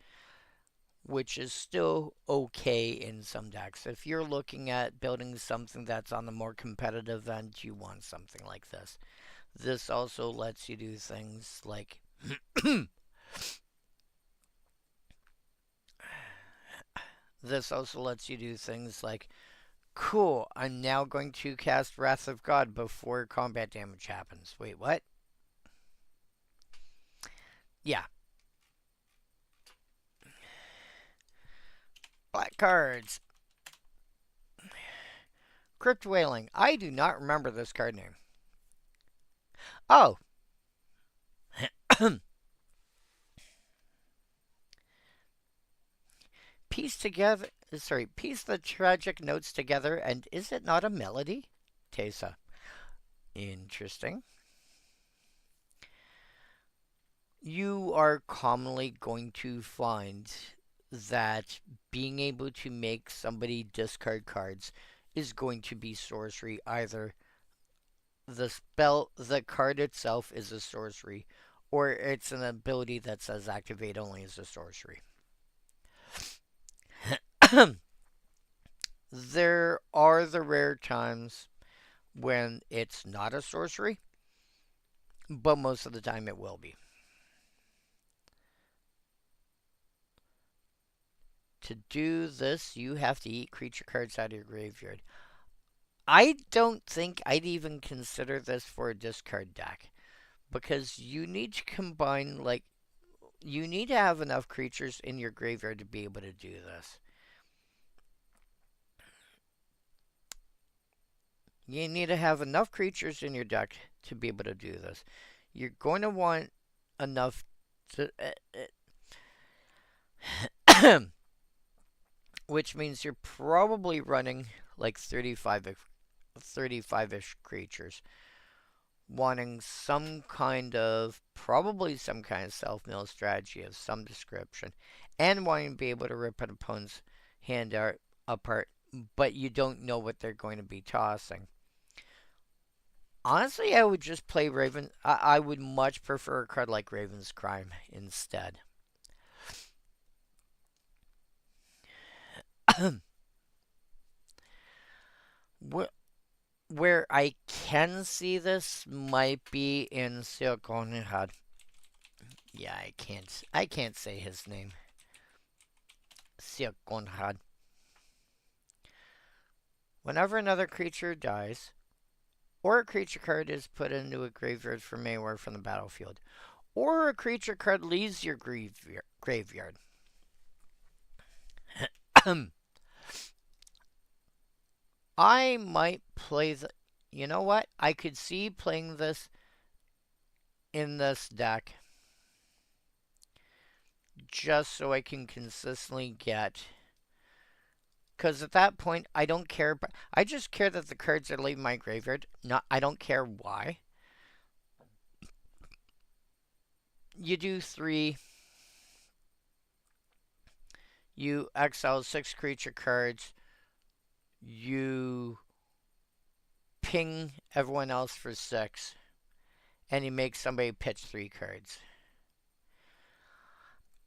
which is still okay in some decks. If you're looking at building something that's on the more competitive end, you want something like this. This also lets you do things like cool, I'm now going to cast Wrath of God before combat damage happens. Wait, what? Yeah. Cards. Crypt Wailing. I do not remember this card name. Oh. Piece together. Sorry. Piece the tragic notes together, and is it not a melody? Tesa. Interesting. You are commonly going to find that being able to make somebody discard cards is going to be sorcery. Either the card itself is a sorcery, or it's an ability that says activate only as a sorcery. There are the rare times when it's not a sorcery, but most of the time it will be. To do this, you have to eat creature cards out of your graveyard. I don't think I'd even consider this for a discard deck, because you need to combine, like, you need to have enough creatures in your graveyard to be able to do this. You need to have enough creatures in your deck to be able to do this. You're going to want enough to... which means you're probably running like 35-ish creatures. Wanting some kind of, probably some kind of self-mill strategy of some description. And wanting to be able to rip an opponent's hand apart, but you don't know what they're going to be tossing. Honestly, I would just play Raven. I would much prefer a card like Raven's Crime instead. Where I can see this might be in Silkonhad. Yeah, I can't say his name. Silkonhad. Whenever another creature dies, or a creature card is put into a graveyard from anywhere from the battlefield, or a creature card leaves your graveyard. I might play the... You know what? I could see playing this in this deck just so I can consistently get... Because at that point, I don't care... But I just care that the cards are leaving my graveyard. I don't care why. You do 3. You exile 6 creature cards. You ping everyone else for 6. And you make somebody pitch 3 cards.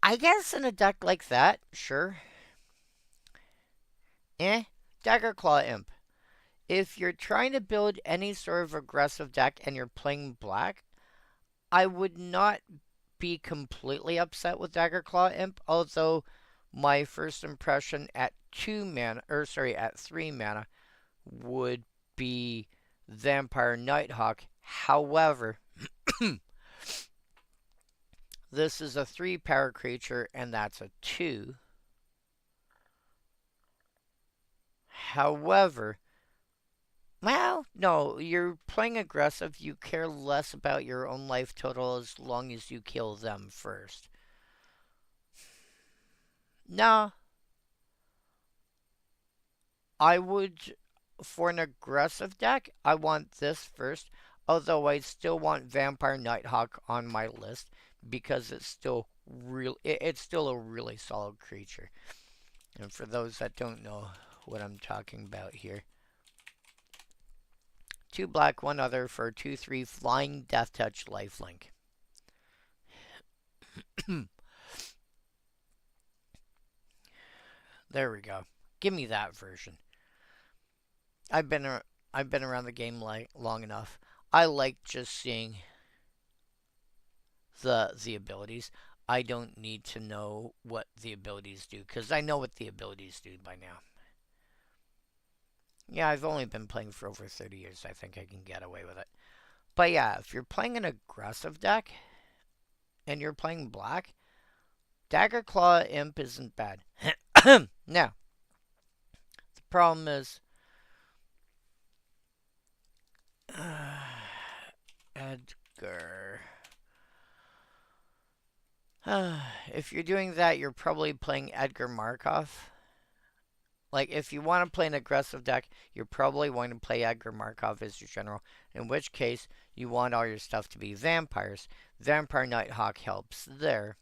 I guess in a deck like that, sure. Daggerclaw Imp. If you're trying to build any sort of aggressive deck and you're playing black, I would not be completely upset with Daggerclaw Imp, although my first impression at 3 mana would be Vampire Nighthawk. However, this is a 3 power creature and that's a 2. However, well, no, you're playing aggressive. You care less about your own life total as long as you kill them first. Nah. I would, for an aggressive deck, I want this first. Although I still want Vampire Nighthawk on my list because it's still a really solid creature. And for those that don't know what I'm talking about here. 2 black, 1 other for 2/3 flying Death Touch lifelink. There we go. Give me that version. I've been around the game long enough. I like just seeing the abilities. I don't need to know what the abilities do because I know what the abilities do by now. Yeah, I've only been playing for over 30 years. I think I can get away with it. But yeah, if you're playing an aggressive deck and you're playing black, Daggerclaw Imp isn't bad. Now, Problem is, Edgar. If you're doing that, you're probably playing Edgar Markov. Like, if you want to play an aggressive deck, you're probably going to play Edgar Markov as your general. In which case, you want all your stuff to be vampires. Vampire Nighthawk helps there,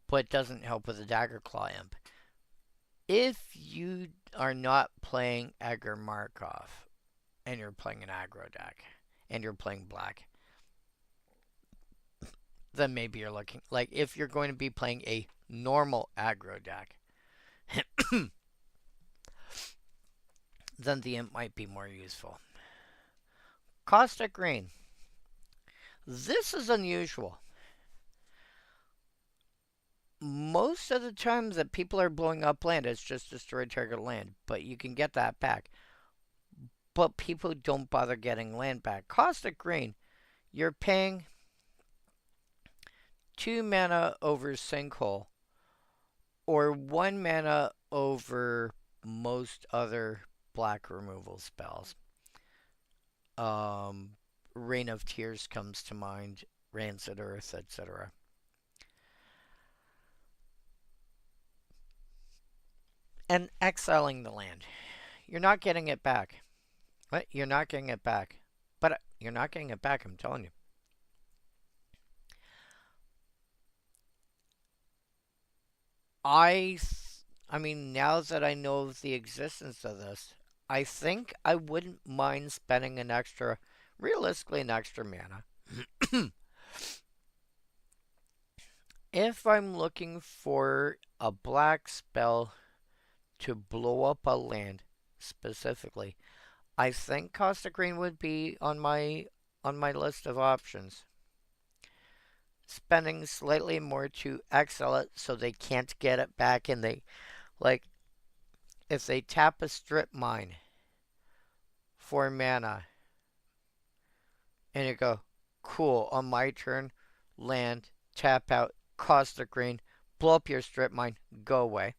but doesn't help with the Dagger Claw Imp. If you are not playing Edgar Markov, and you're playing an aggro deck, and you're playing black, then maybe you're looking, like, if you're going to be playing a normal aggro deck, then the imp might be more useful. Caustic Rain. This is unusual. Most of the times that people are blowing up land, it's just destroy target land, but you can get that back. But people don't bother getting land back. Caustic Rain, you're paying 2 mana over Sinkhole, or 1 mana over most other black removal spells. Rain of Tears comes to mind, Rancid Earth, etc. And exiling the land. You're not getting it back. What? You're not getting it back. But you're not getting it back, I'm telling you. I mean, now that I know of the existence of this, I think I wouldn't mind spending an extra, realistically an extra mana. If I'm looking for a black spell to blow up a land specifically, I think Caustic Rain would be on my list of options. Spending slightly more to exile it so they can't get it back, and they, like, if they tap a Strip Mine for mana and you go, cool, on my turn, land, tap out, Caustic Rain, blow up your Strip Mine, go away.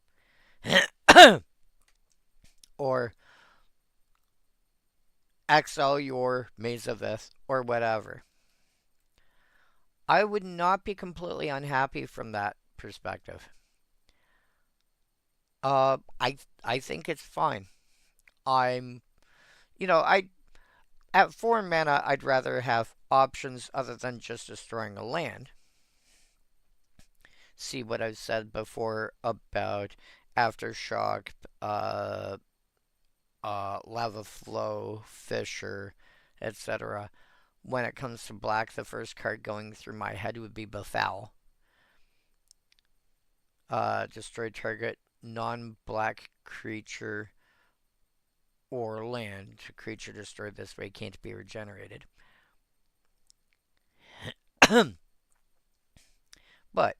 Or exile your Maze of Ith, or whatever. I would not be completely unhappy from that perspective. I think it's fine. I'm, at 4 mana, I'd rather have options other than just destroying a land. See what I've said before about Aftershock, Lava Flow, Fissure, etc. When it comes to black, the first card going through my head would be Befoul. Destroy target non-black creature or land. Creature destroyed this way can't be regenerated. But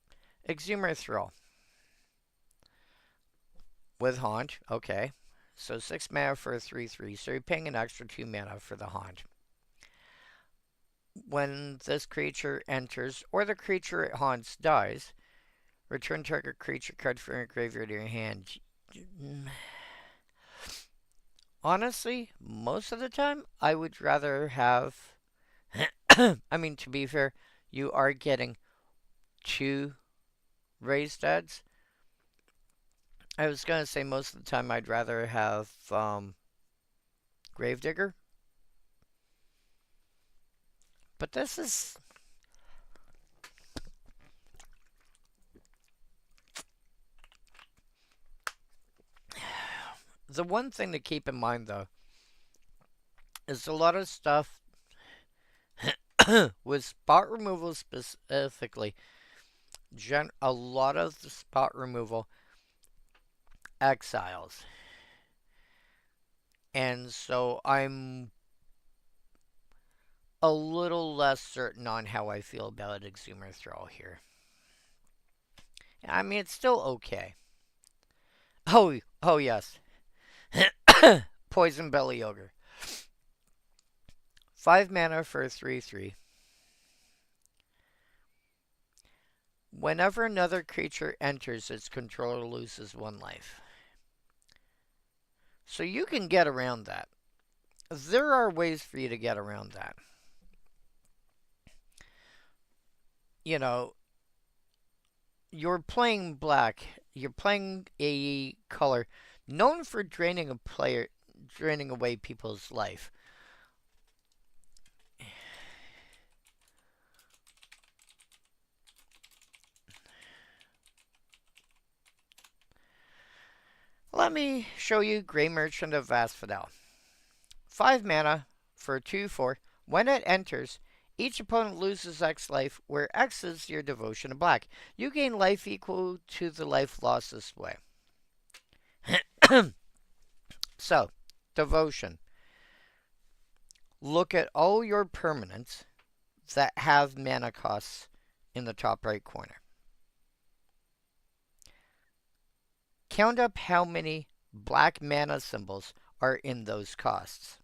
Exumer Thrill with Haunt, okay. So 6 mana for a 3/3, so you're paying an extra 2 mana for the Haunt. When this creature enters, or the creature it haunts dies, return target creature card from your graveyard to your hand. Honestly, most of the time, I would rather have... I mean, to be fair, you are getting 2 raised deads. I was going to say most of the time I'd rather have Gravedigger. But this is... The one thing to keep in mind, though, is a lot of stuff with spot removal specifically. A lot of the spot removal exiles. And so I'm a little less certain on how I feel about Exumer Thrill here. I mean, it's still okay. Oh yes. Poison Belly Ogre. 5 mana for a 3/3. Whenever another creature enters, its controller loses 1 life. So you can get around that. There are ways for you to get around that. You know, you're playing black. You're playing a color known for draining away people's life. Let me show you Grey Merchant of Asphodel. 5 mana for 2/4. When it enters, each opponent loses X life, where X is your devotion to black. You gain life equal to the life lost this way. So, devotion. Look at all your permanents that have mana costs in the top right corner. Count up how many black mana symbols are in those costs.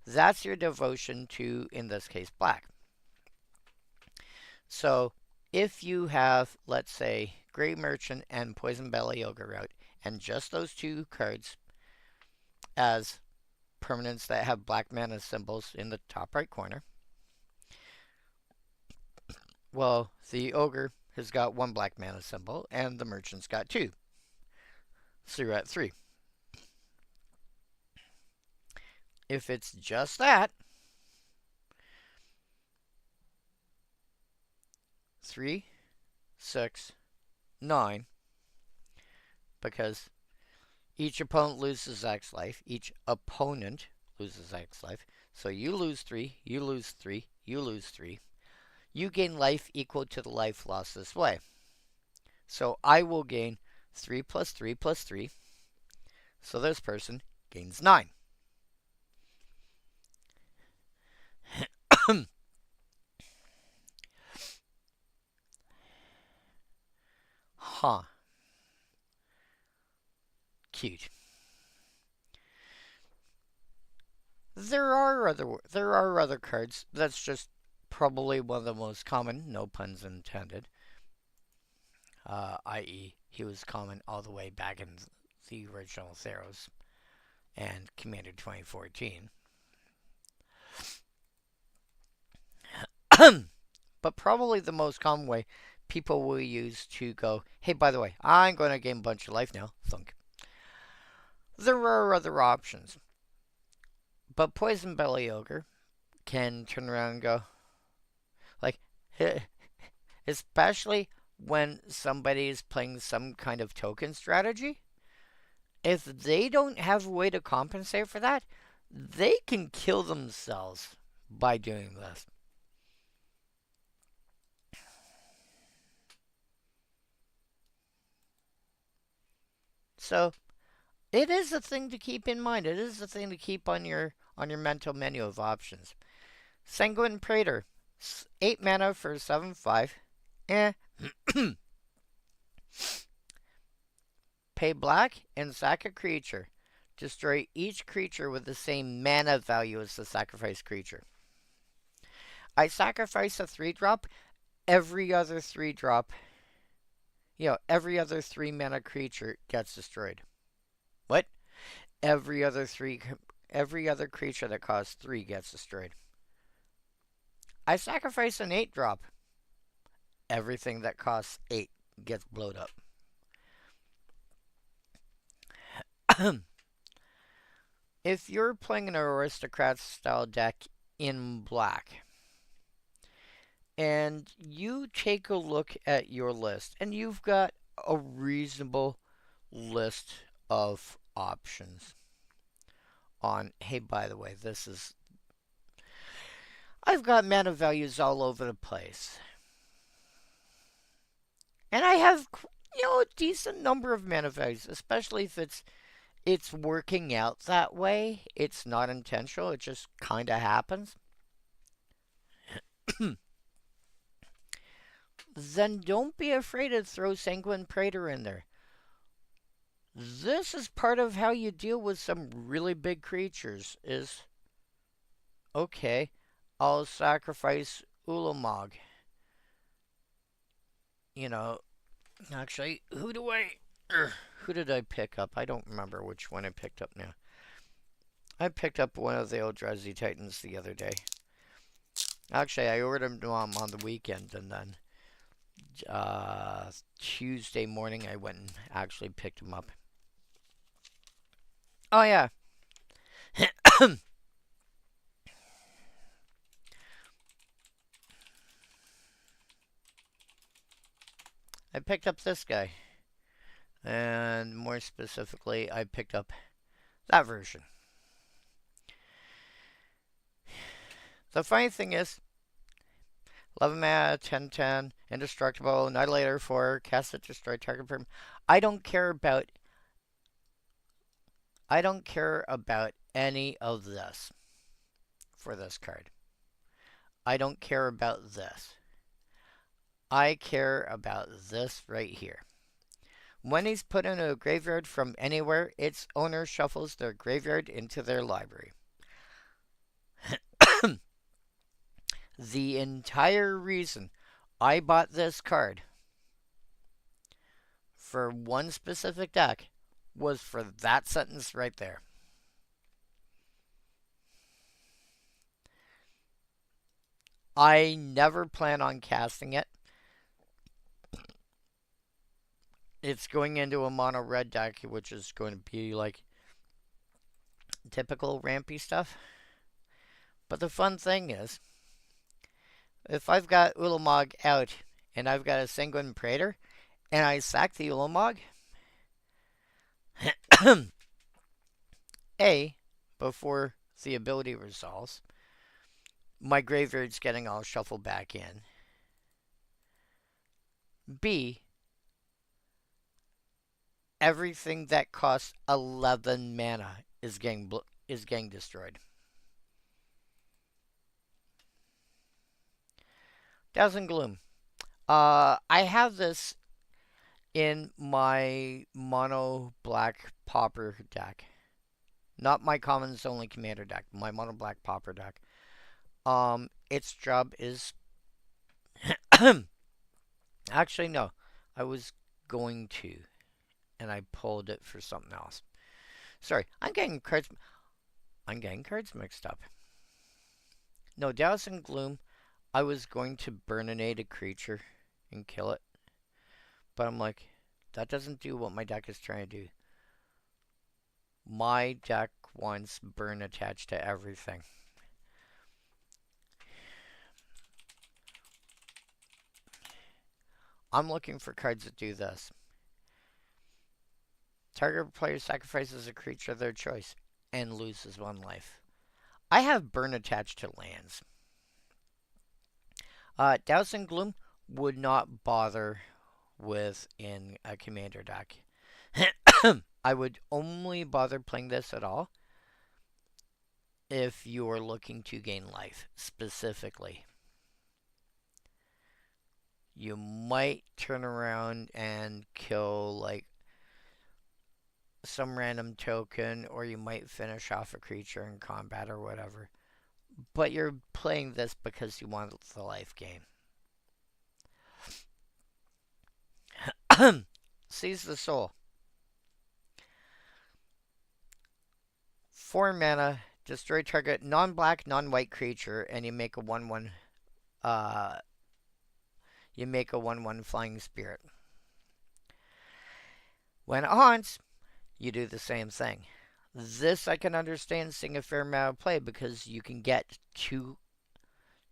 That's your devotion to, in this case, black. So if you have, let's say, Grey Merchant and Poison Belly Ogre out, and just those two cards as permanents that have black mana symbols in the top right corner, well, the Ogre has got 1 black mana symbol, and the Merchant's got 2. So you're at 3. If it's just that, 3, 6, 9, because each opponent loses X life. Each opponent loses X life. So you lose 3, you lose 3, you lose 3. You gain life equal to the life lost this way. So I will gain 3 plus 3 plus 3. So this person gains 9. Huh. Cute. There are other cards. That's just probably one of the most common, no puns intended. I.e., he was common all the way back in the original Theros and Commander 2014. But probably the most common way people will use to go, hey, by the way, I'm going to gain a bunch of life now. Thunk. There are other options. But Poison Belly Ogre can turn around and go, like, especially when somebody is playing some kind of token strategy, if they don't have a way to compensate for that, they can kill themselves by doing this. So it is a thing to keep in mind. It is a thing to keep on your mental menu of options. Sanguine Praetor, 8 mana for 7/5. Pay black and sack a creature. Destroy each creature with the same mana value as the sacrificed creature. I sacrifice a 3-drop. Every other 3-drop, every other 3 mana creature gets destroyed. What? Every other creature that costs 3 gets destroyed. I sacrifice an 8-drop. Everything that costs 8 gets blowed up. If you're playing an aristocrat style deck in black, and you take a look at your list, and you've got a reasonable list of options on, hey, by the way, I've got mana values all over the place. And I have, a decent number of mana values, especially if it's working out that way. It's not intentional, it just kind of happens. Then don't be afraid to throw Sanguine Praetor in there. This is part of how you deal with some really big creatures is, okay, I'll sacrifice Ulamog. Actually, who do I Who did I pick up? I don't remember which one I picked up now. I picked up one of the Eldrazi Titans the other day. Actually, I ordered them on the weekend, and then Tuesday morning I went and actually picked them up. Oh yeah. I picked up this guy. And more specifically, I picked up that version. The funny thing is, 11 mana, 10/10, indestructible, Annihilator 4, cast it, destroy target perm. I don't care about any of this for this card. I don't care about this. I care about this right here. When he's put into a graveyard from anywhere, its owner shuffles their graveyard into their library. The entire reason I bought this card for one specific deck was for that sentence right there. I never plan on casting it. It's going into a mono red deck, which is going to be like typical rampy stuff. But the fun thing is, if I've got Ulamog out and I've got a Sanguine Praetor and I sack the Ulamog, A, before the ability resolves, my graveyard's getting all shuffled back in. B, everything that costs 11 mana is getting destroyed. Dazzling Gloom. I have this in my mono black pauper deck. Not my commons only commander deck, my mono black pauper deck. Its job is actually no. I was going to, and I pulled it for something else. Sorry, I'm getting cards mixed up. No, Dazzling Gloom, I was going to burninate a creature and kill it. But I'm like, that doesn't do what my deck is trying to do. My deck wants burn attached to everything. I'm looking for cards that do this. Target player sacrifices a creature of their choice and loses 1 life. I have burn attached to lands. Dazzling Gloom would not bother with in a commander deck. I would only bother playing this at all if you are looking to gain life, specifically. You might turn around and kill, like, some random token, or you might finish off a creature in combat or whatever. But you're playing this because you want the life gain. Seize the Soul. 4 mana, destroy target non-black, non-white creature, and you make a 1/1. You make a 1/1 flying spirit. When it haunts, you do the same thing. This I can understand seeing a fair amount of play because you can get two.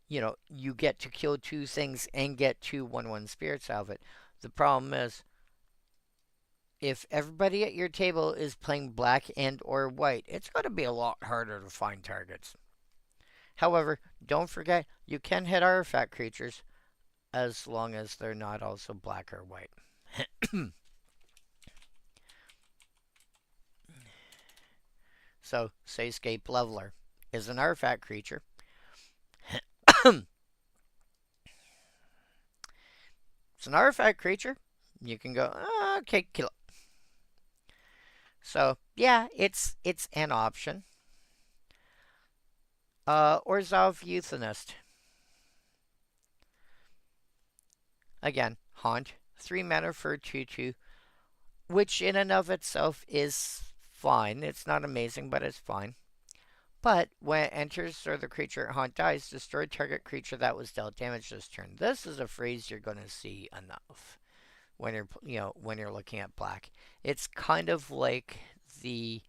You get to kill 2 things and get 2 1/1 spirits out of it. The problem is, if everybody at your table is playing black and or white, it's going to be a lot harder to find targets. However, don't forget, you can hit artifact creatures as long as they're not also black or white. So, Sayscape Leveler is an artifact creature. It's an artifact creature. You can go, okay, kill it. So, yeah, it's an option. Orzhov Euthanist. Again, haunt. 3 mana for 2/2. which in and of itself is fine. It's not amazing, but it's fine. But when it enters or the creature at haunt dies, destroy target creature that was dealt damage this turn. This is a phrase you're going to see enough when you're looking at black. It's kind of like the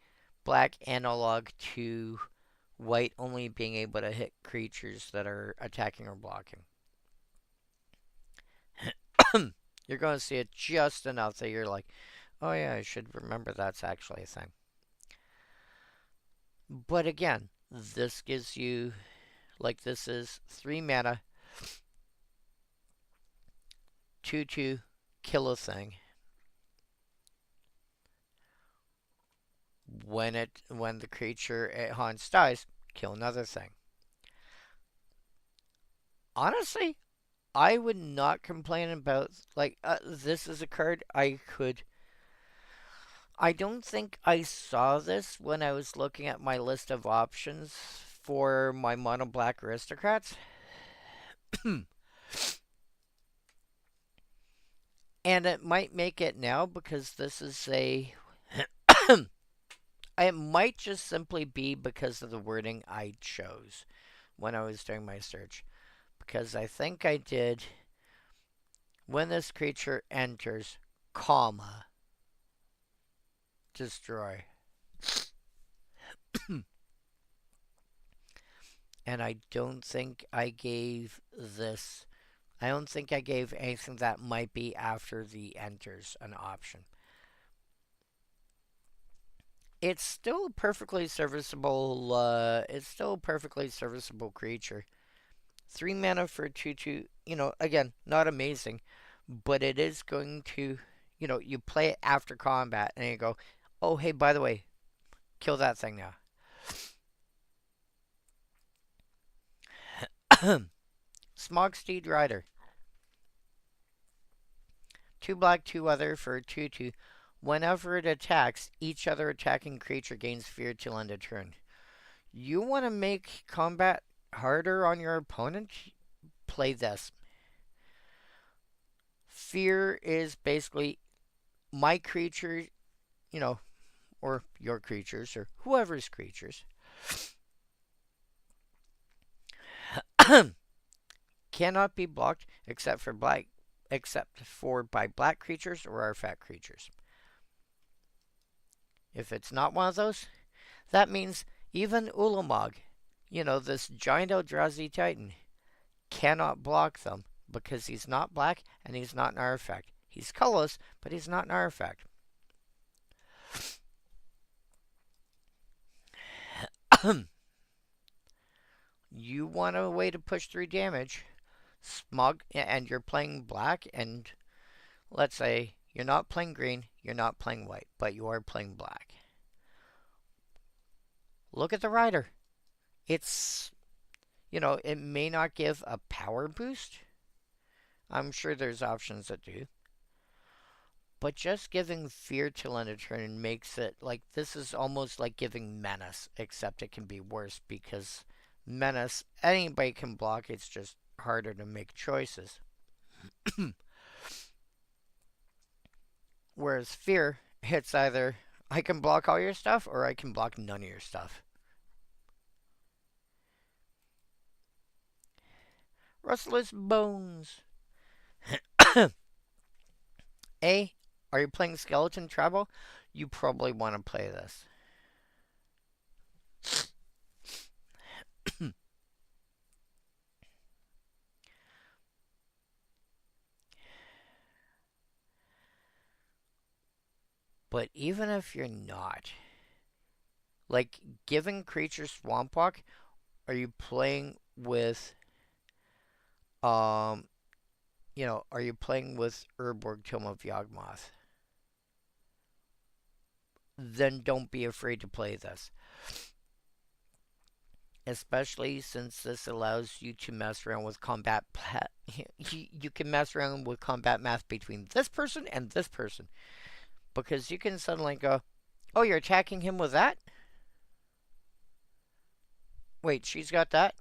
black analog to white only being able to hit creatures that are attacking or blocking. You're going to see it just enough that you're like, oh yeah, I should remember that's actually a thing. But again, this gives you, like this is 3 mana, 2/2, kill a thing. When the creature it haunts dies, kill another thing. Honestly, I would not complain about, like, this is a card I could. I don't think I saw this when I was looking at my list of options for my mono black aristocrats. And it might make it now because this is a. It might just simply be because of the wording I chose when I was doing my search. Because I think I did when this creature enters, comma, destroy. And I don't think I gave this. I don't think I gave anything that might be after the enters an option. It's still a perfectly serviceable. It's still a perfectly serviceable creature. 3 mana for 2/2. Again, not amazing, but it is going to. You play it after combat, and you go, oh hey, by the way, kill that thing now. Smogsteed Rider. 2 black, 2 other for 2/2. Whenever it attacks, each other attacking creature gains fear till end of turn. You want to make combat harder on your opponent? Play this. Fear is basically my creature, or your creatures, or whoever's creatures, cannot be blocked except for by black creatures or artifact creatures. If it's not one of those, that means even Ulamog, this giant Eldrazi Titan, cannot block them because he's not black and he's not an artifact. He's colorless, but he's not an artifact. You want a way to push through damage, and you're playing black, and let's say you're not playing green, you're not playing white, but you are playing black. Look at the rider. It's, it may not give a power boost. I'm sure there's options that do. But just giving fear till end of turn makes it like this is almost like giving menace, except it can be worse because menace, anybody can block, it's just harder to make choices. Whereas fear, it's either I can block all your stuff or I can block none of your stuff. Rustless Bones. A, are you playing Skeleton Tribal? You probably want to play this. But even if you're not, like giving creatures Swamp Walk, are you playing with are you playing with Urborg Tome of Yawgmoth? Then don't be afraid to play this. Especially since this allows you to mess around with combat. You can mess around with combat math between this person and this person. Because you can suddenly go, oh, you're attacking him with that? Wait, she's got that?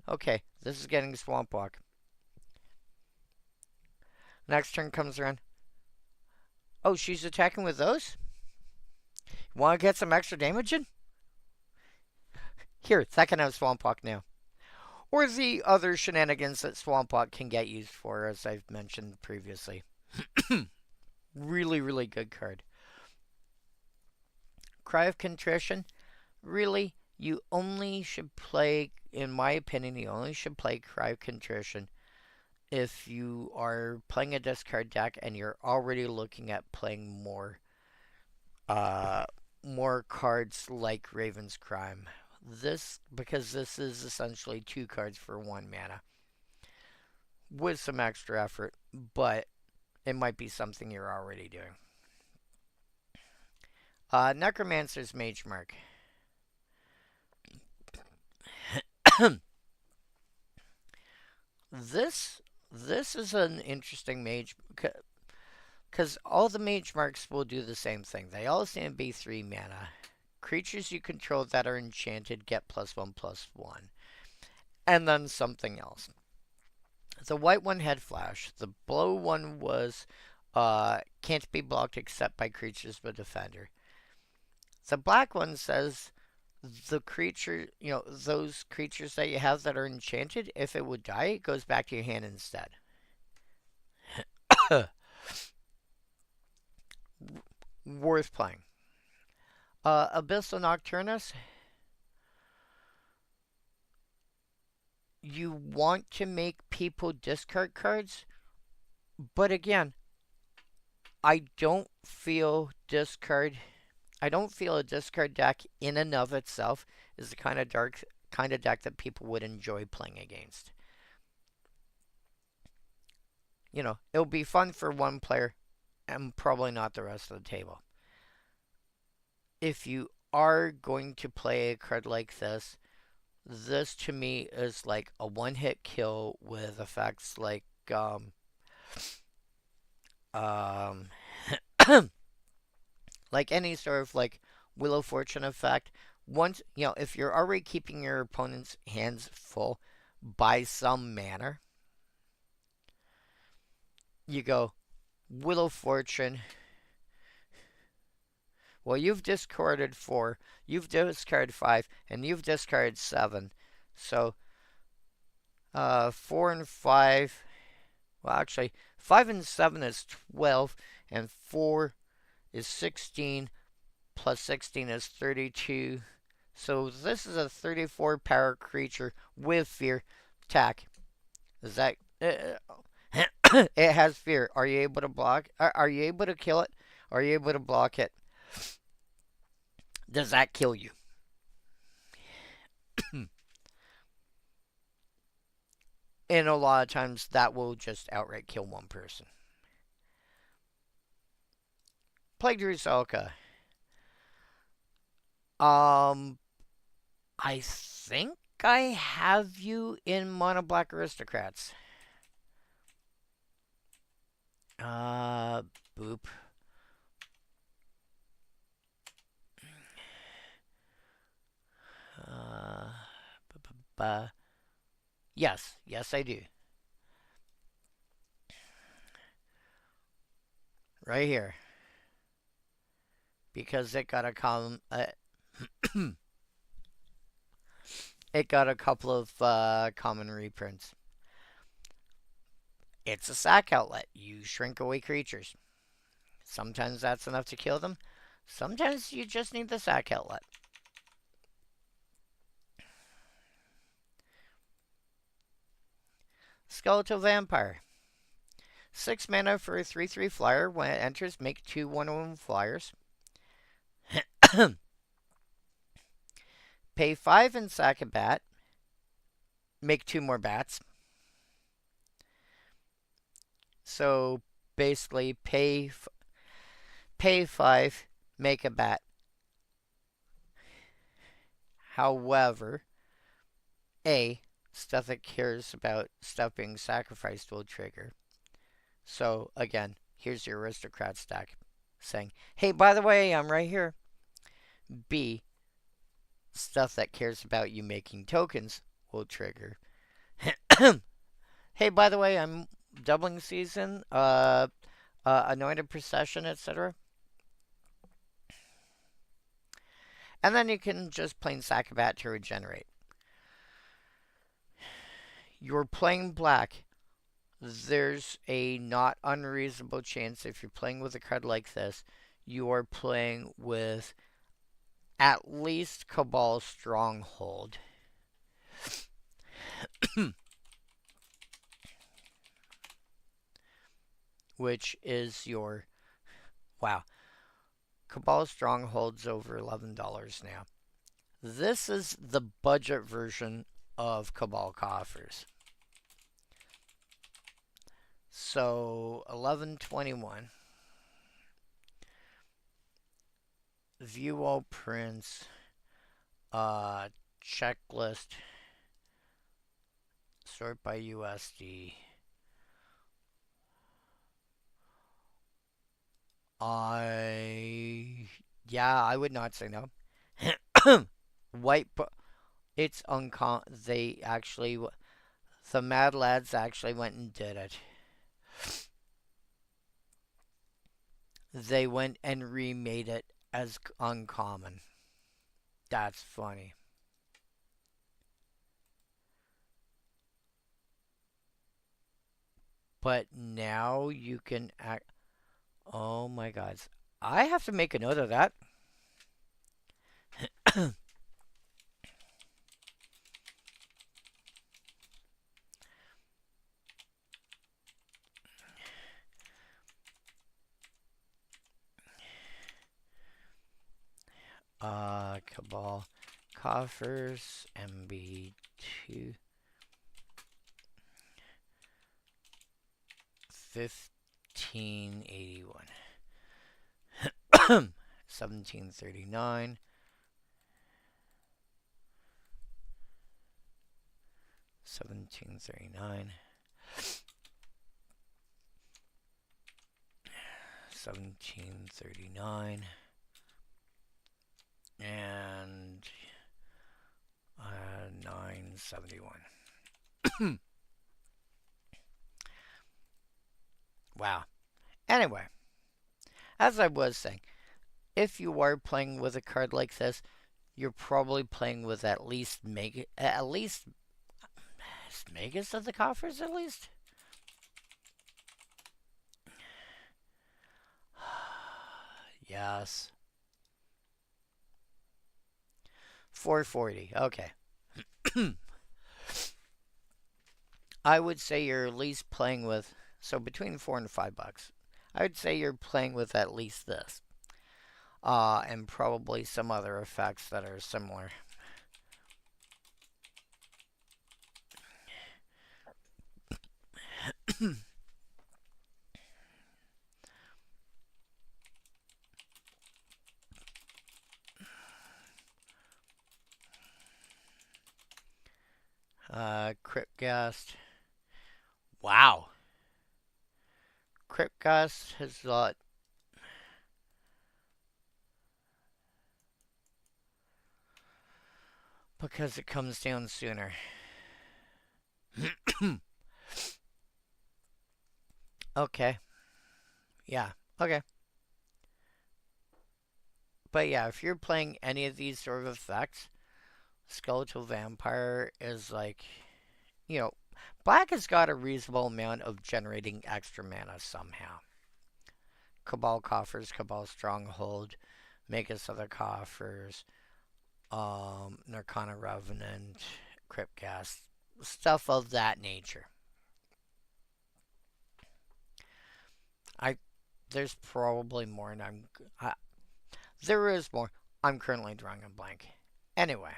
Okay, this is getting Swamp Walk. Next turn comes around. Oh, she's attacking with those? Want to get some extra damage in? Here, that can have Swamp Walk now. Or the other shenanigans that Swamp Walk can get used for, as I've mentioned previously. Really, really good card. Cry of Contrition. Really, you only should play, in my opinion, you only should play Cry of Contrition if you are playing a discard deck and you're already looking at playing uh, more cards like Raven's Crime. Because this is essentially 2 cards for 1 mana. With some extra effort, but it might be something you're already doing. Necromancer's Mage Mark. this is an interesting mage because all the mage marks will do the same thing. They all seem to be 3 mana. Creatures you control that are enchanted get +1/+1. And then something else. The white one had flash. The blue one was can't be blocked except by creatures with defender. The black one says the creature, those creatures that you have that are enchanted, if it would die, it goes back to your hand instead. Worth playing. Abyssal Nocturnus. You want to make people discard cards, but again, I don't feel a discard deck in and of itself is the kind of deck that people would enjoy playing against. It'll be fun for one player and probably not the rest of the table. If you are going to play a card like this to me is like a one-hit kill with effects like like any sort of like Wheel of Fortune effect. Once, if you're already keeping your opponent's hands full by some manner, you go Wheel of Fortune. Well, you've discarded 4, you've discarded 5, and you've discarded 7. So, 4 and 5. Well, actually, 5 and 7 is 12, and 4 is 16, plus 16 is 32. So, this is a 34 power creature with fear. Attack. Is that. It has fear. Are you able to block? Are you able to kill it? Are you able to block it? Does that kill you? And a lot of times that will just outright kill one person. Plague Rusalka. I think I have you in Mono Black Aristocrats. Boop. Yes, I do. Right here. Because it got a column. It got a couple of common reprints. It's a sack outlet. You shrink away creatures. Sometimes that's enough to kill them. Sometimes you just need the sack outlet. Skeletal Vampire. 6 mana for a 3/3 flyer. When it enters, make 2 1/1 flyers. Pay 5 and sack a bat. Make 2 more bats. So basically, pay 5, make a bat. However, stuff that cares about stuff being sacrificed will trigger. So again, here's your aristocrat stack saying, hey, by the way, I'm right here. B, stuff that cares about you making tokens will trigger. Hey, by the way, I'm doubling season, anointed procession, etc. And then you can just plain sack a bat to regenerate. You're playing black. There's a not unreasonable chance if you're playing with a card like this, you are playing with at least Cabal Stronghold. Which is your. Wow. Cabal Stronghold's over $11 now. This is the budget version of Cabal Coffers. So 1121. View all prints. Checklist. Sort by USD. I would not say no. White, it's uncommon. The Mad Lads actually went and did it. They went and remade it as uncommon. That's funny. But now you can act. Oh my god. I have to make a note of that. Cabal Coffers MB2 1581 1739 1739 1739 and 971. Wow. Anyway, as I was saying, if you are playing with a card like this, you're probably playing with at least Megas of the Coffers, at least. Yes. 440. Okay. I would say you're at least playing with, so between $4 and $5. I would say you're playing with at least this. And probably some other effects that are similar. Cryptgast. Wow. Cryptgast has got because it comes down sooner. Okay. Yeah. Okay. But yeah, if you're playing any of these sort of effects, Skeletal Vampire is like, Black has got a reasonable amount of generating extra mana somehow. Cabal Coffers, Cabal Stronghold, Magus of the Coffers, Narcana Revenant, Cryptgast, stuff of that nature. There's probably more, and there is more. I'm currently drawing a blank. Anyway,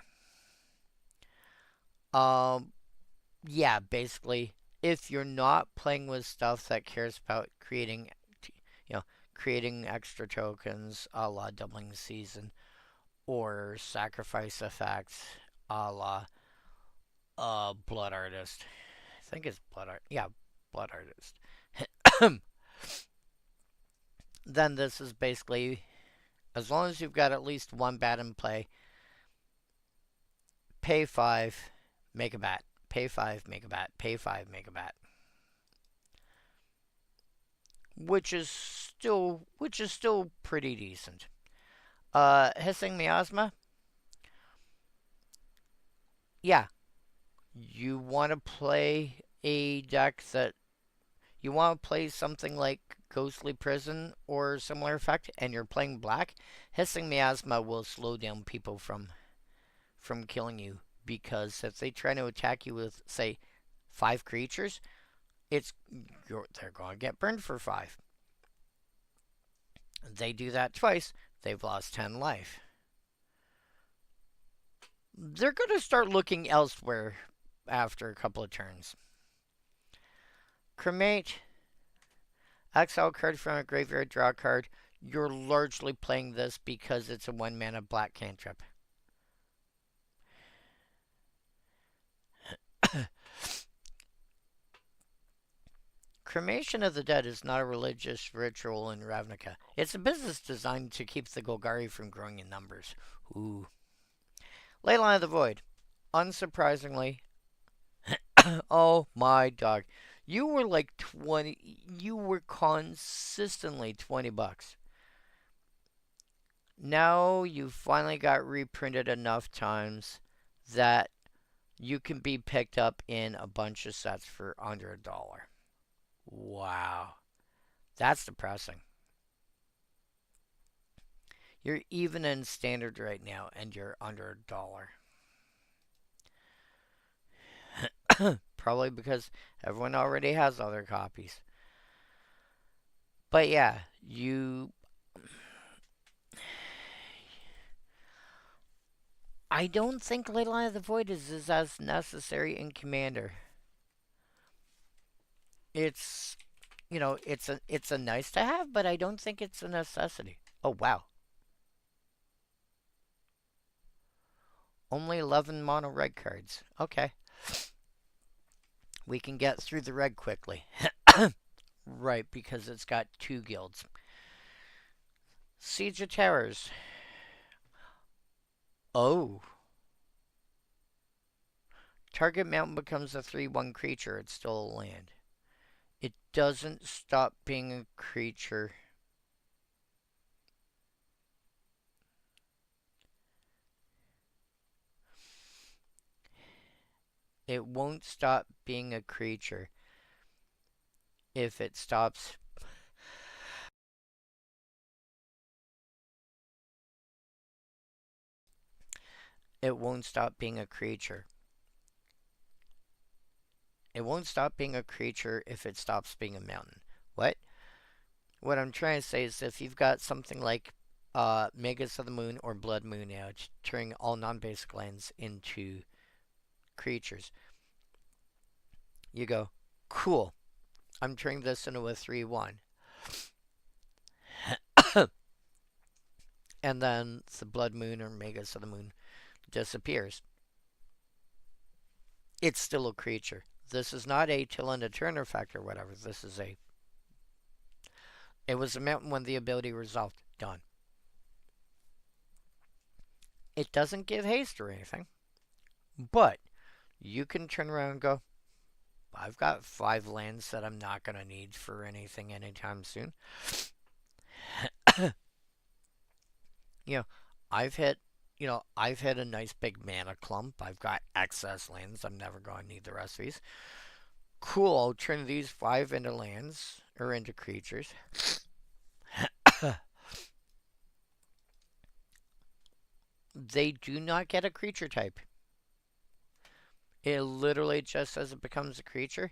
yeah, basically, if you're not playing with stuff that cares about creating extra tokens, a la doubling season, or sacrifice effects, a la Blood Artist. I think it's Blood Art. Yeah, Blood Artist. Then this is basically, as long as you've got at least one bat in play, pay 5, make a bat. Pay 5, make a bat. Pay 5, make a bat. which is still pretty decent. Hissing Miasma, yeah, you want to play a deck that you want to play something like Ghostly Prison or similar effect, and you're playing black. Hissing Miasma will slow down people from killing you because if they try to attack you with say 5 creatures, they're going to get burned for 5. They do that twice, they've lost 10 life. They're going to start looking elsewhere after a couple of turns. Cremate, exile card from a graveyard, draw a card. You're largely playing this because it's a 1 mana black cantrip. Cremation of the Dead is not a religious ritual in Ravnica. It's a business designed to keep the Golgari from growing in numbers. Ooh. Leyline of the Void. Unsurprisingly, oh my dog. You were like 20. You were consistently $20. Now you finally got reprinted enough times that you can be picked up in a bunch of sets for under $1. Wow. That's depressing. You're even in standard right now and you're under $1. Probably because everyone already has other copies. But yeah, I don't think Leyline of the Void is as necessary in Commander. It's it's a nice to have, but I don't think it's a necessity. Oh wow. Only 11 mono red cards. Okay. We can get through the red quickly. Right, because it's got 2 guilds. Siege of Towers. Oh. Target mountain becomes a 3/1 creature. It's still a land. It doesn't stop being a creature. It won't stop being a creature if it stops. It won't stop being a creature. It won't stop being a creature if it stops being a mountain. What? What I'm trying to say is if you've got something like Magus of the Moon or Blood Moon Edge, turning all non-basic lands into creatures, you go, cool. I'm turning this into a 3/1. And then the Blood Moon or Magus of the Moon disappears. It's still a creature. This is not a till end of turn effect or whatever. This is a. It was a mountain when the ability resolved. Done. It doesn't give haste or anything. But you can turn around and go, I've got 5 lands that I'm not going to need for anything anytime soon. you know, I've hit I've hit a nice big mana clump. I've got excess lands. I'm never going to need the rest of these. Cool, I'll turn these 5 into lands or into creatures. They do not get a creature type. It literally just says it becomes a creature.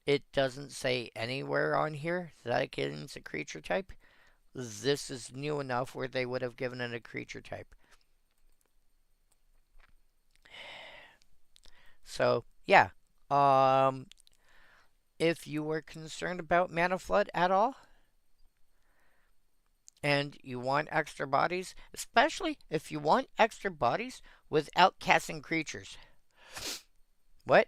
It doesn't say anywhere on here that it gets a creature type. This is new enough where they would have given it a creature type. So, yeah. If you were concerned about mana flood at all, and you want extra bodies, especially if you want extra bodies without casting creatures. What?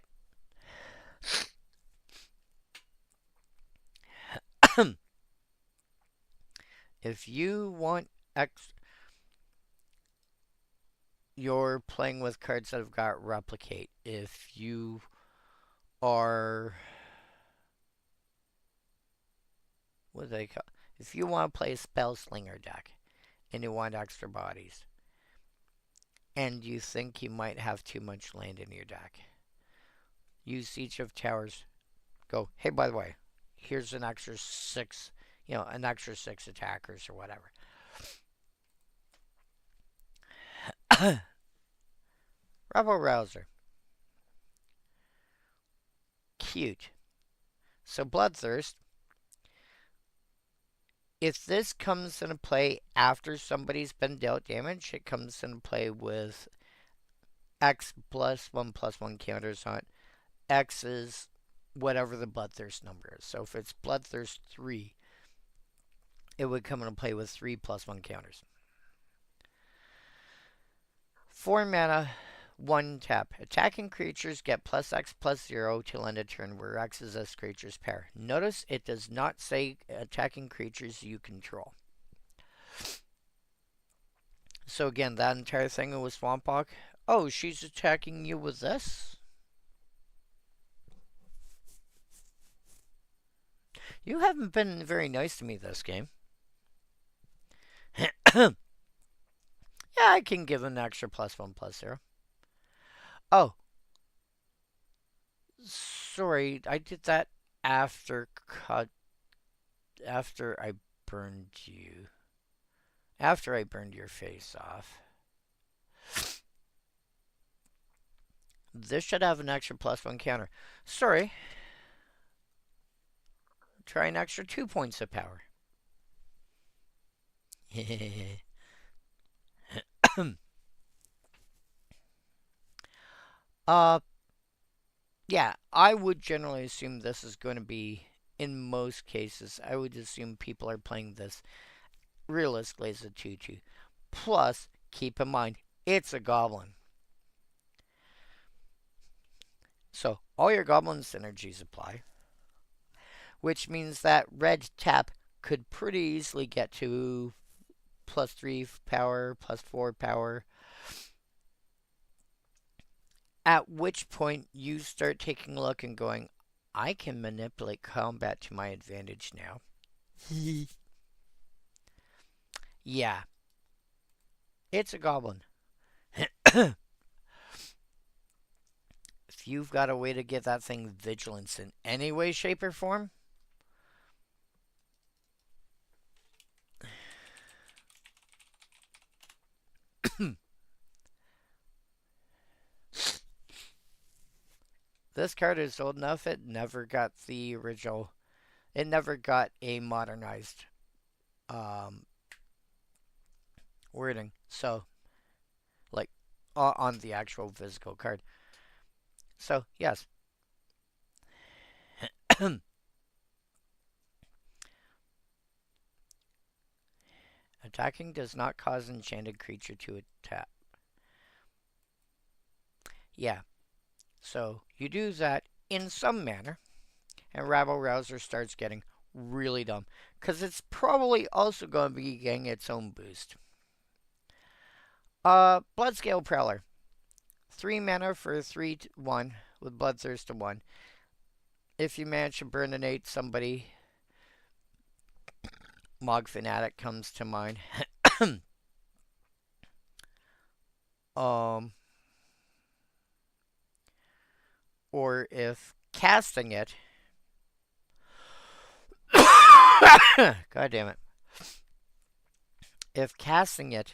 If you want you're playing with cards that have got replicate. If you are what do they call? If you want to play a spell slinger deck and you want extra bodies, and you think you might have too much land in your deck, use Siege of Towers. Go, hey, by the way, here's an extra 6, an extra 6 attackers or whatever. Rebel Rouser. Cute. So Bloodthirst. If this comes into play after somebody's been dealt damage, it comes into play with X +1/+1 counters on it. X is whatever the Bloodthirst number is. So if it's Bloodthirst 3, it would come into play with 3+1 counters. 4 mana, 1 tap. Attacking creatures get +X/+0 till end of turn, where X is this creature's pair. Notice it does not say attacking creatures you control. So again, that entire thing was Swamp Walk. Oh, she's attacking you with this? You haven't been very nice to me this game. Yeah, I can give an extra +1/+0. Oh. Sorry, I did that after I burned you. After I burned your face off. This should have an extra +1 counter. Sorry. Try an extra 2 points of power. Yeah, I would generally assume this is going to be, in most cases, I would assume people are playing this realistically as a 2/2. Plus, keep in mind, it's a goblin. So, all your goblin synergies apply. Which means that red tap could pretty easily get to +3 power, +4 power. At which point you start taking a look and going, I can manipulate combat to my advantage now. Yeah. It's a goblin. If you've got a way to get that thing vigilance in any way, shape, or form, this card is old enough, it never got the original. It never got a modernized wording. So, like, on the actual physical card. So, yes. Attacking does not cause enchanted creature to attack. Yeah. So, you do that in some manner, and Rabble Rouser starts getting really dumb. Because it's probably also going to be getting its own boost. Bloodscale Prowler. 3 mana for 3/1 with Bloodthirst to 1. If you manage to burninate somebody, Mog Fanatic comes to mind. Or if casting it, God damn it. If casting it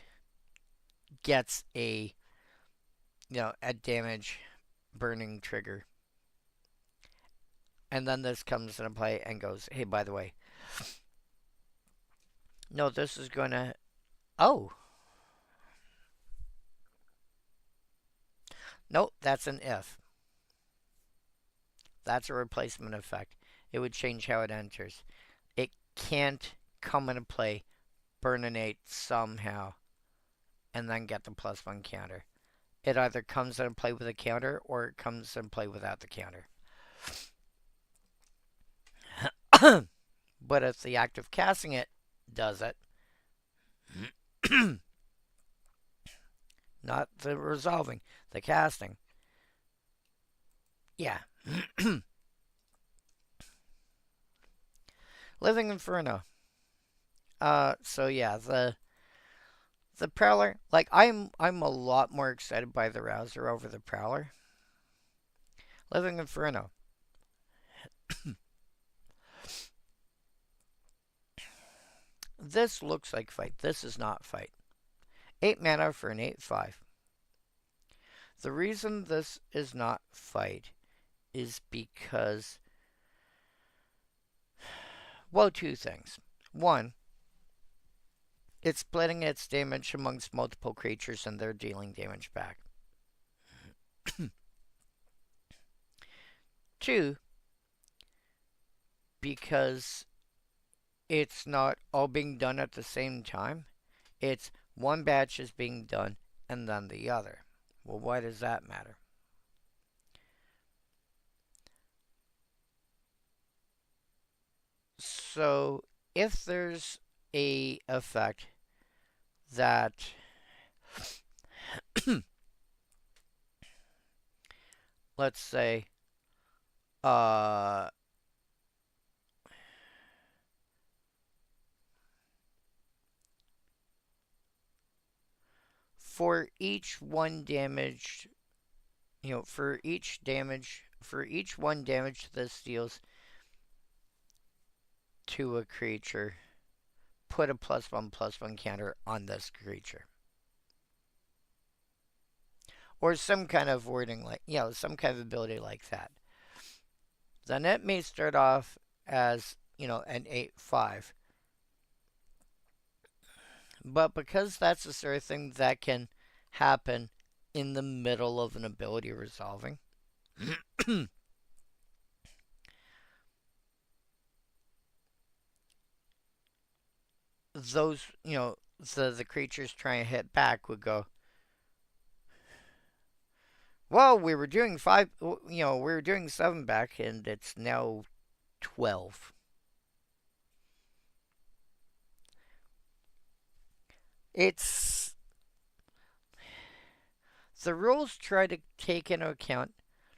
gets a damage burning trigger, and then this comes into play and goes, hey, by the way, no, this is going to, oh. Nope, that's an if. That's a replacement effect. It would change how it enters. It can't come into play, burninate somehow, and then get the +1 counter. It either comes into play with a counter, or it comes into play without the counter. But if the act of casting it does it, not the resolving, the casting, yeah. Living Inferno. So yeah, the Prowler, like I'm a lot more excited by the Rouser over the Prowler. Living Inferno. This looks like fight. This is not fight. 8 mana for an 8/5. The reason this is not fight is because, well, two things. One, it's splitting its damage amongst multiple creatures and they're dealing damage back. Two, because it's not all being done at the same time. It's one batch is being done and then the other. Well, why does that matter? So, if there's a effect that let's say for each one damage, for each one damage this deals to a creature, put a +1/+1 counter on this creature. Or some kind of wording like, some kind of ability like that. Then it may start off as, an 8/5. But because that's the sort of thing that can happen in the middle of an ability resolving, those, the creatures trying to hit back would go, well, we were doing 5, we were doing 7 back, and it's now 12. It's, the rules try to take into account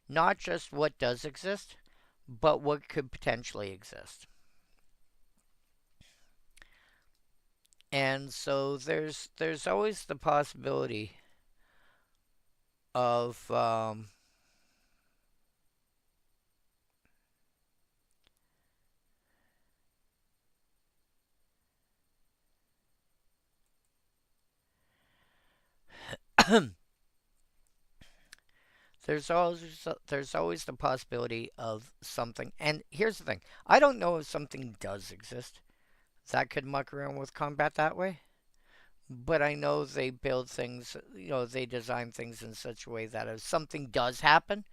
not just what does exist, but what could potentially exist. And so there's always the possibility of there's always the possibility of something. And here's the thing. I don't know if something does exist that could muck around with combat that way. But I know they build things, they design things in such a way that if something does happen,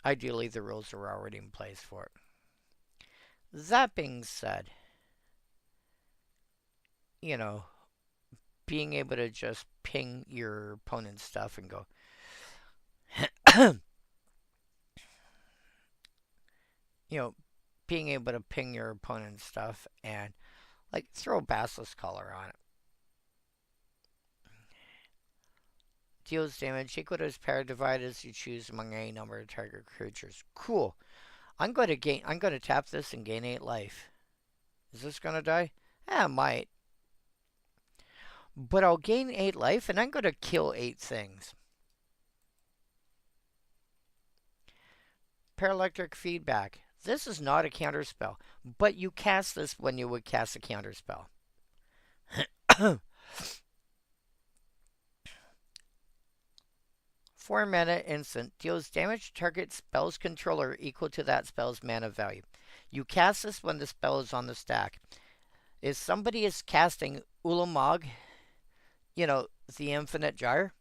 ideally the rules are already in place for it. That being said, being able to just ping your opponent's stuff and go, being able to ping your opponent's stuff and, like, throw Basilisk Collar on it. Deals damage equal to its power divided as you choose among any number of target creatures. Cool. I'm going to tap this and gain 8 life. Is this going to die? It might. But I'll gain 8 life and I'm going to kill 8 things. Paraelectric Feedback. This is not a counterspell, but you cast this when you would cast a counterspell. 4 mana instant. Deals damage to target spell's controller equal to that spell's mana value. You cast this when the spell is on the stack. If somebody is casting Ulamog, the Infinite Gyre,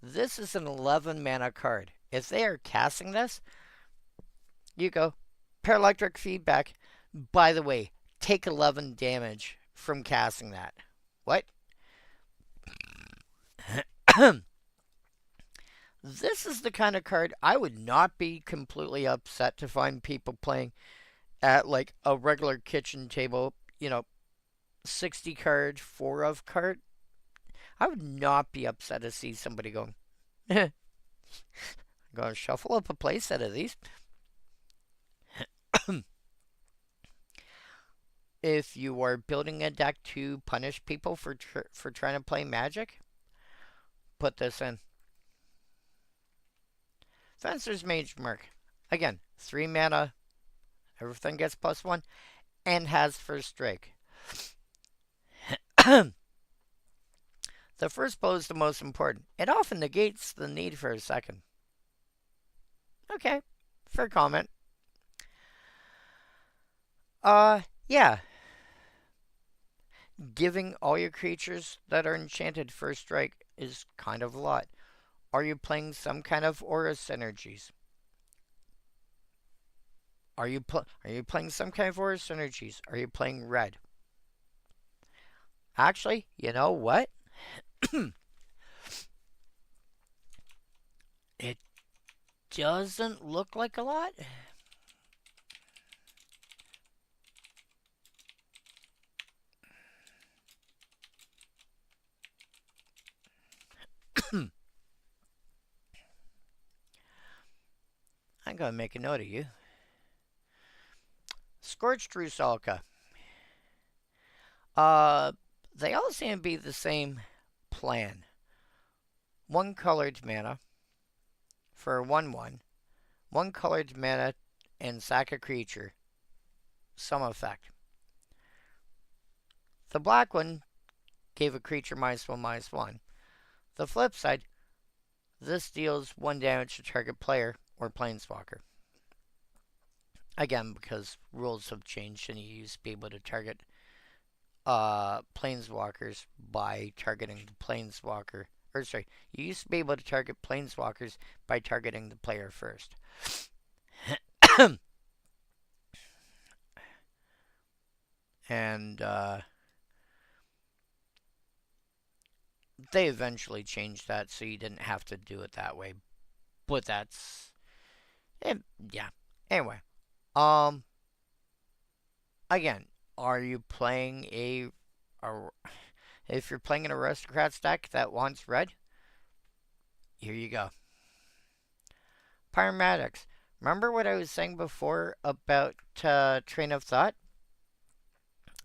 this is an 11 mana card. If they are casting this, you go, Paraelectric Feedback. By the way, take 11 damage from casting that. What? This is the kind of card I would not be completely upset to find people playing at, like, a regular kitchen table, 60 card, 4 of card. I would not be upset to see somebody going, I'm going to shuffle up a playset of these. if you are building a deck to punish people for trying to play Magic, put this in. Fencer's Mage Merc. Again, 3 mana, everything gets +1, and has first strike. The first blow is the most important. It often negates the need for a second. Okay, fair comment. Yeah. Giving all your creatures that are enchanted first strike is kind of a lot. Are you playing some kind of aura synergies? Are you playing some kind of aura synergies? Are you playing red? Actually, you know what? It doesn't look like a lot. I'm gonna make a note of you. Scorched Rusalka. They all seem to be the same plan. 1 colored mana for a 1/1. 1 colored mana and sack a creature. Some effect. The black one gave a creature -1/-1. The flip side, this deals 1 damage to target player or planeswalker. Again, because rules have changed and you used to be able to target planeswalkers by targeting the planeswalker. Or sorry, you used to be able to target planeswalkers by targeting the player first. And they eventually changed that so you didn't have to do it that way. But that's yeah. Anyway, again, are you playing if you're playing an aristocrats deck that wants red? Here you go. Pyromatics. Remember what I was saying before about train of thought?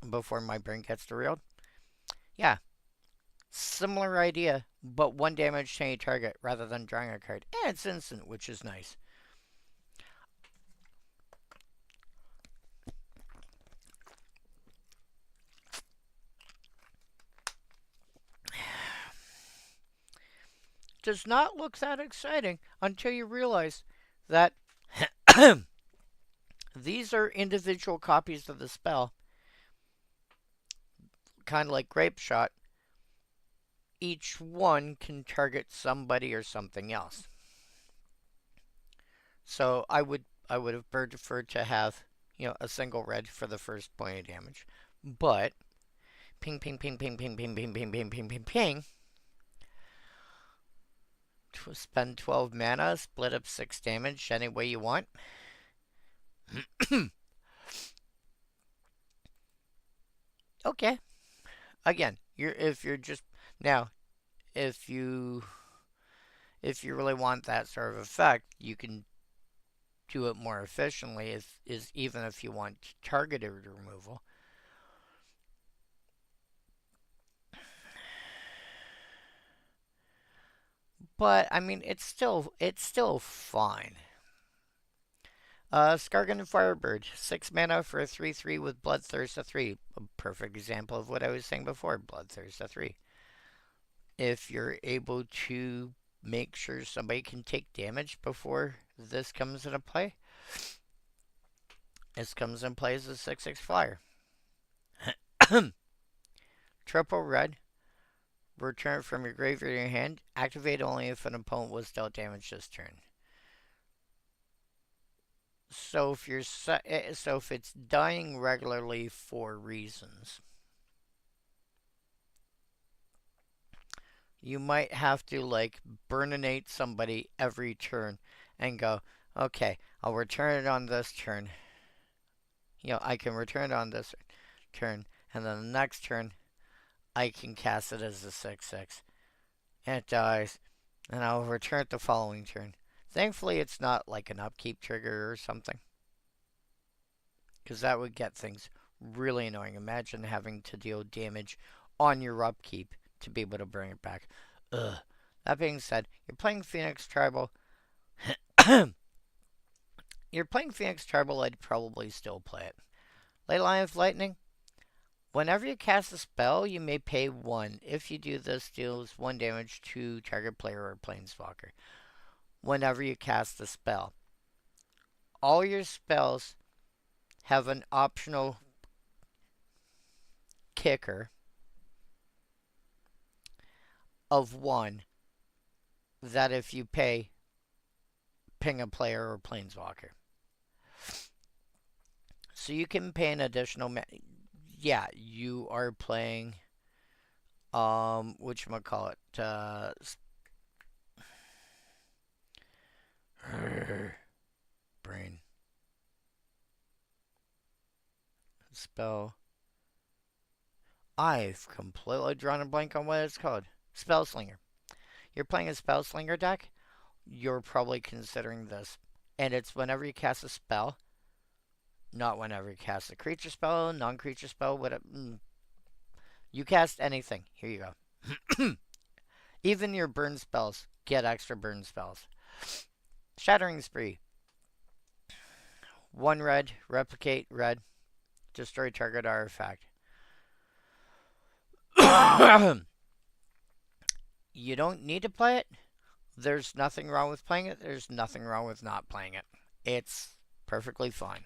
Before my brain gets derailed? Yeah. Similar idea, but 1 damage to any target rather than drawing a card. And it's instant, which is nice. Does not look that exciting until you realize that these are individual copies of the spell. Kind of like Grape Shot. Each one can target somebody or something else. So I would have preferred to have, a single red for the first point of damage. But ping ping ping ping ping ping ping ping ping ping ping ping. Spend 12 mana, split up 6 damage any way you want. Okay. Again, if you really want that sort of effect, you can do it more efficiently even if you want targeted removal. But I mean, it's still fine. Skargan Firebird, 6 mana for a 3/3 with Bloodthirst, a 3. A perfect example of what I was saying before, Bloodthirst, a 3. If you're able to make sure somebody can take damage before this comes into play, this comes in play as a 6/6 flyer. Triple red, return from your graveyard to your hand, activate only if an opponent was dealt damage this turn. So if it's dying regularly for reasons, you might have to like burninate somebody every turn and go, okay, I'll return it on this turn. I can return it on this turn, and then the next turn I can cast it as a 6/6. And it dies, and I'll return it the following turn. Thankfully, it's not like an upkeep trigger or something, because that would get things Really annoying. Imagine having to deal damage on your upkeep to be able to bring it back. Ugh. That being said, you're playing Phoenix Tribal. You're playing Phoenix Tribal, I'd probably still play it. Ley Line of Lightning. Whenever you cast a spell, you may pay 1. If you do this, deals 1 damage to target player or planeswalker. Whenever you cast a spell. All your spells have an optional kicker of 1 that if you pay, ping a player or planeswalker. So you can pay an additional... yeah, you are playing... whatchamacallit? Brain. Spell. I've completely drawn a blank on what it's called. Spellslinger. You're playing a Spellslinger deck, you're probably considering this. And it's whenever you cast a spell, not whenever you cast a creature spell, non-creature spell, whatever. You cast anything. Here you go. Even your burn spells get extra burn spells. Shattering Spree. 1 red, replicate red, destroy target artifact. You don't need to play it. There's nothing wrong with playing it. There's nothing wrong with not playing it. It's perfectly fine.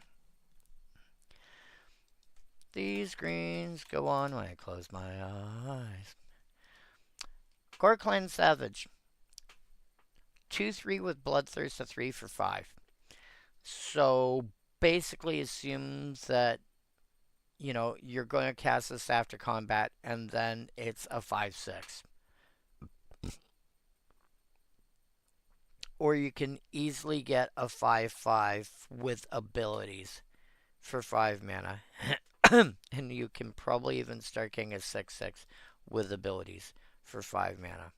These greens go on when I close my eyes. Gorkland Savage. 2/3 with Bloodthirst, a 3 for 5. So basically assumes that, you know, you're going to cast this after combat, and then it's a 5/6. Or you can easily get a 5/5 with abilities for 5 mana. And you can probably even start getting a 6/6 with abilities for 5 mana.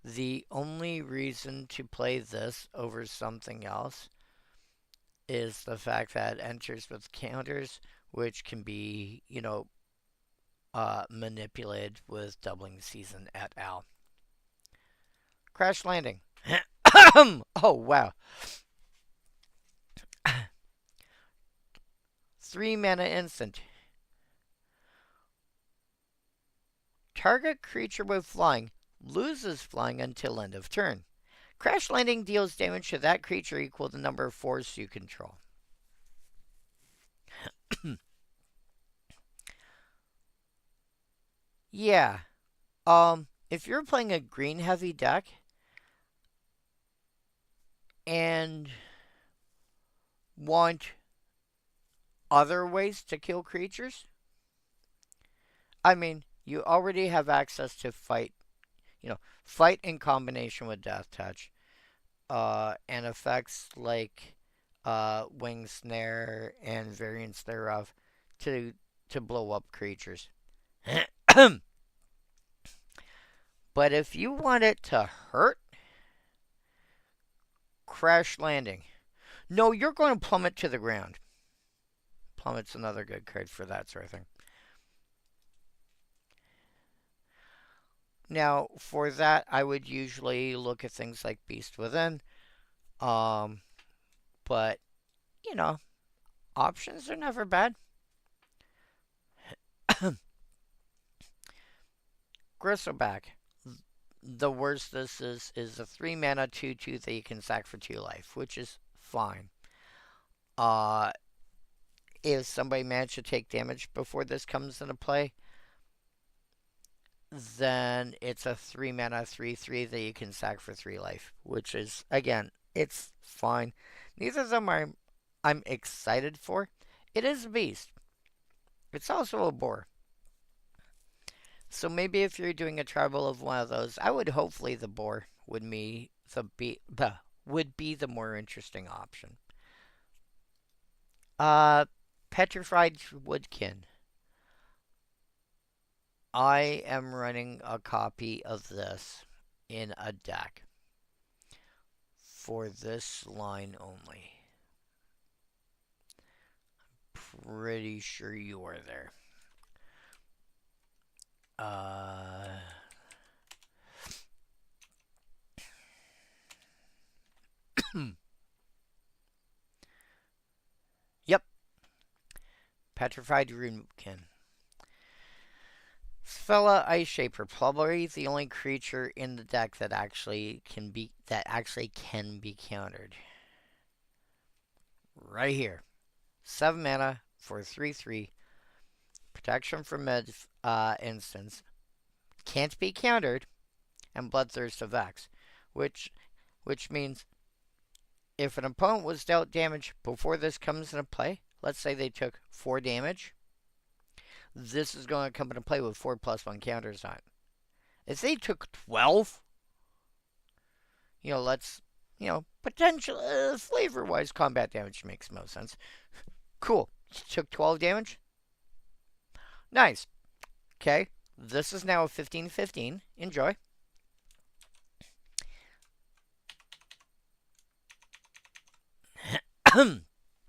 The only reason to play this over something else is the fact that it enters with counters, which can be, you know, manipulated with doubling season et al. Crash Landing. Oh, wow. 3 mana instant. Target creature with flying loses flying until end of turn. Crash Landing deals damage to that creature equal to the number of force you control. Yeah. If you're playing a green heavy deck and want other ways to kill creatures, I mean, you already have access to fight. You know, fight in combination with Death Touch. And effects like Wing Snare and variants thereof to blow up creatures. But if you want it to hurt, Crash Landing. No, you're going to plummet to the ground. Plummet's another good card for that sort of thing. Now, for that, I would usually look at things like Beast Within. But, you know, options are never bad. Gristleback. The worst this is a 3 mana 2/2 that you can sack for 2 life, which is fine. If somebody managed to take damage before this comes into play, then it's a 3 mana 3/3 that you can sack for 3 life, which is, again, it's fine. Neither of them I'm excited for. It is a beast. It's also a boar. So maybe if you're doing a tribal of one of those, I would hopefully the boar would be the more interesting option. Petrified Woodkin. I am running a copy of this in a deck. for this line only. Pretty sure you are there. Yep. Petrified Runekin. Sphella Ice Shaper, probably the only creature in the deck that actually can be countered. Right here. 7 mana for 3/3. Protection from instance. Can't be countered. And Bloodthirst of X. Which means if an opponent was dealt damage before this comes into play, let's say they took 4 damage, this is going to come into play with 4+1 counters on it. If they took 12, potential flavor-wise, combat damage makes most sense. Cool. Took 12 damage. Nice. Okay. This is now a 15/15. Enjoy.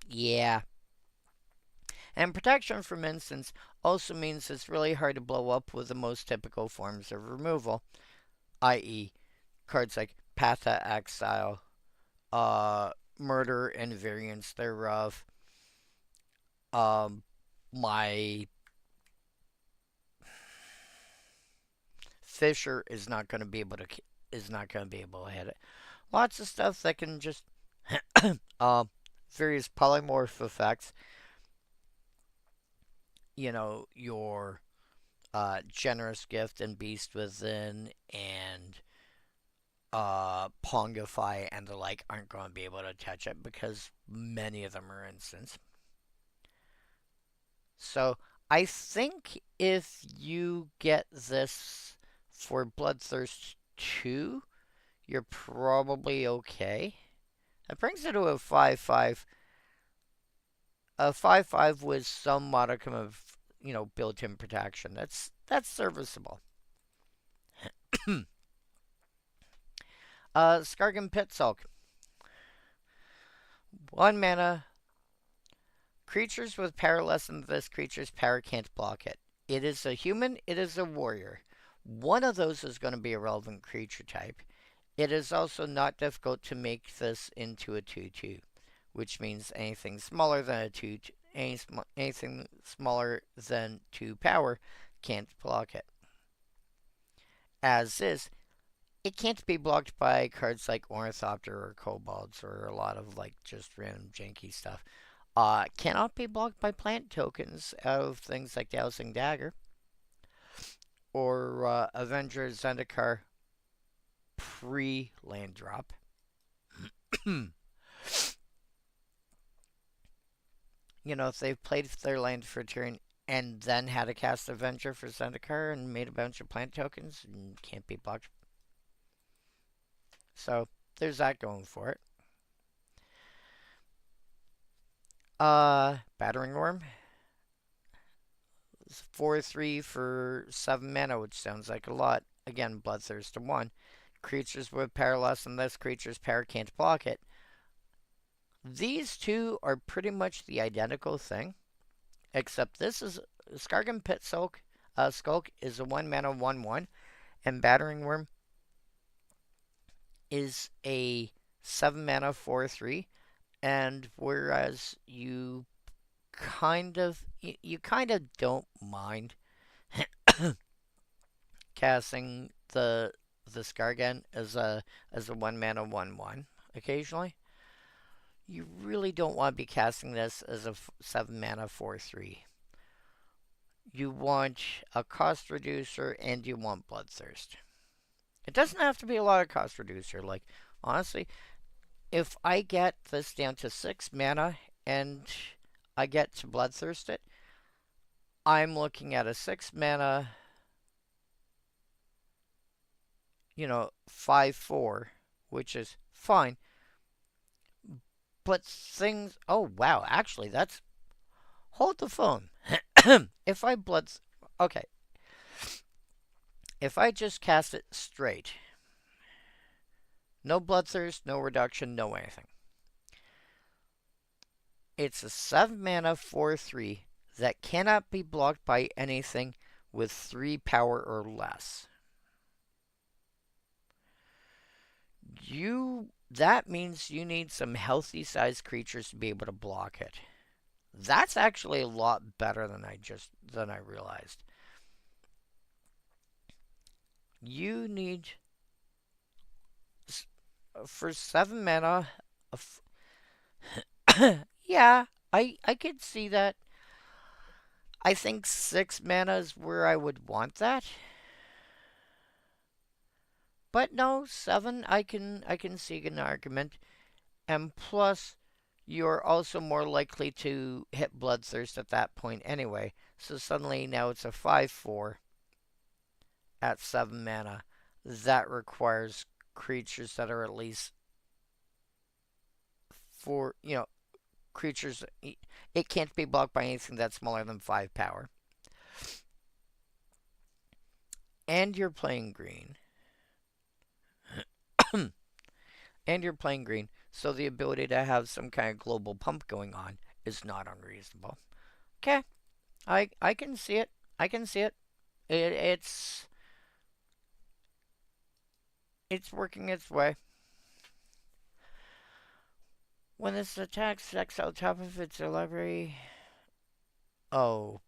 Yeah. And protection from instance also means it's really hard to blow up with the most typical forms of removal, i.e., cards like Path to Exile, Murder and variants thereof. My Fisher is not going to be able to hit it. Lots of stuff that can just various polymorph effects. Your Generous Gift and Beast Within and Pongify and the like aren't going to be able to touch it because many of them are instants. So I think if you get this for Bloodthirst 2, you're probably okay. That brings it to a 5/5. A 5/5 with some modicum of, built-in protection. That's serviceable. Skargan Pitsulk. 1 mana. Creatures with power less than this creature's power can't block it. It is a human, it is a warrior. One of those is going to be a relevant creature type. It is also not difficult to make this into a 2/2, which means anything smaller than a 2, anything smaller than 2 power can't block it. As is, it can't be blocked by cards like Ornithopter or Kobolds or a lot of just random janky stuff. Cannot be blocked by plant tokens out of things like Dowsing Dagger or Avenger Zendikar pre-land drop. If they've played their land for a turn and then had to cast Avenger for Zendikar and made a bunch of plant tokens, and can't be blocked. So there's that going for it. Battering Worm. 4/3 for 7 mana, which sounds like a lot. Again, Bloodthirst 1. Creatures with power less than this creature's power can't block it. These two are pretty much the identical thing, except this is Skargan Pitsulk. Skulk is a 1 mana 1/1, and Battering Worm is a 7 mana 4/3. And whereas you kind of don't mind casting the Skargan as a 1 mana 1/1 occasionally, you really don't want to be casting this as a 7 mana 4/3. You want a cost reducer and you want Bloodthirst. It doesn't have to be a lot of cost reducer. Honestly, if I get this down to 6 mana and I get to Bloodthirst it, I'm looking at a 6 mana, 5/4, which is fine. But things. Oh, wow. Actually, that's. Hold the phone. If I Okay. If I just cast it straight. No Bloodthirst, no reduction, no anything. It's a 7 mana 4/3 that cannot be blocked by anything with 3 power or less. That means you need some healthy sized creatures to be able to block it. That's actually a lot better than I realized. You need for 7 mana. Yeah, I could see that. I think 6 mana is where I would want that. But no, 7 I can see an argument. And plus you're also more likely to hit Bloodthirst at that point anyway. So suddenly now it's a 5/4 at 7 mana. That requires creatures that are at least four, creatures. It can't be blocked by anything that's smaller than 5 power. And you're playing green. And you're playing green. So the ability to have some kind of global pump going on is not unreasonable. Okay. I can see it. I can see it. It's working its way. When this attacks, exile top of its library. Oh.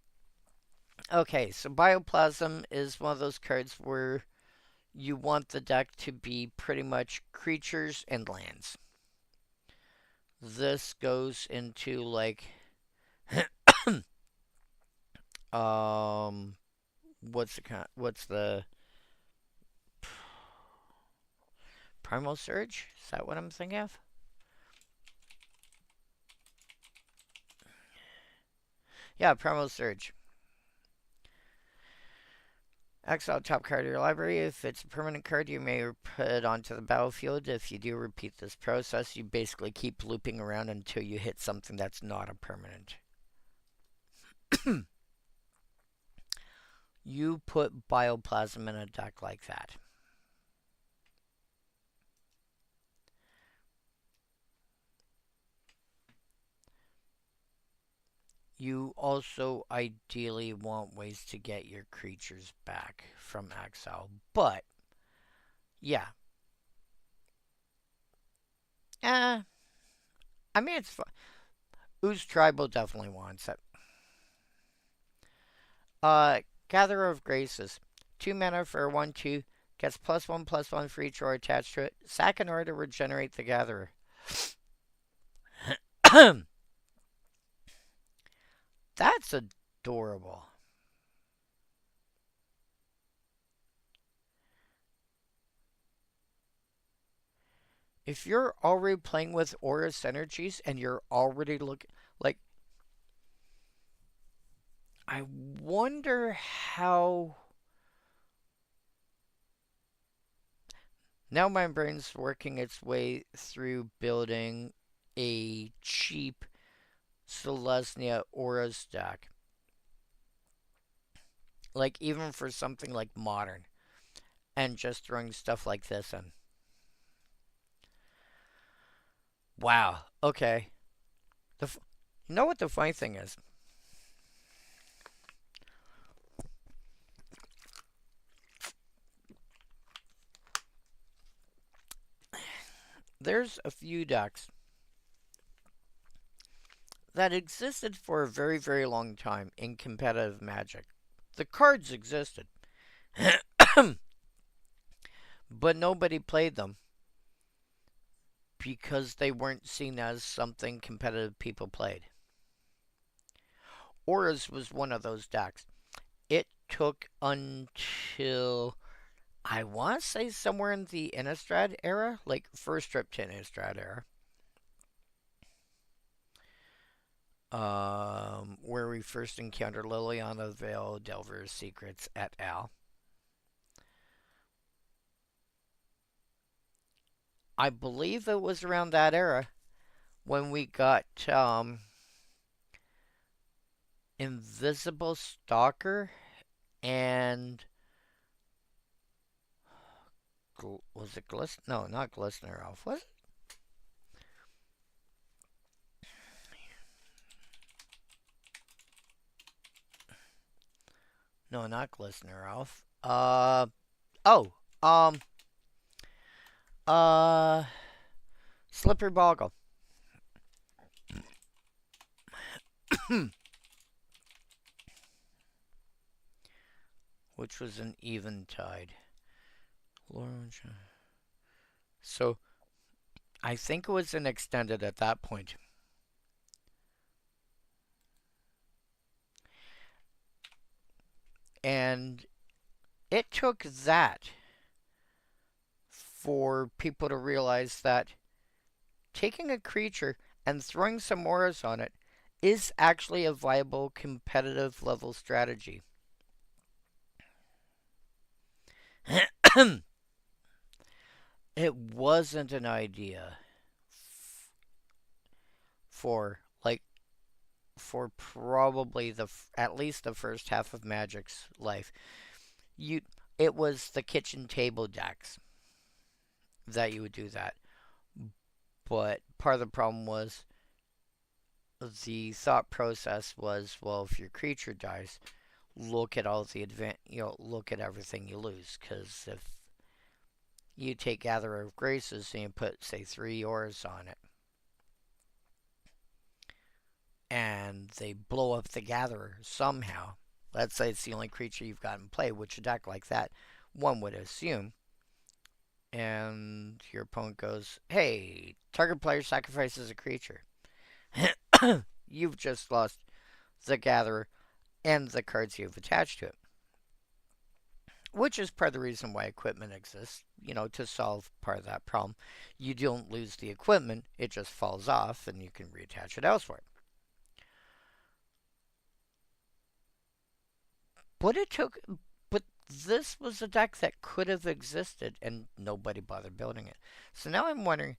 Okay, so Bioplasm is one of those cards where you want the deck to be pretty much creatures and lands. This goes into like what's the Primal Surge? Is that what I'm thinking of? Yeah, Primal Surge. Exile top card of your library. If it's a permanent card, you may put it onto the battlefield. If you do repeat this process, you basically keep looping around until you hit something that's not a permanent. You put Bioplasm in a deck like that. You also ideally want ways to get your creatures back from exile. But, yeah. I mean, it's fun. Ooze Tribal definitely wants it. Gatherer of Graces. 2 mana for a 1/2. Gets +1/+1 for each or attached to it. Sack an aura to regenerate the Gatherer. That's adorable. If you're already playing with Aura Synergies and you're already looking like, I wonder how. Now my brain's working its way through building a cheap Selesnya Aura stack. Like, even for something like Modern. And just throwing stuff like this in. Wow. Okay. You know what the funny thing is? There's a few decks that existed for a very, very long time in competitive Magic. The cards existed. But nobody played them because they weren't seen as something competitive people played. Auras was one of those decks. It took until, I want to say, somewhere in the Innistrad era, like first trip to Innistrad era, where we first encountered Liliana Vale, Delver's Secrets, et al. I believe it was around that era when we got Invisible Stalker and Was it Glist? No, not Glistener Elf. Was it? No, not Glistener Elf. Oh. Um. Uh. Slippery Boggle. Which was an Eventide. So, I think it was an extended at that point. And it took that for people to realize that taking a creature and throwing some auras on it is actually a viable competitive level strategy. It wasn't an idea for like for probably at least the first half of Magic's life. You it was the kitchen table decks that you would do that. But part of the problem was the thought process was, well, if your creature dies, look at all the look at everything you lose. Because if you take Gatherer of Graces and you put, say, 3 auras on it, and they blow up the Gatherer somehow, let's say it's the only creature you've got in play, which a deck like that, one would assume, and your opponent goes, hey, target player sacrifices a creature. You've just lost the Gatherer and the cards you've attached to it. Which is part of the reason why equipment exists, to solve part of that problem. You don't lose the equipment, it just falls off and you can reattach it elsewhere. But this was a deck that could have existed and nobody bothered building it. So now I'm wondering,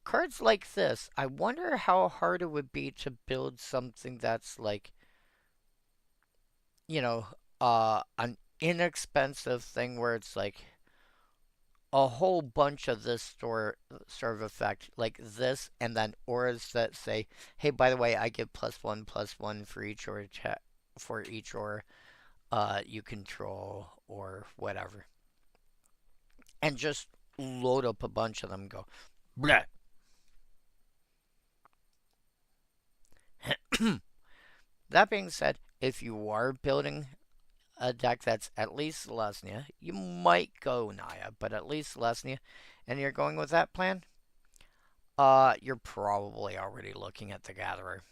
cards like this, I wonder how hard it would be to build something that's like, an inexpensive thing where it's like a whole bunch of this sort of effect, like this, and then auras that say, "Hey, by the way, I give +1/+1 for each aura you control or whatever," and just load up a bunch of them. And go, blah. That being said, if you are building a deck that's at least Selesnya, you might go Naya, but at least Selesnya, and you're going with that plan, you're probably already looking at the Gatherer.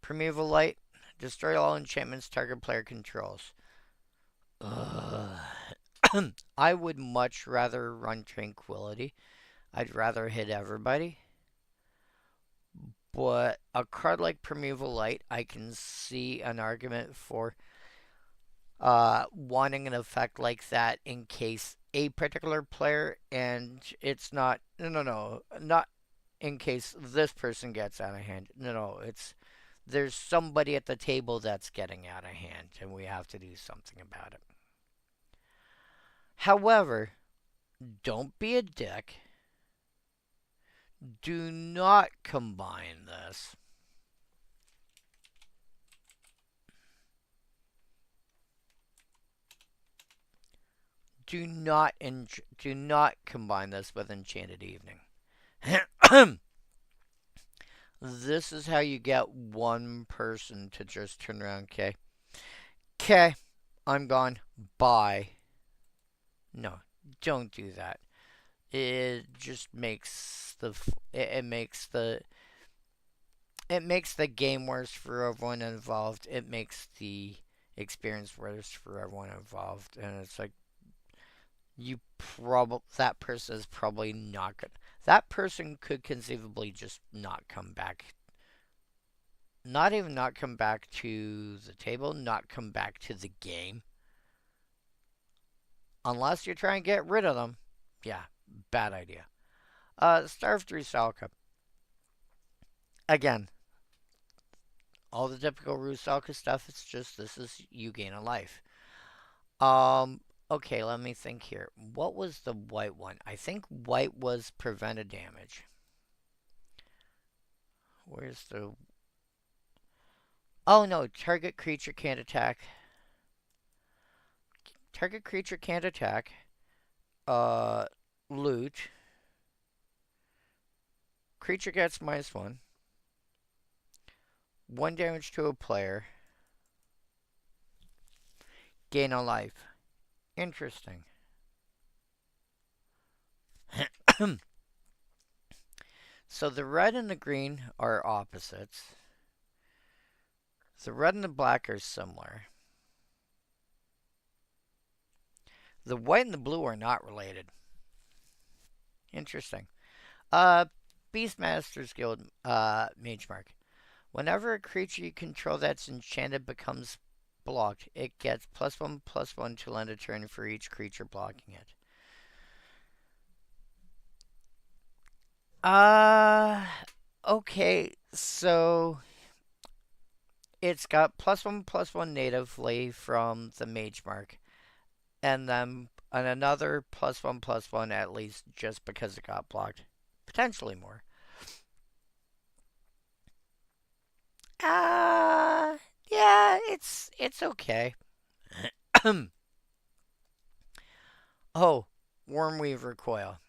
Primeval Light, destroy all enchantments target player controls. I would much rather run Tranquility. I'd rather hit everybody. But a card like Primeval Light, I can see an argument for wanting an effect like that in case a particular player, and it's not, no, not in case this person gets out of hand. No, it's there's somebody at the table that's getting out of hand, and we have to do something about it. However, don't be a dick. Do not combine this. Do not combine this with Enchanted Evening. This is how you get one person to just turn around. Okay, I'm gone. Bye. No, don't do that. It just makes it makes the game worse for everyone involved. It makes the experience worse for everyone involved, and it's like that person is probably not good. That person could conceivably just not come back. Not even not come back to the table, not come back to the game. Unless you're trying to get rid of them. Yeah, bad idea. Starved Rusalka. Again, all the typical Rusalka stuff, it's just this is you gain a life. Okay, let me think here. What was the white one? I think white was prevented damage. Where's the... Oh no, target creature can't attack. Target creature can't attack. Uh, loot. Creature gets -1. 1 damage to a player. Gain a life. Interesting. So the red and the green are opposites. The red and the black are similar. The white and the blue are not related. Interesting. Uh, Beastmaster's Guild, Mage Mark. Whenever a creature you control that's enchanted becomes blocked, it gets +1/+1 to end a turn for each creature blocking it. Uh, okay, so it's got +1/+1 natively from the Mage Mark, and then another +1/+1 at least just because it got blocked. Potentially more. Uh, yeah, it's okay. Oh, Wormweaver Coil.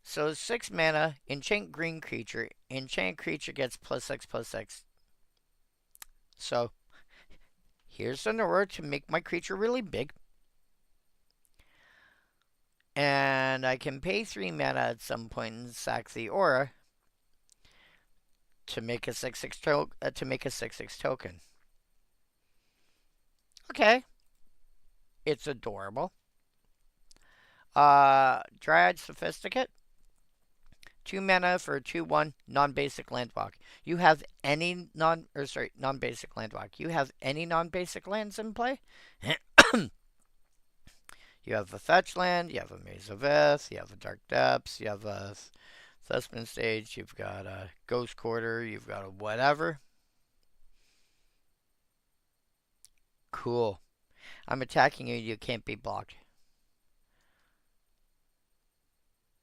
So 6 mana, enchant green creature. Enchant creature gets +6/+6. So here's an aura to make my creature really big. And I can pay 3 mana at some point and sack the aura to make a 6/6 token. Okay. It's adorable. Dryad Sophisticate. 2 mana for a 2/1 non-basic landwalk. You have any non-basic landwalk. You have any non-basic lands in play? You have a fetch land, you have a Maze of Ith, you have a Dark Depths, you have a Thespin Stage, you've got a Ghost Quarter, you've got a whatever. Cool. I'm attacking you, you can't be blocked.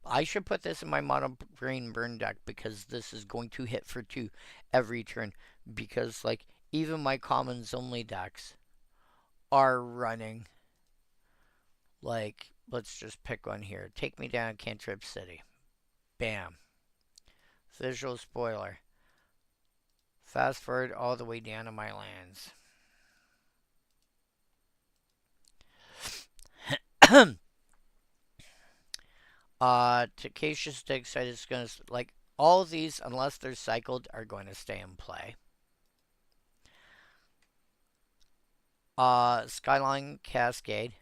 I should put this in my mono green burn deck because this is going to hit for 2 every turn. Because, like, even my commons only decks are running. Like, let's just pick one here. Take me down Cantrip City. Bam. Visual spoiler. Fast forward all the way down to my lands. Takacious Dig Site is going to, like, all of these, unless they're cycled, are going to stay in play. Skyline Cascade.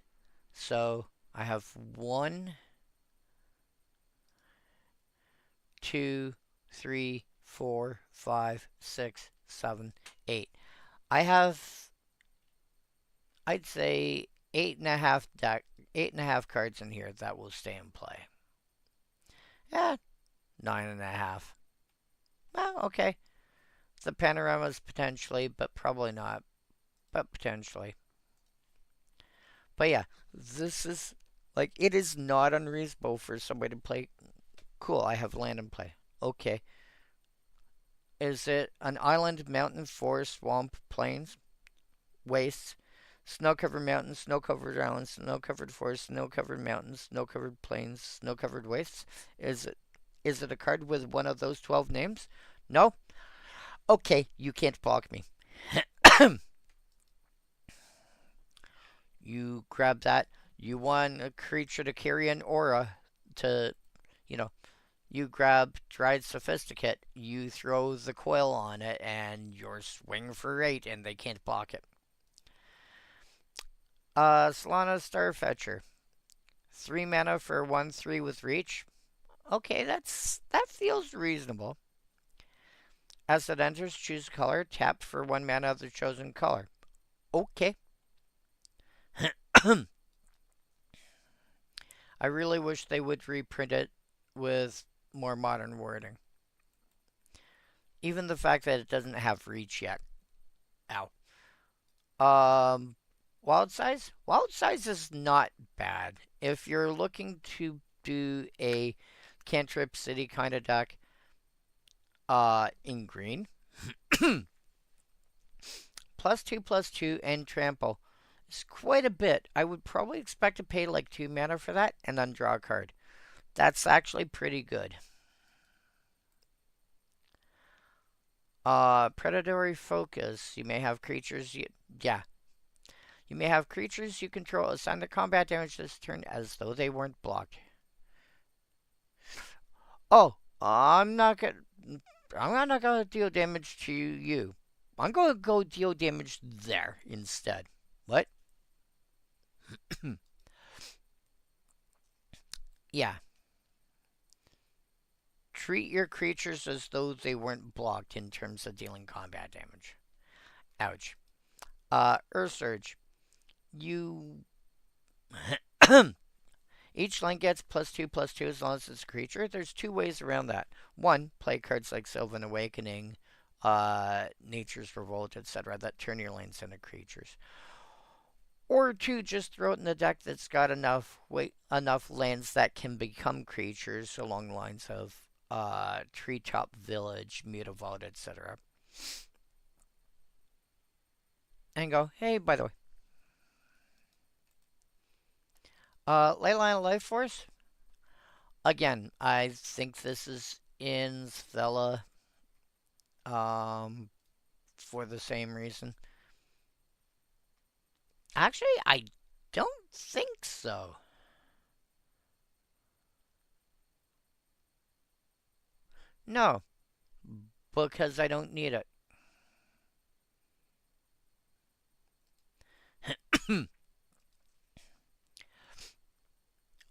So, I have 1, 2, 3, 4, 5, 6, 7, 8. I have, I'd say, 8.5 cards in here that will stay in play. Yeah, 9.5. Well, okay. The panoramas potentially, but probably not. But potentially. But yeah, this is like it is not unreasonable for somebody to play. Cool, I have land in play. Okay. Is it an island, mountain, forest, swamp, plains, wastes, snow-covered mountains, snow-covered islands, snow-covered forests, snow-covered mountains, snow-covered plains, snow-covered wastes? Is it a card with one of those 12 names? No? Okay, you can't block me. You grab that. You want a creature to carry an aura to, you know, you grab Dried Sophisticate, you throw the coil on it, and you're swing for 8, and they can't block it. Solana Starfetcher. 3 mana for 1/3 with reach. Okay, that feels reasonable. As it enters, choose color. Tap for 1 mana of the chosen color. Okay. I really wish they would reprint it with more modern wording. Even the fact that it doesn't have reach yet. Ow. Wild size is not bad. If you're looking to do a cantrip city kind of deck, in green, plus two, and trample is quite a bit. I would probably expect to pay like 2 mana for that and then draw a card. That's actually pretty good. Predatory focus. You may have creatures. Yeah. You may have creatures you control assign the combat damage this turn as though they weren't blocked. Oh, I'm not gonna deal damage to you. I'm gonna go deal damage there instead. What? Yeah. Treat your creatures as though they weren't blocked in terms of dealing combat damage. Ouch. Earth Surge. You. Each line gets +2/+2 as long as it's a creature. There's two ways around that. One, play cards like Sylvan Awakening, Nature's Revolt, etc. that turn your lands into creatures. Or two, just throw it in the deck that's got enough lands that can become creatures along the lines of Treetop Village, Mutavault, etc. And go, hey, by the way. Leyline of Life Force. Again, I think this is in Thela for the same reason. Actually, I don't think so. No, because I don't need it.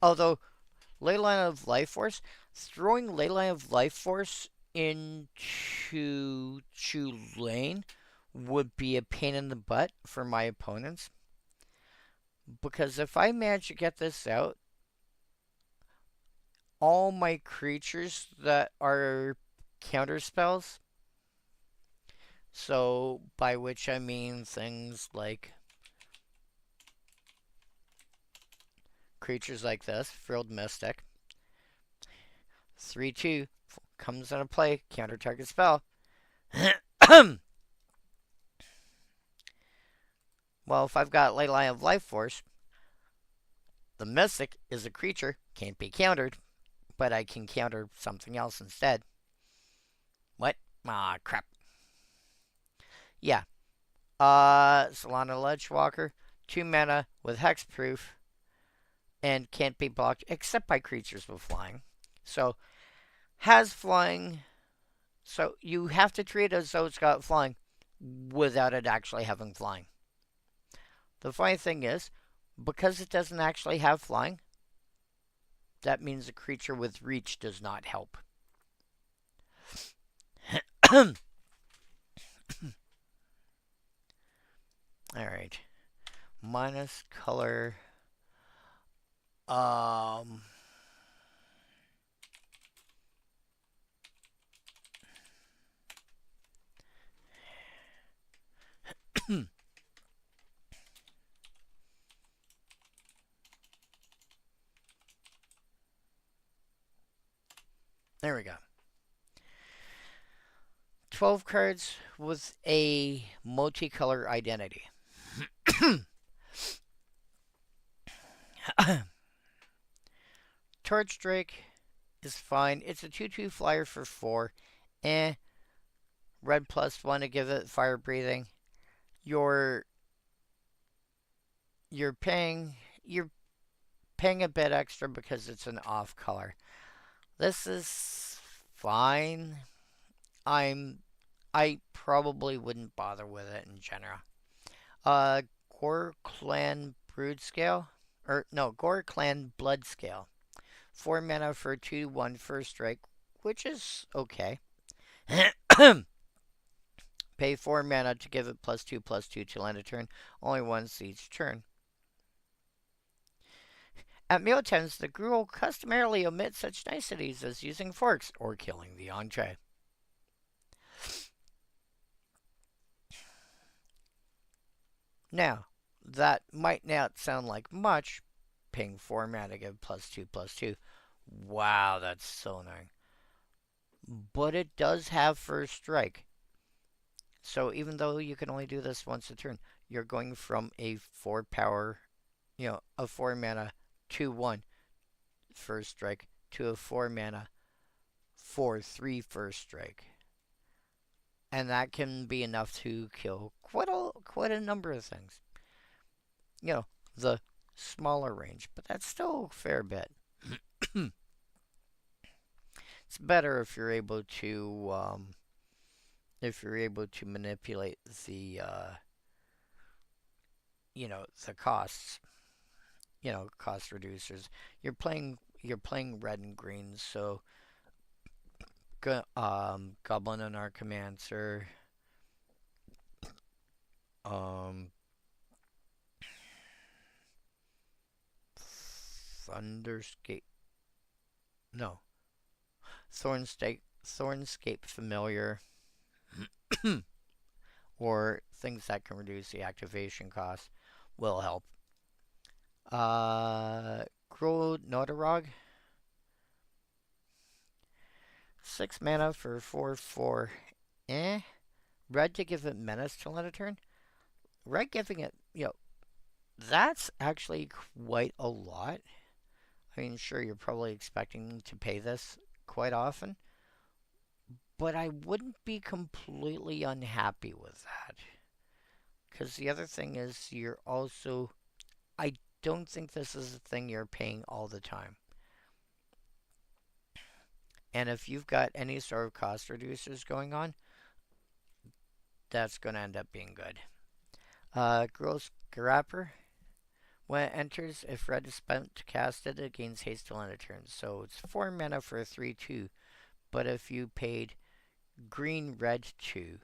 Although, Leyline of Life Force, throwing Leyline of Life Force into Lane would be a pain in the butt for my opponents. Because if I manage to get this out, all my creatures that are counter spells, so by which I mean things like creatures like this, Frilled Mystic, 3/2, comes into play, counter target spell. Well, if I've got Leyline of Life Force, the Mystic is a creature, can't be countered, but I can counter something else instead. What? Ah, crap. Yeah. Solana Ledgewalker, 2 mana with hexproof, and can't be blocked except by creatures with flying. So, has flying, so you have to treat it as though it's got flying without it actually having flying. The funny thing is, because it doesn't actually have flying, that means a creature with reach does not help. Alright. Minus color. There we go. 12 cards with a multicolor identity. Torch Drake is fine. It's a 2/2 flyer for 4. Red +1 to give it fire breathing. You're paying a bit extra because it's an off color. This is fine. I probably wouldn't bother with it in general. Gore Clan Brood Scale. Gore Clan Blood Scale. 4 mana for 2/1 first strike, which is okay. Pay 4 mana to give it +2/+2 till end of turn, only once each turn. At mealtimes, the Gruul customarily omits such niceties as using forks or killing the entree. Now, that might not sound like much, paying 4 mana to give +2/+2. Wow, that's so annoying. But it does have first strike. So even though you can only do this once a turn, you're going from a 4 power, a 4 mana 2/1 first strike to a 4 mana 4/3 first strike. And that can be enough to kill quite a number of things. The smaller range, but that's still a fair bit. It's better if you're able to manipulate the costs, cost reducers. You're playing red and green, so Goblin and Archamancer, um, Thunderscape, no, Thornscape Familiar, or things that can reduce the activation cost will help. Gruul Notarog, 6 mana for 4/4. Eh. Red to give it menace till end of turn. Red giving it, that's actually quite a lot. I mean, sure, you're probably expecting to pay this quite often, but I wouldn't be completely unhappy with that. Because the other thing is, I don't think this is a thing you're paying all the time. And if you've got any sort of cost reducers going on, that's going to end up being good. Gruul Scrapper. When it enters, if red is spent to cast it, it gains haste till end of turn. So it's 4 mana for a 3/2. But if you paid green red 2,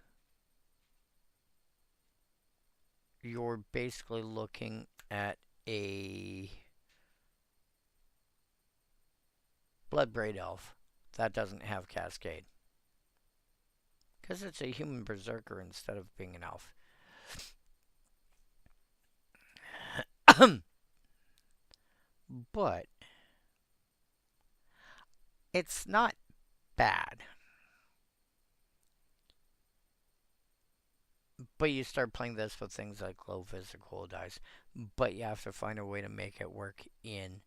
you're basically looking at a Bloodbraid Elf that doesn't have Cascade. Because it's a human berserker instead of being an elf. But it's not bad. But you start playing this with things like low physical dice. But you have to find a way to make it work in.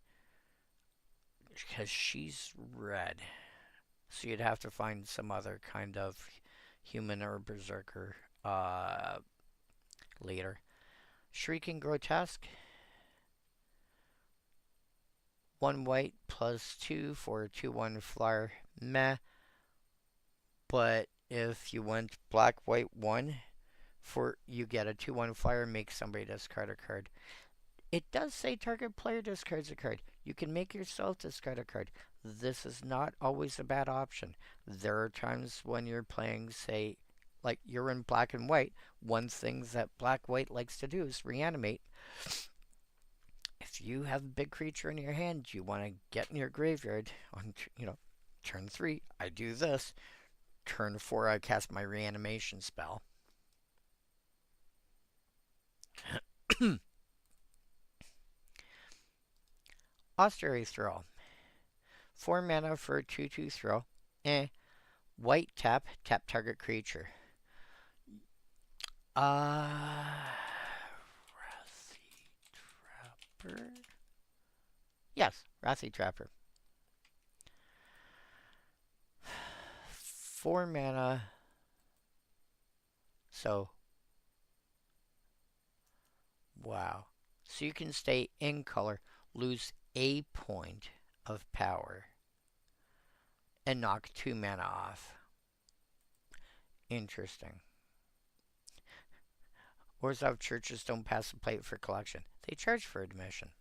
Because she's red. So you'd have to find some other kind of human or berserker leader. Shrieking Grotesque. 1 white +2 for a 2/1 flyer. Meh. But if you went black, white, 1, you get a 2/1 flyer, make somebody discard a card. It does say target player discards a card. You can make yourself discard a card. This is not always a bad option. There are times when you're playing, say, like you're in black and white. One thing that black-white likes to do is reanimate. If you have a big creature in your hand, you want to get in your graveyard on, turn 3, I do this. Turn 4, I cast my reanimation spell. Austerity Throw. 4 mana for a 2/2 throw. White tap target creature. Wrathy Trapper? Yes, Wrathy Trapper. 4 mana. So, wow. So you can stay in color, lose a point of power, and knock 2 mana off. Interesting. Orzhov churches don't pass the plate for collection. They charge for admission.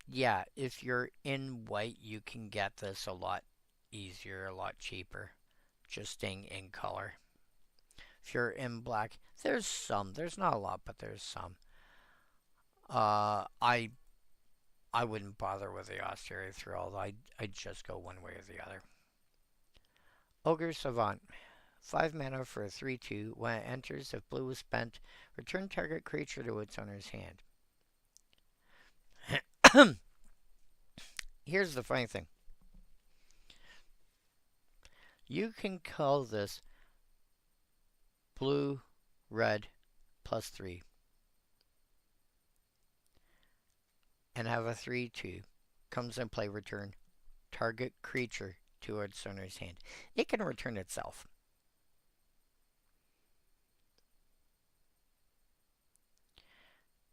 Yeah, if you're in white, you can get this a lot easier, a lot cheaper. Just staying in color. If you're in black, there's some. There's not a lot, but there's some. I wouldn't bother with the Austerity Throw. I'd just go one way or the other. Ogre Savant. 5 mana for a 3/2. When it enters, if blue was spent, return target creature to its owner's hand. Here's the funny thing. You can call this blue, red, +3. And have a 3/2. Comes in play, return target creature to its owner's hand. It can return itself.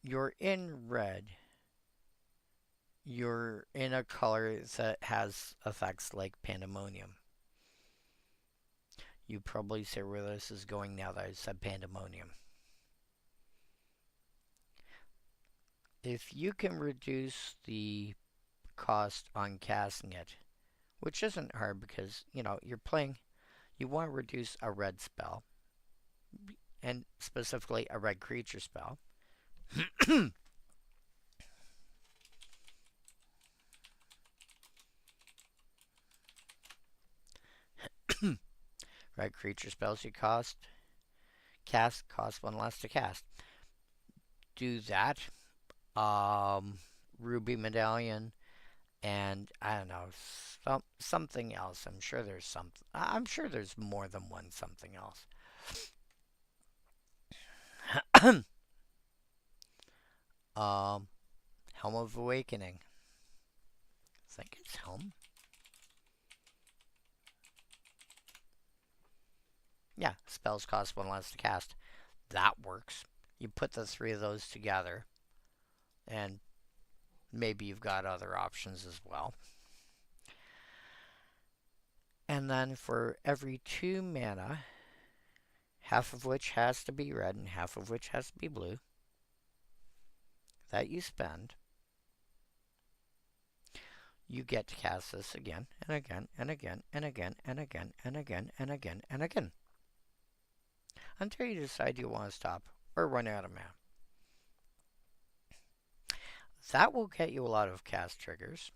You're in red. You're in a color that has effects like Pandemonium. You probably see where this is going now that I said Pandemonium. If you can reduce the cost on casting it, which isn't hard because, you know, you're playing, you want to reduce a red spell, and specifically a red creature spell. Red creature spells you cost 1 less to cast. Do that. Ruby Medallion, and I don't know, something else. I'm sure there's something. I'm sure there's more than one something else. Helm of Awakening. I think it's Helm. Yeah, spells cost 1 less to cast. That works. You put the 3 of those together, and maybe you've got other options as well. And then for every 2 mana, half of which has to be red and half of which has to be blue, that you spend, you get to cast this again and again and again and again and again and again and again and again. Until you decide you want to stop or run out of mana. That will get you a lot of cast triggers.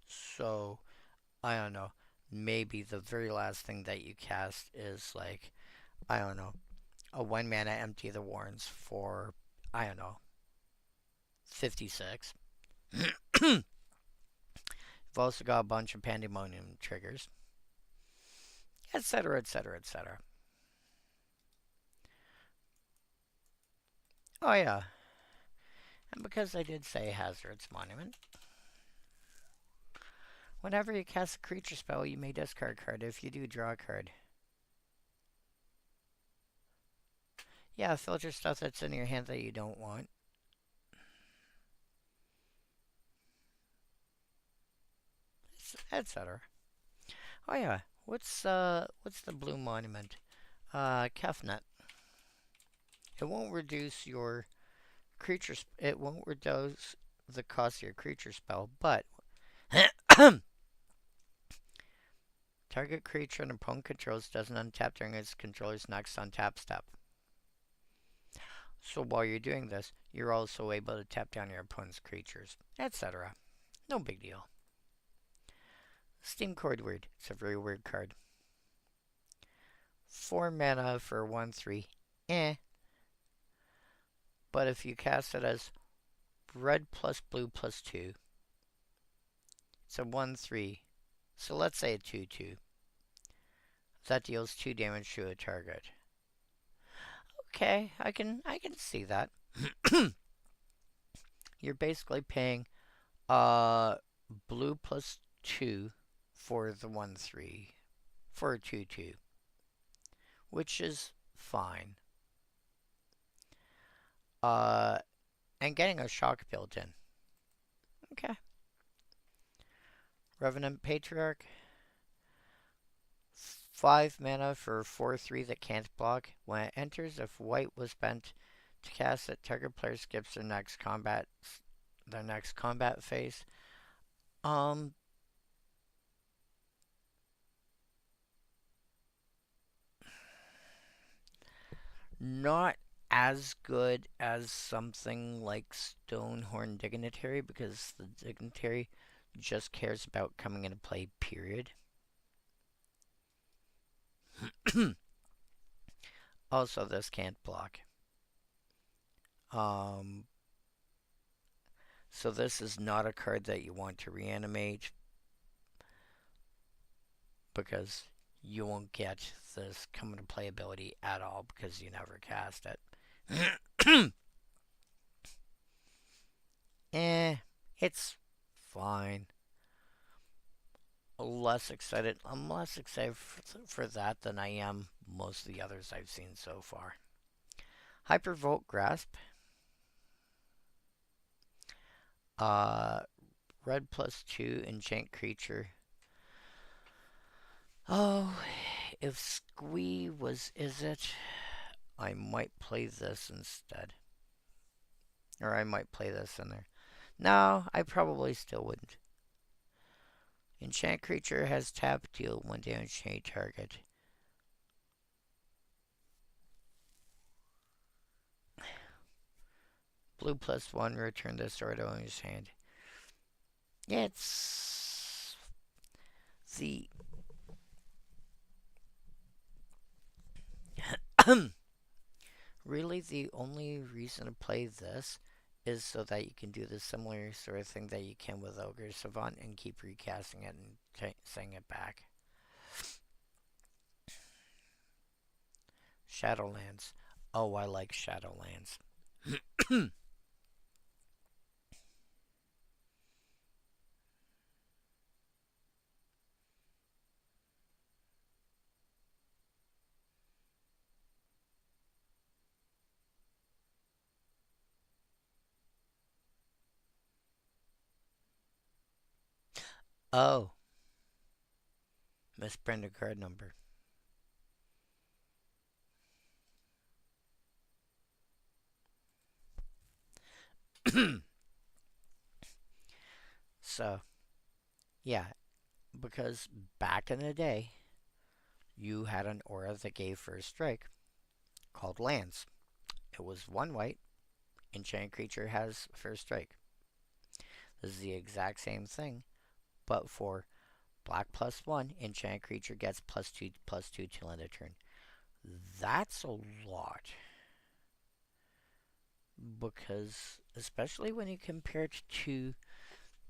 So, I don't know, maybe the very last thing that you cast is like, I don't know, a 1 mana Empty the Warrens for, I don't know, 56. You've also got a bunch of Pandemonium triggers, etc., etc., etc. Oh yeah, and because I did say Hazard's Monument, whenever you cast a creature spell, you may discard a card. If you do, draw a card. Yeah, filter stuff that's in your hand that you don't want. Etc. Oh yeah, what's the blue monument? Kefnet. It won't reduce your creature. It won't reduce the cost of your creature spell, but target creature an opponent controls doesn't untap during its controller's next untap step. So while you're doing this, you're also able to tap down your opponent's creatures, etc. No big deal. Steam Chord Word. It's a very weird card. 4 mana for 1/3. But if you cast it as red plus blue plus 2, it's a 1/3. So let's say a 2/2. That deals 2 damage to a target. Okay, I can see that. You're basically paying blue plus 2 for the 1/3 for a 2/2, which is fine. And getting a shock built in. Okay. Revenant Patriarch. 5 mana for 4/3 that can't block. When it enters, if white was spent to cast it, target player skips their next combat phase. Not as good as something like Stonehorn Dignitary, because the Dignitary just cares about coming into play, period. Also, this can't block. Um, so this is not a card that you want to reanimate because you won't get this come into playability at all because you never cast it. Eh, it's fine. Less excited. I'm less excited for that than I am most of the others I've seen so far. Hypervolt Grasp. Uh, red +2 enchant creature. Oh, if Squee was Izzet, I might play this instead. Or I might play this in there. No, I probably still wouldn't. Enchant creature has tap, deal 1 damage to any target. Blue +1, return this sword to owner's hand. Yeah, it's the really the only reason to play this is so that you can do the similar sort of thing that you can with Ogre Savant and keep recasting it and saying it back. Shadowlands. Oh, I like Shadowlands. Oh, misprint a card number. So, yeah, because back in the day, you had an aura that gave first strike called lands. It was 1 white, enchant creature has first strike. This is the exact same thing, but for black +1, enchant creature gets +2/+2 till end of turn. That's a lot. Because, especially when you compare it to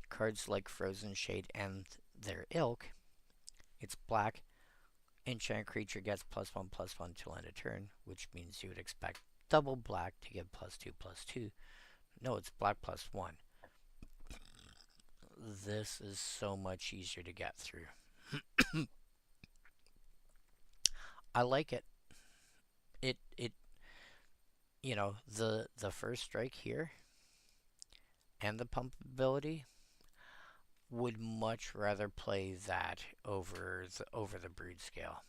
cards like Frozen Shade and their ilk, it's black, enchant creature gets +1/+1 till end of turn, which means you would expect double black to get +2/+2. No, it's black +1. This is so much easier to get through. I like it. It the first strike here and the pump ability would much rather play that over the brood scale.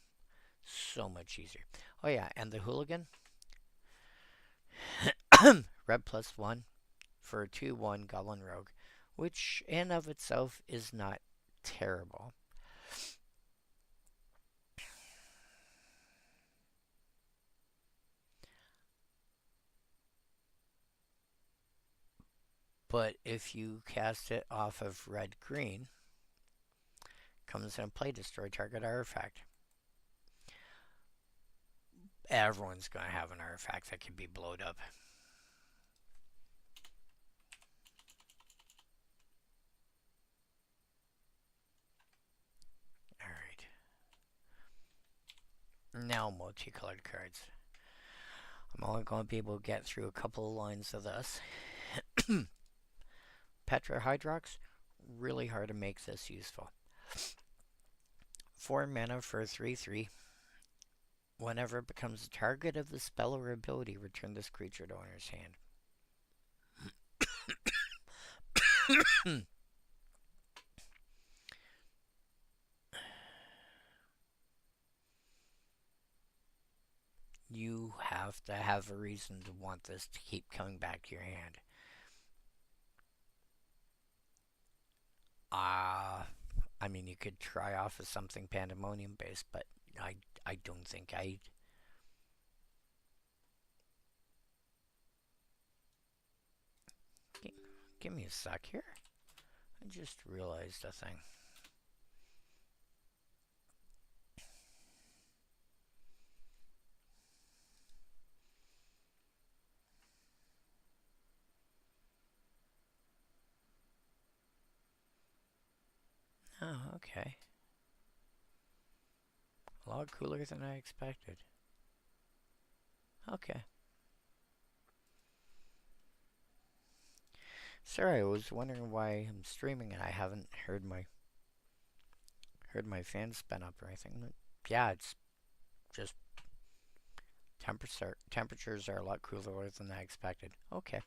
So much easier. Oh yeah, and the hooligan red +1 for a 2/1 goblin rogue, which in of itself is not terrible. But if you cast it off of red green, comes into play, destroy target artifact. Everyone's gonna have an artifact that can be blowed up. Alright. Now multicolored cards. I'm only going to be able to get through a couple of lines of this. Petra Hydrox, really hard to make this useful. 4 mana for a 3/3. Whenever it becomes the target of the spell or ability, return this creature to owner's hand. You have to have a reason to want this to keep coming back to your hand. I mean, you could try off of something pandemonium based, but I don't think I'd. Give me a sec here. I just realized a thing. Oh, okay. A lot cooler than I expected. Okay. Sorry, I was wondering why I'm streaming and I haven't heard my fans spin up or anything. But yeah, it's just temperatures are a lot cooler than I expected. Okay.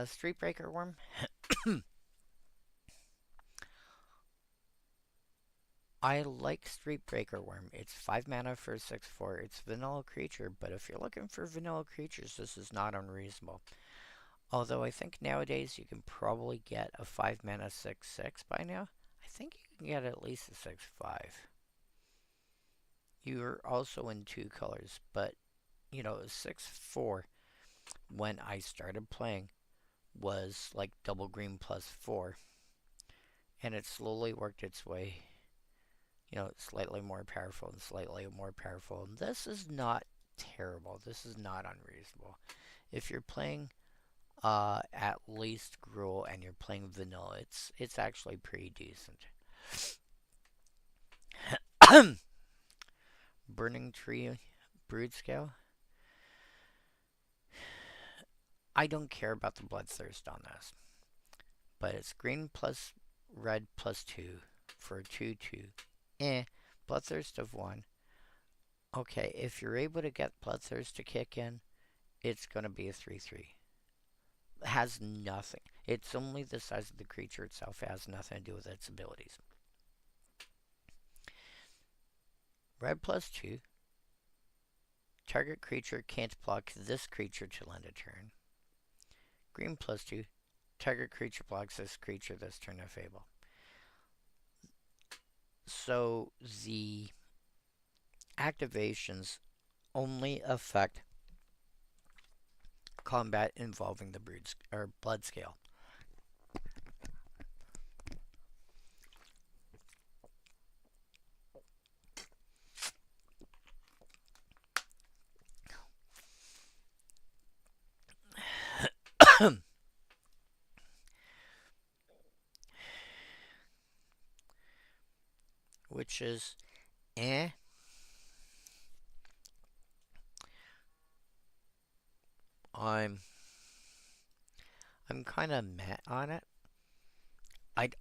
Street Breaker Worm. I like Street Breaker Worm. It's 5 mana for a 6/4. It's a vanilla creature, but if you're looking for vanilla creatures, this is not unreasonable. Although I think nowadays you can probably get a 5 mana 6/6 by now. I think you can get at least a 6/5. You're also in 2 colors, but you know, a 6/4 when I started playing was like double green plus 4, and it slowly worked its way, you know, slightly more powerful and slightly more powerful. And this is not terrible. This is not unreasonable. If you're playing at least Gruul and you're playing vanilla, it's actually pretty decent. Burning Tree Brood Scale. I don't care about the Bloodthirst on this, but it's green plus red plus 2 for a 2/2. Bloodthirst of 1. Okay, if you're able to get Bloodthirst to kick in, it's going to be a 3/3. It has nothing. It's only the size of the creature itself. It has nothing to do with its abilities. Red plus 2. Target creature can't block this creature till end of turn. Green plus 2. Target creature blocks this creature this turn if able. So the activations only affect combat involving the blood scale. Which is eh. I'm kind of meh on it. I'd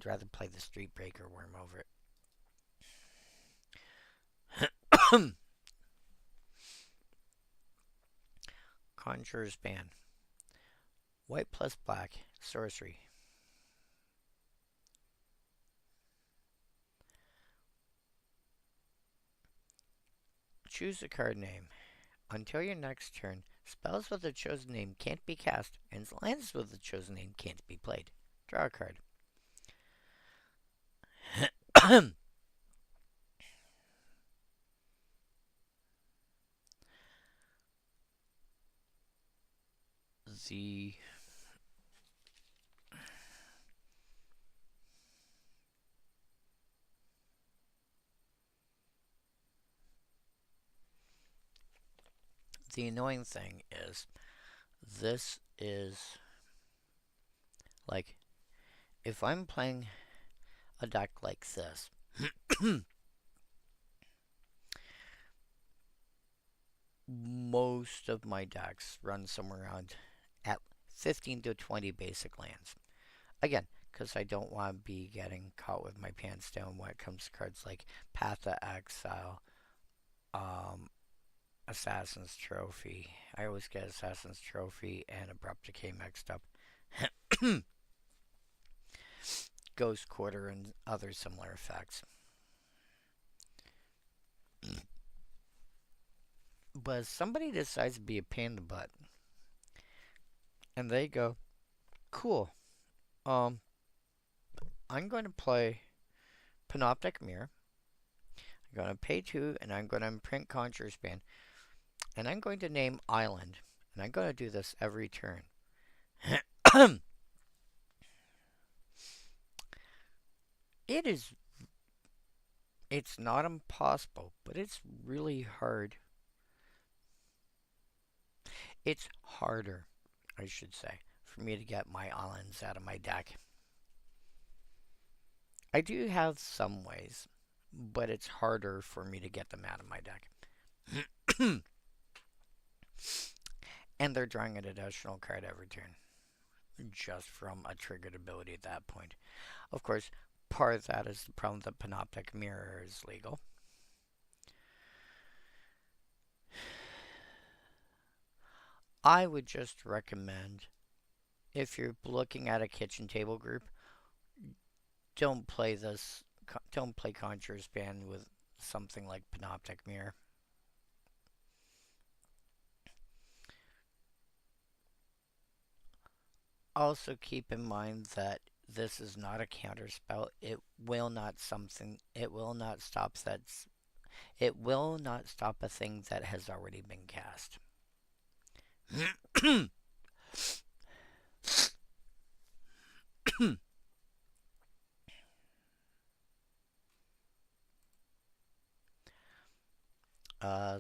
rather play the Street Breaker Worm over it. Conjurer's Ban. White plus black. Sorcery. Choose a card name. Until your next turn, spells with the chosen name can't be cast, and lands with the chosen name can't be played. Draw a card. the the annoying thing is this is like if I'm playing a deck like this, most of my decks run somewhere around at 15 to 20 basic lands. Again, because I don't want to be getting caught with my pants down when it comes to cards like Path of Exile, Assassin's Trophy. I always get Assassin's Trophy and Abrupt Decay mixed up. Ghost Quarter and other similar effects. But somebody decides to be a pain in the butt, and they go, "Cool. I'm going to play Panoptic Mirror. I'm going to pay 2, and I'm going to imprint Conjurer's Ban, and I'm going to name Island, and I'm going to do this every turn." It's not impossible, but it's really hard. It's harder, I should say, for me to get my islands out of my deck. I do have some ways, but it's harder for me to get them out of my deck. And they're drawing an additional card every turn, just from a triggered ability at that point. Of course, part of that is the problem that Panoptic Mirror is legal. I would just recommend, if you're looking at a kitchen table group, don't play this. Don't play Conjurer's Band with something like Panoptic Mirror. Also keep in mind that this is not a counter spell. It will not something. It will not stop that's. It will not stop a thing that has already been cast.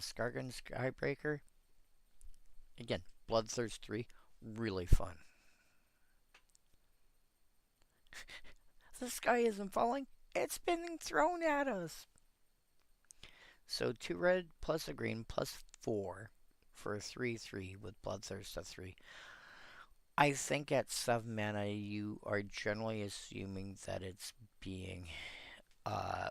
Skargan Skybreaker. Again, Bloodthirst 3. Really fun. The sky isn't falling. It's being thrown at us. So 2 red plus a green plus 4 for a 3/3 with Bloodthirst at 3. I think at 7 mana you are generally assuming that it's being uh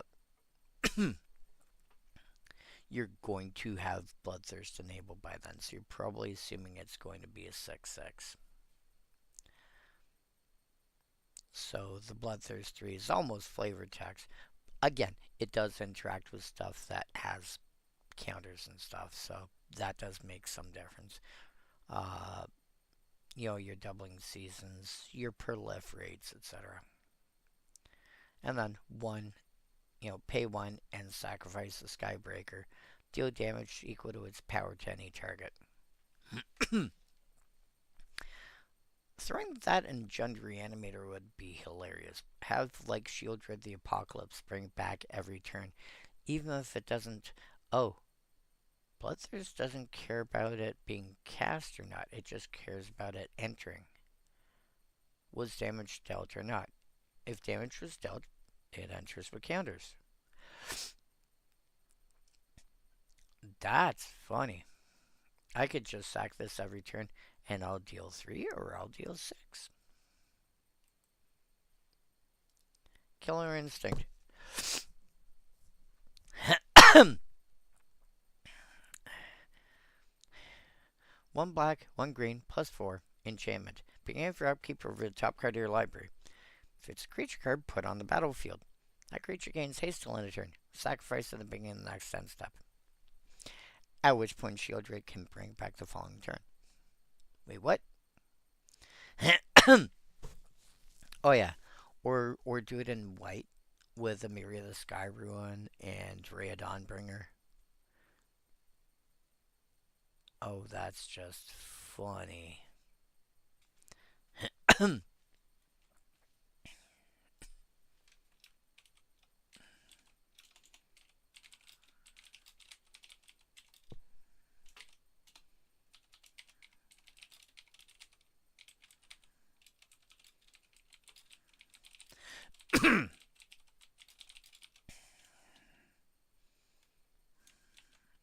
you're going to have Bloodthirst enabled by then, so you're probably assuming it's going to be a 6/6. So the Bloodthirst 3 is almost flavor text. Again, it does interact with stuff that has counters and stuff, so that does make some difference. Uh, you're doubling seasons, your proliferates, etc. And then pay 1 and sacrifice the Skybreaker. Deal damage equal to its power to any target. Throwing that in Jund Reanimator would be hilarious. Have, like, Shieldred the Apocalypse bring back every turn. Even if it doesn't... Oh, Bloodthirst doesn't care about it being cast or not. It just cares about it entering. Was damage dealt or not? If damage was dealt, it enters with counters. That's funny. I could just sack this every turn and I'll deal 3 or I'll deal 6. Killer Instinct. 1 black, 1 green, plus 4. Enchantment. Beginning of your upkeep over the top card of your library. If it's a creature card, put on the battlefield. That creature gains haste till end of turn. Sacrifice at the beginning of the next end step. At which point Shieldred can bring back the following turn. Wait, what? Oh yeah. Or do it in white with a Myriad of the Sky Ruin and Ray of Dawnbringer. Oh, that's just funny.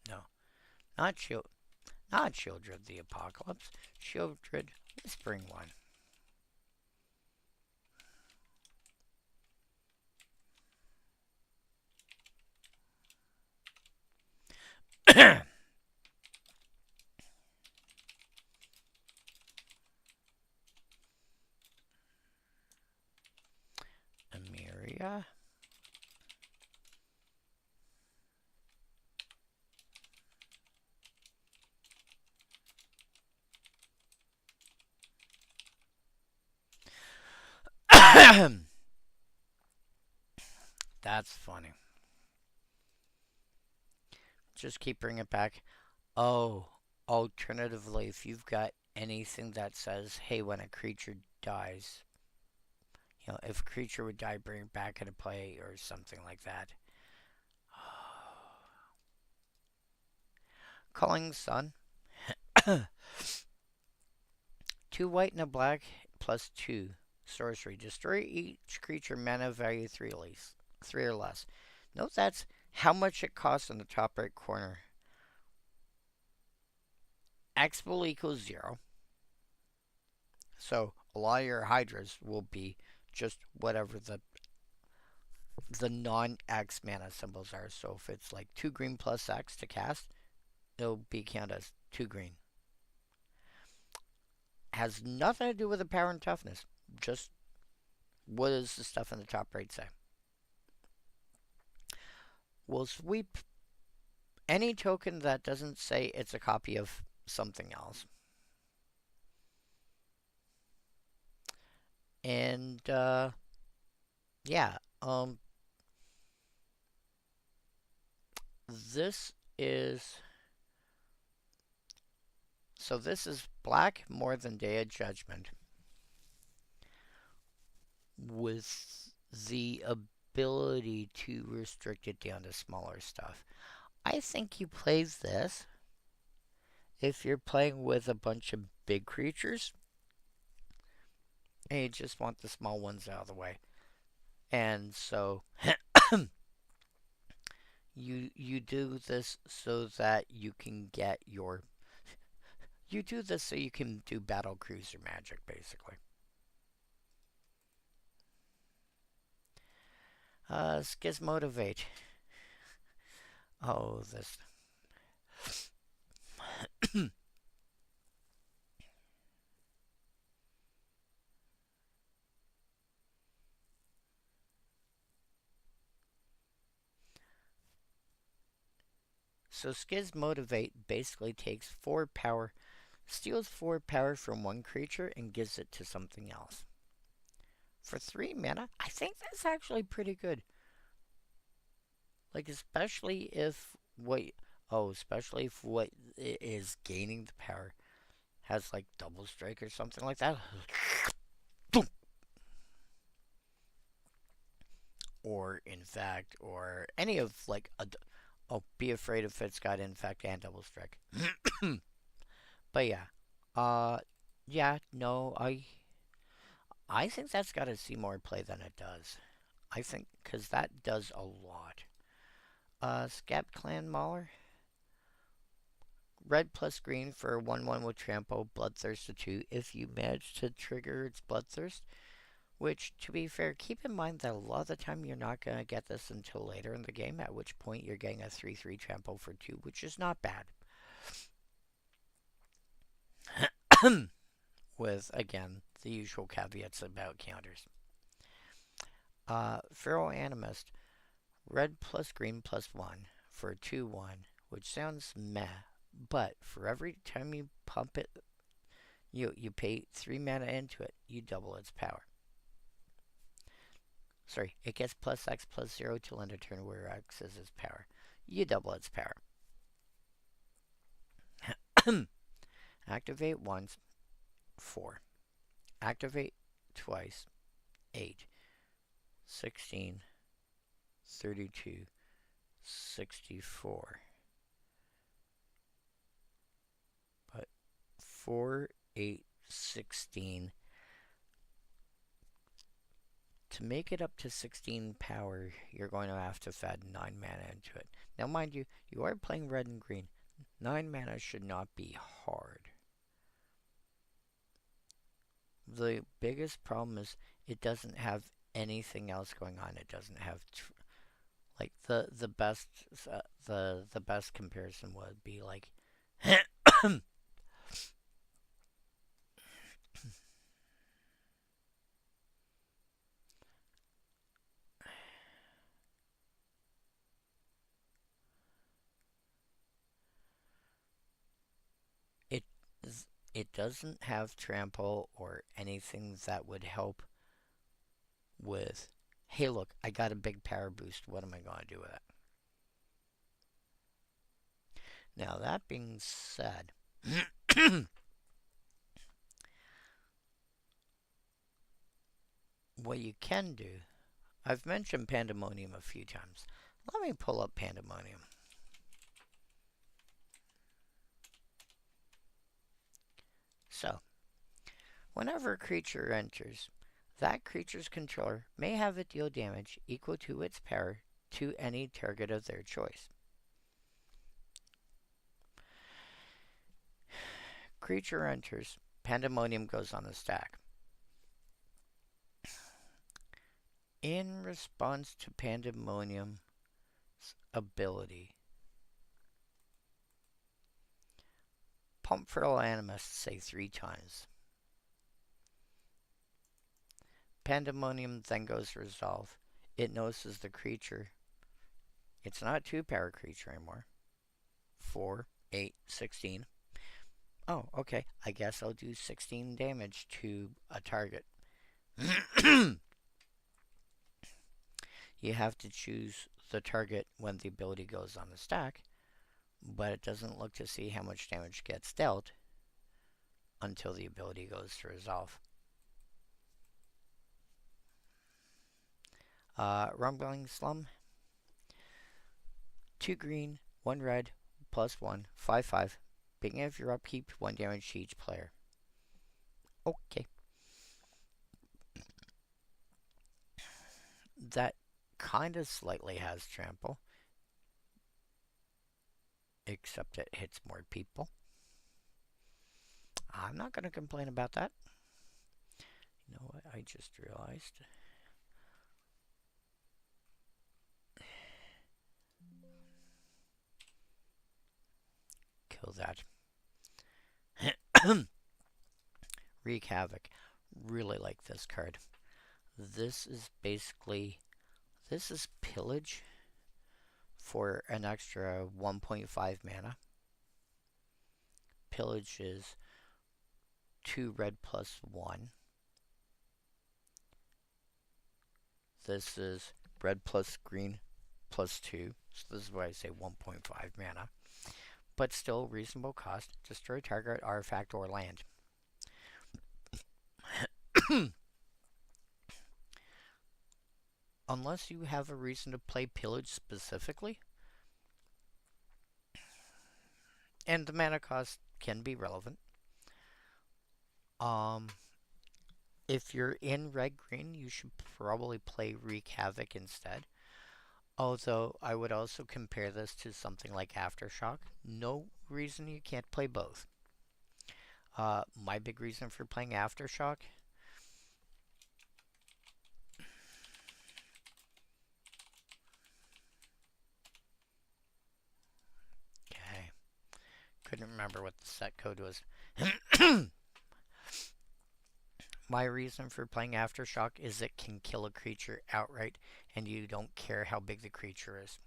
No, not Shieldred the Apocalypse. Shieldred Whispering One. Emiria. That's funny. Just keep bringing it back. Oh, alternatively, if you've got anything that says, hey, when a creature dies, if a creature would die, bring it back into play or something like that. Calling Sun. 2 white and a black plus 2. Sorcery. Destroy each creature mana value 3 or less. Note that's how much it costs in the top right corner. X will equal 0. So a lot of your hydras will be just whatever the non-X mana symbols are. So if it's like 2 green plus X to cast, it'll be counted as 2 green. Has nothing to do with the power and toughness. Just what does the stuff in the top right say? We'll sweep any token that doesn't say it's a copy of something else. And, yeah, this is... So this is black more than Day of Judgment, with the ability to restrict it down to smaller stuff. I think you play this if you're playing with a bunch of big creatures and you just want the small ones out of the way. And so you do this so that you can get your... You do this so you can do battle cruiser magic, basically. Schismotivate. Oh, this... So Schismotivate basically takes 4 power, steals 4 power from one creature and gives it to something else. For 3 mana, I think that's actually pretty good. Like, especially if what... Oh, especially if what is gaining the power has, like, double strike or something like that. Or, in fact, or any of, like, oh, be afraid if it's got infect and double strike. But yeah. Yeah, no, I think that's got to see more play than it does. I think, because that does a lot. Scab Clan Mauler. Red plus green for 1/1 with trample, Bloodthirst to 2 if you manage to trigger its Bloodthirst. Which, to be fair, keep in mind that a lot of the time you're not going to get this until later in the game, at which point you're getting a 3/3 trample for 2, which is not bad. With, again, the usual caveats about counters. Feral Animist. Red plus green plus 1 for a 2/1, which sounds meh, but for every time you pump it, you pay 3 mana into it, you double its power. Sorry, it gets plus X plus 0 till end of turn where X is its power. You double its power. Activate once, 4. Activate twice, 8. 16, 32, 64. But 4, 8, 16. To make it up to 16 power, you're going to have to add 9 mana into it. Now, mind you, you are playing red and green. 9 mana should not be hard. The biggest problem is it doesn't have anything else going on. It doesn't have like the best comparison would be like it it doesn't have trample or anything that would help with, hey look, I got a big power boost, what am I going to do with it? Now that being said, what you can do, I've mentioned Pandemonium a few times. Let me pull up Pandemonium. So, whenever a creature enters, That creature's controller may have it deal damage equal to its power to any target of their choice. Creature enters. Pandemonium goes on the stack. In response to Pandemonium's ability, pump Fertile Animus, say 3 times. Pandemonium then goes to resolve. It notices the creature. It's not a 2-power creature anymore. 4, 8, 16. Oh, okay. I guess I'll do 16 damage to a target. You have to choose the target when the ability goes on the stack, but it doesn't look to see how much damage gets dealt until the ability goes to resolve. Rumbling Slum. 2 green, 1 red, +1, 5/5. Beginning of your upkeep, 1 damage to each player. Okay. That kind of slightly has trample, except it hits more people. I'm not going to complain about that. You know what I just realized? Kill that. Wreak Havoc. Really like this card. This is basically, this is Pillage for an extra 1.5 mana. Pillage is 2 red +1. This is red plus green +2. So this is why I say 1.5 mana. But still reasonable cost. Destroy target artifact or land. Unless you have a reason to play Pillage specifically. And the mana cost can be relevant. If you're in red-green, you should probably play Wreak Havoc instead. Although, I would also compare this to something like Aftershock. No reason you can't play both. My big reason for playing Aftershock... Okay. Couldn't remember what the set code was. My reason for playing Aftershock is it can kill a creature outright, and you don't care how big the creature is.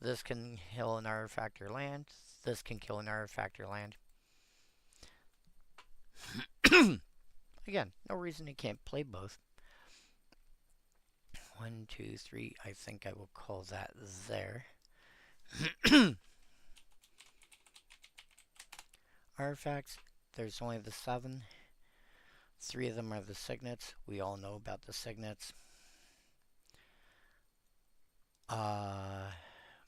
This can kill an artifact or land. This can kill an artifact or land. Again, no reason you can't play both. 1, 2, 3. I think I will call that there. Artifacts. There's only the 7. 3 of them are the signets. We all know about the signets.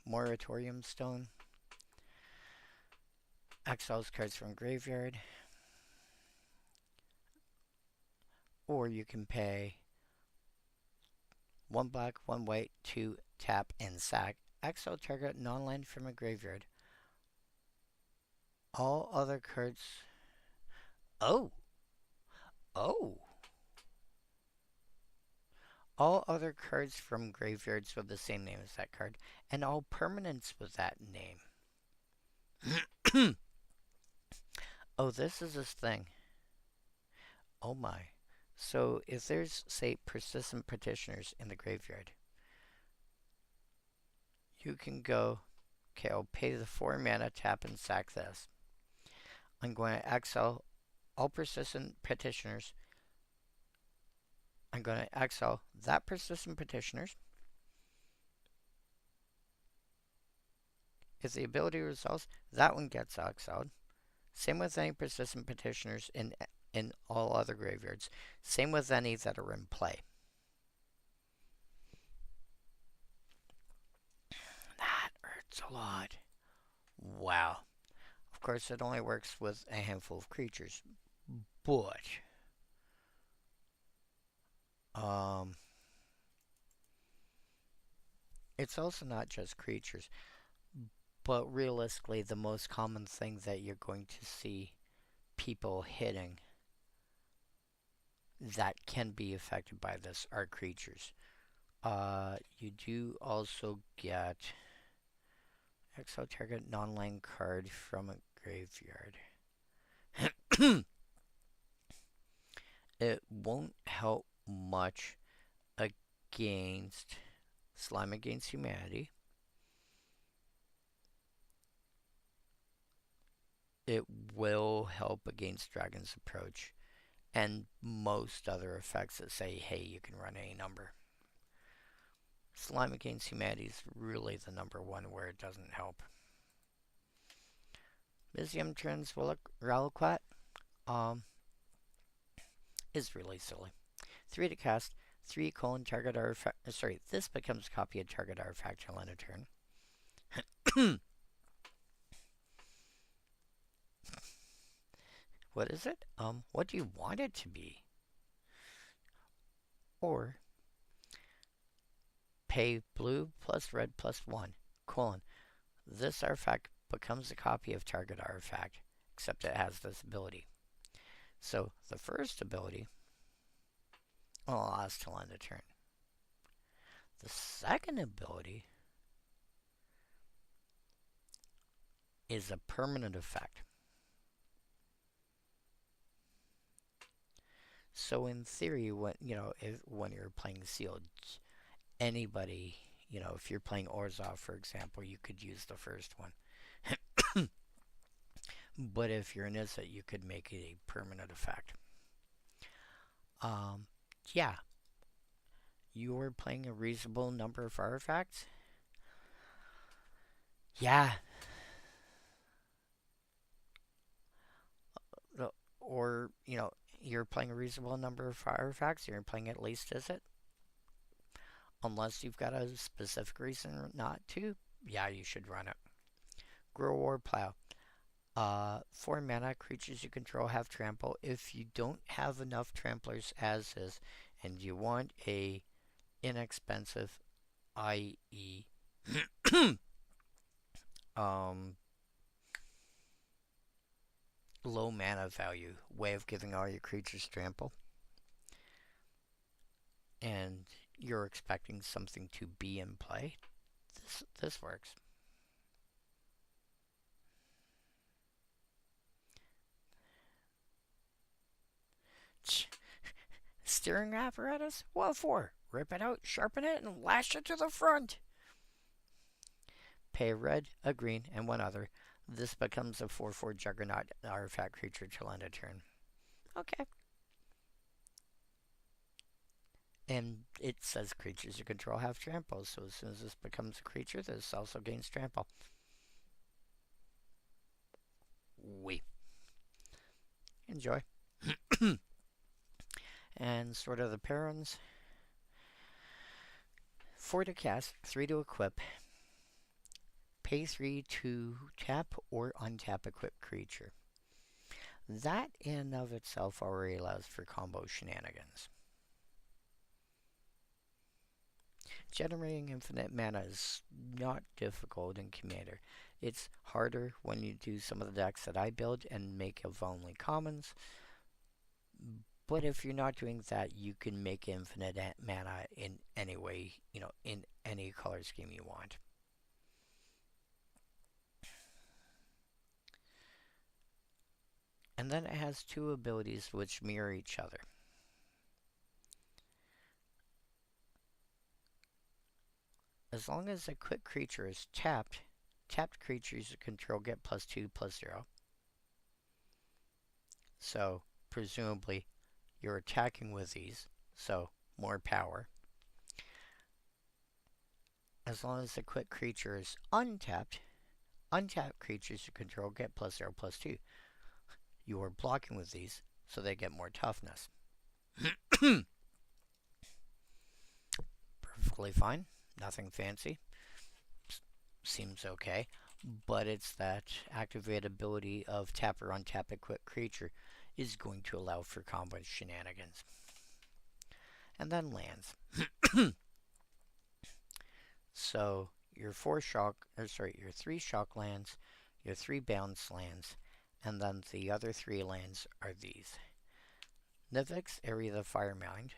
Moratorium Stone. Exiles cards from graveyard. Or you can pay 1 black, 1 white, 2 tap, and sack. Exile target non-land from a graveyard. All other cards... Oh! Oh! All other cards from graveyards with the same name as that card, and all permanents with that name. Oh, this is this thing. Oh my. So if there's, say, persistent petitioners in the graveyard, you can go, okay, I'll pay the 4 mana, tap, and sack this. I'm going to exile all persistent petitioners. I'm going to exile that persistent petitioners. If the ability resolves, that one gets exiled. Same with any persistent petitioners in all other graveyards. Same with any that are in play. That hurts a lot. Wow. Of course, it only works with a handful of creatures, But um, it's also not just creatures. But realistically, the most common thing that you're going to see people hitting that can be affected by this are creatures. You do also get exile target non-land card from a graveyard. It won't help much against Slime Against Humanity. It will help against Dragon's Approach and most other effects that say, hey, you can run any number. Slime Against Humanity is really the number one where it doesn't help. Mysium Transreliquat is really silly. 3 to cast, 3 colon target artifact. Sorry, this becomes a copy of target artifact till end of turn. What is it? What do you want it to be? Or pay blue plus red plus 1, colon. This artifact becomes a copy of target artifact, except it has this ability. So the first ability will last till end of turn. The second ability is a permanent effect. So in theory, when you're playing sealed, anybody, if you're playing Orzhov, for example, you could use the first one. But if you're an Izzet, you could make it a permanent effect. Yeah. You're playing a reasonable number of artifacts? Yeah. Or, you're playing a reasonable number of artifacts, you're playing at least Izzet. Unless you've got a specific reason not to, yeah, you should run it. Gruul War Plow. 4 mana, creatures you control have trample. If you don't have enough tramplers as is, and you want a inexpensive, i.e. low mana value way of giving all your creatures trample, and you're expecting something to be in play, this works. Steering apparatus? What for? Rip it out, sharpen it, and lash it to the front. Pay a red, a green, and 1 other. This becomes a 4/4 Juggernaut artifact creature till end of turn. Okay. And it says creatures you control have trample, so as soon as this becomes a creature, this also gains trample. We enjoy. And Sword of the Perons. 4 to cast, 3 to equip. Pay 3 to tap or untap equipped creature. That in and of itself already allows for combo shenanigans. Generating infinite mana is not difficult in Commander. It's harder when you do some of the decks that I build and make of only commons. But if you're not doing that, you can make infinite mana in any way, in any color scheme you want. And then it has 2 abilities which mirror each other. As long as a quick creature is tapped, tapped creatures you control get +2/+0. So, presumably, you're attacking with these, so more power. As long as the quick creature is untapped, untapped creatures you control get +0/+2. You are blocking with these, so they get more toughness. Perfectly fine. Nothing fancy. Seems okay. But it's that activated ability of tap or untap a quick creature. is going to allow for combo shenanigans. And then lands. So your your 3 shock lands, your 3 bounce lands, and then the other 3 lands are these. Nivix, Area the Firemind,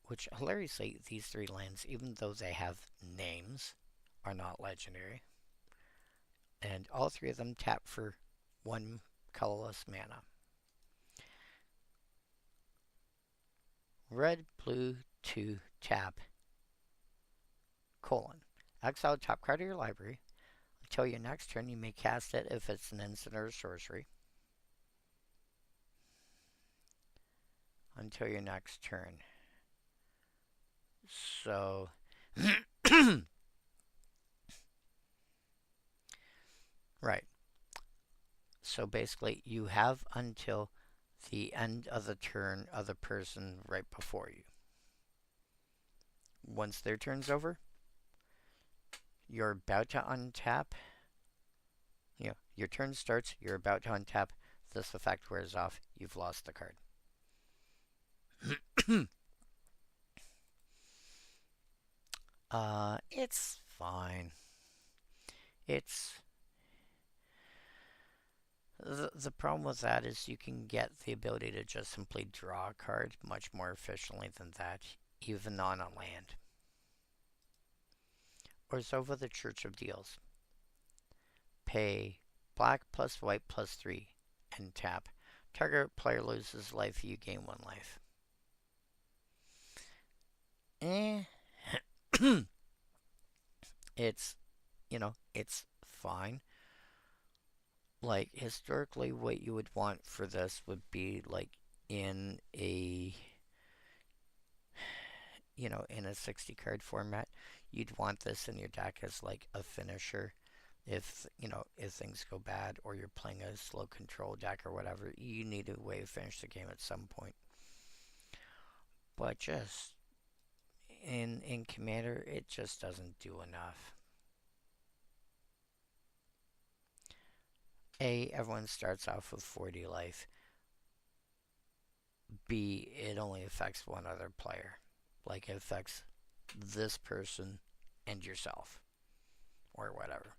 which hilariously, these 3 lands, even though they have names, are not legendary. And all 3 of them tap for 1 colorless mana. Red, blue, 2, tap, colon. Exile top card of your library. Until your next turn, you may cast it if it's an instant or a sorcery. Until your next turn. So, right. So basically, you have until the end of the turn of the person right before you. Once their turn's over, you're about to untap. Your turn starts, you're about to untap. This effect wears off, you've lost the card. It's fine. It's... The problem with that is you can get the ability to just simply draw a card much more efficiently than that, even on a land. Orzhov, the Church of Deals. Pay black plus white plus 3 and tap. Target player loses life, you gain 1 life. It's, it's fine. Like, historically, what you would want for this would be, like, in a, in a 60 card format, you'd want this in your deck as, like, a finisher. If, if things go bad or you're playing a slow control deck or whatever, you need a way to finish the game at some point. But just, in Commander, it just doesn't do enough. A, everyone starts off with 40 life. B, it only affects 1 other player. Like, it affects this person and yourself. Or whatever.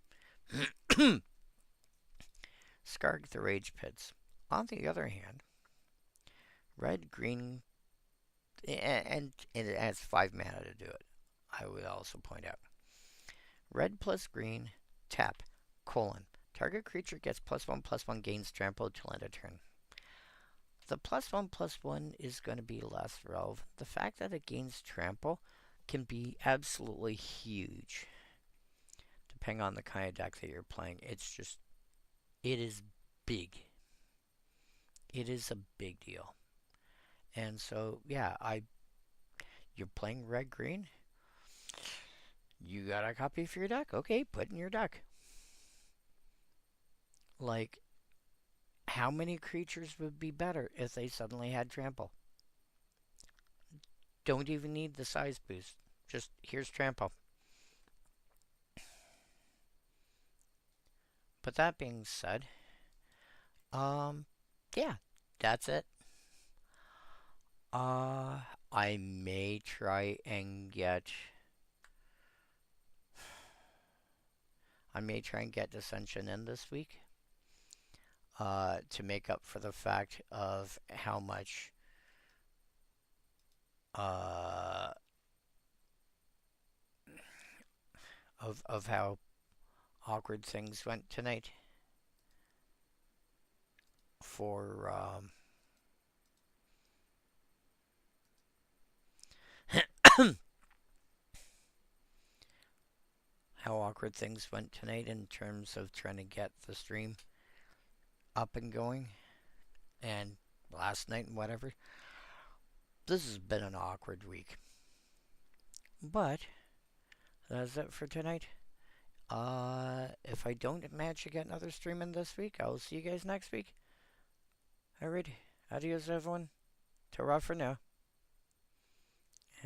Skarg the Rage Pits. On the other hand, red, green, and it has 5 mana to do it. I would also point out. Red plus green, tap, colon. Target creature gets +1/+1, gains trample till end of turn. The +1/+1 is going to be less relevant. The fact that it gains trample can be absolutely huge, depending on the kind of deck that you're playing. It's just, it is big. It is a big deal. And so, yeah, you're playing red-green. You got a copy for your deck. Okay, put it in your deck. Like, how many creatures would be better if they suddenly had trample? Don't even need the size boost. Just, here's trample. But that being said, yeah, that's it. I may try and get... Dissension in this week. To make up for the fact of how much of how awkward things went tonight for how awkward things went tonight in terms of trying to get the stream up and going, and last night and whatever. This has been an awkward week. But that's it for tonight. If I don't manage to get another stream in this week, I will see you guys next week. Alright, adios everyone. Ta-ra for now.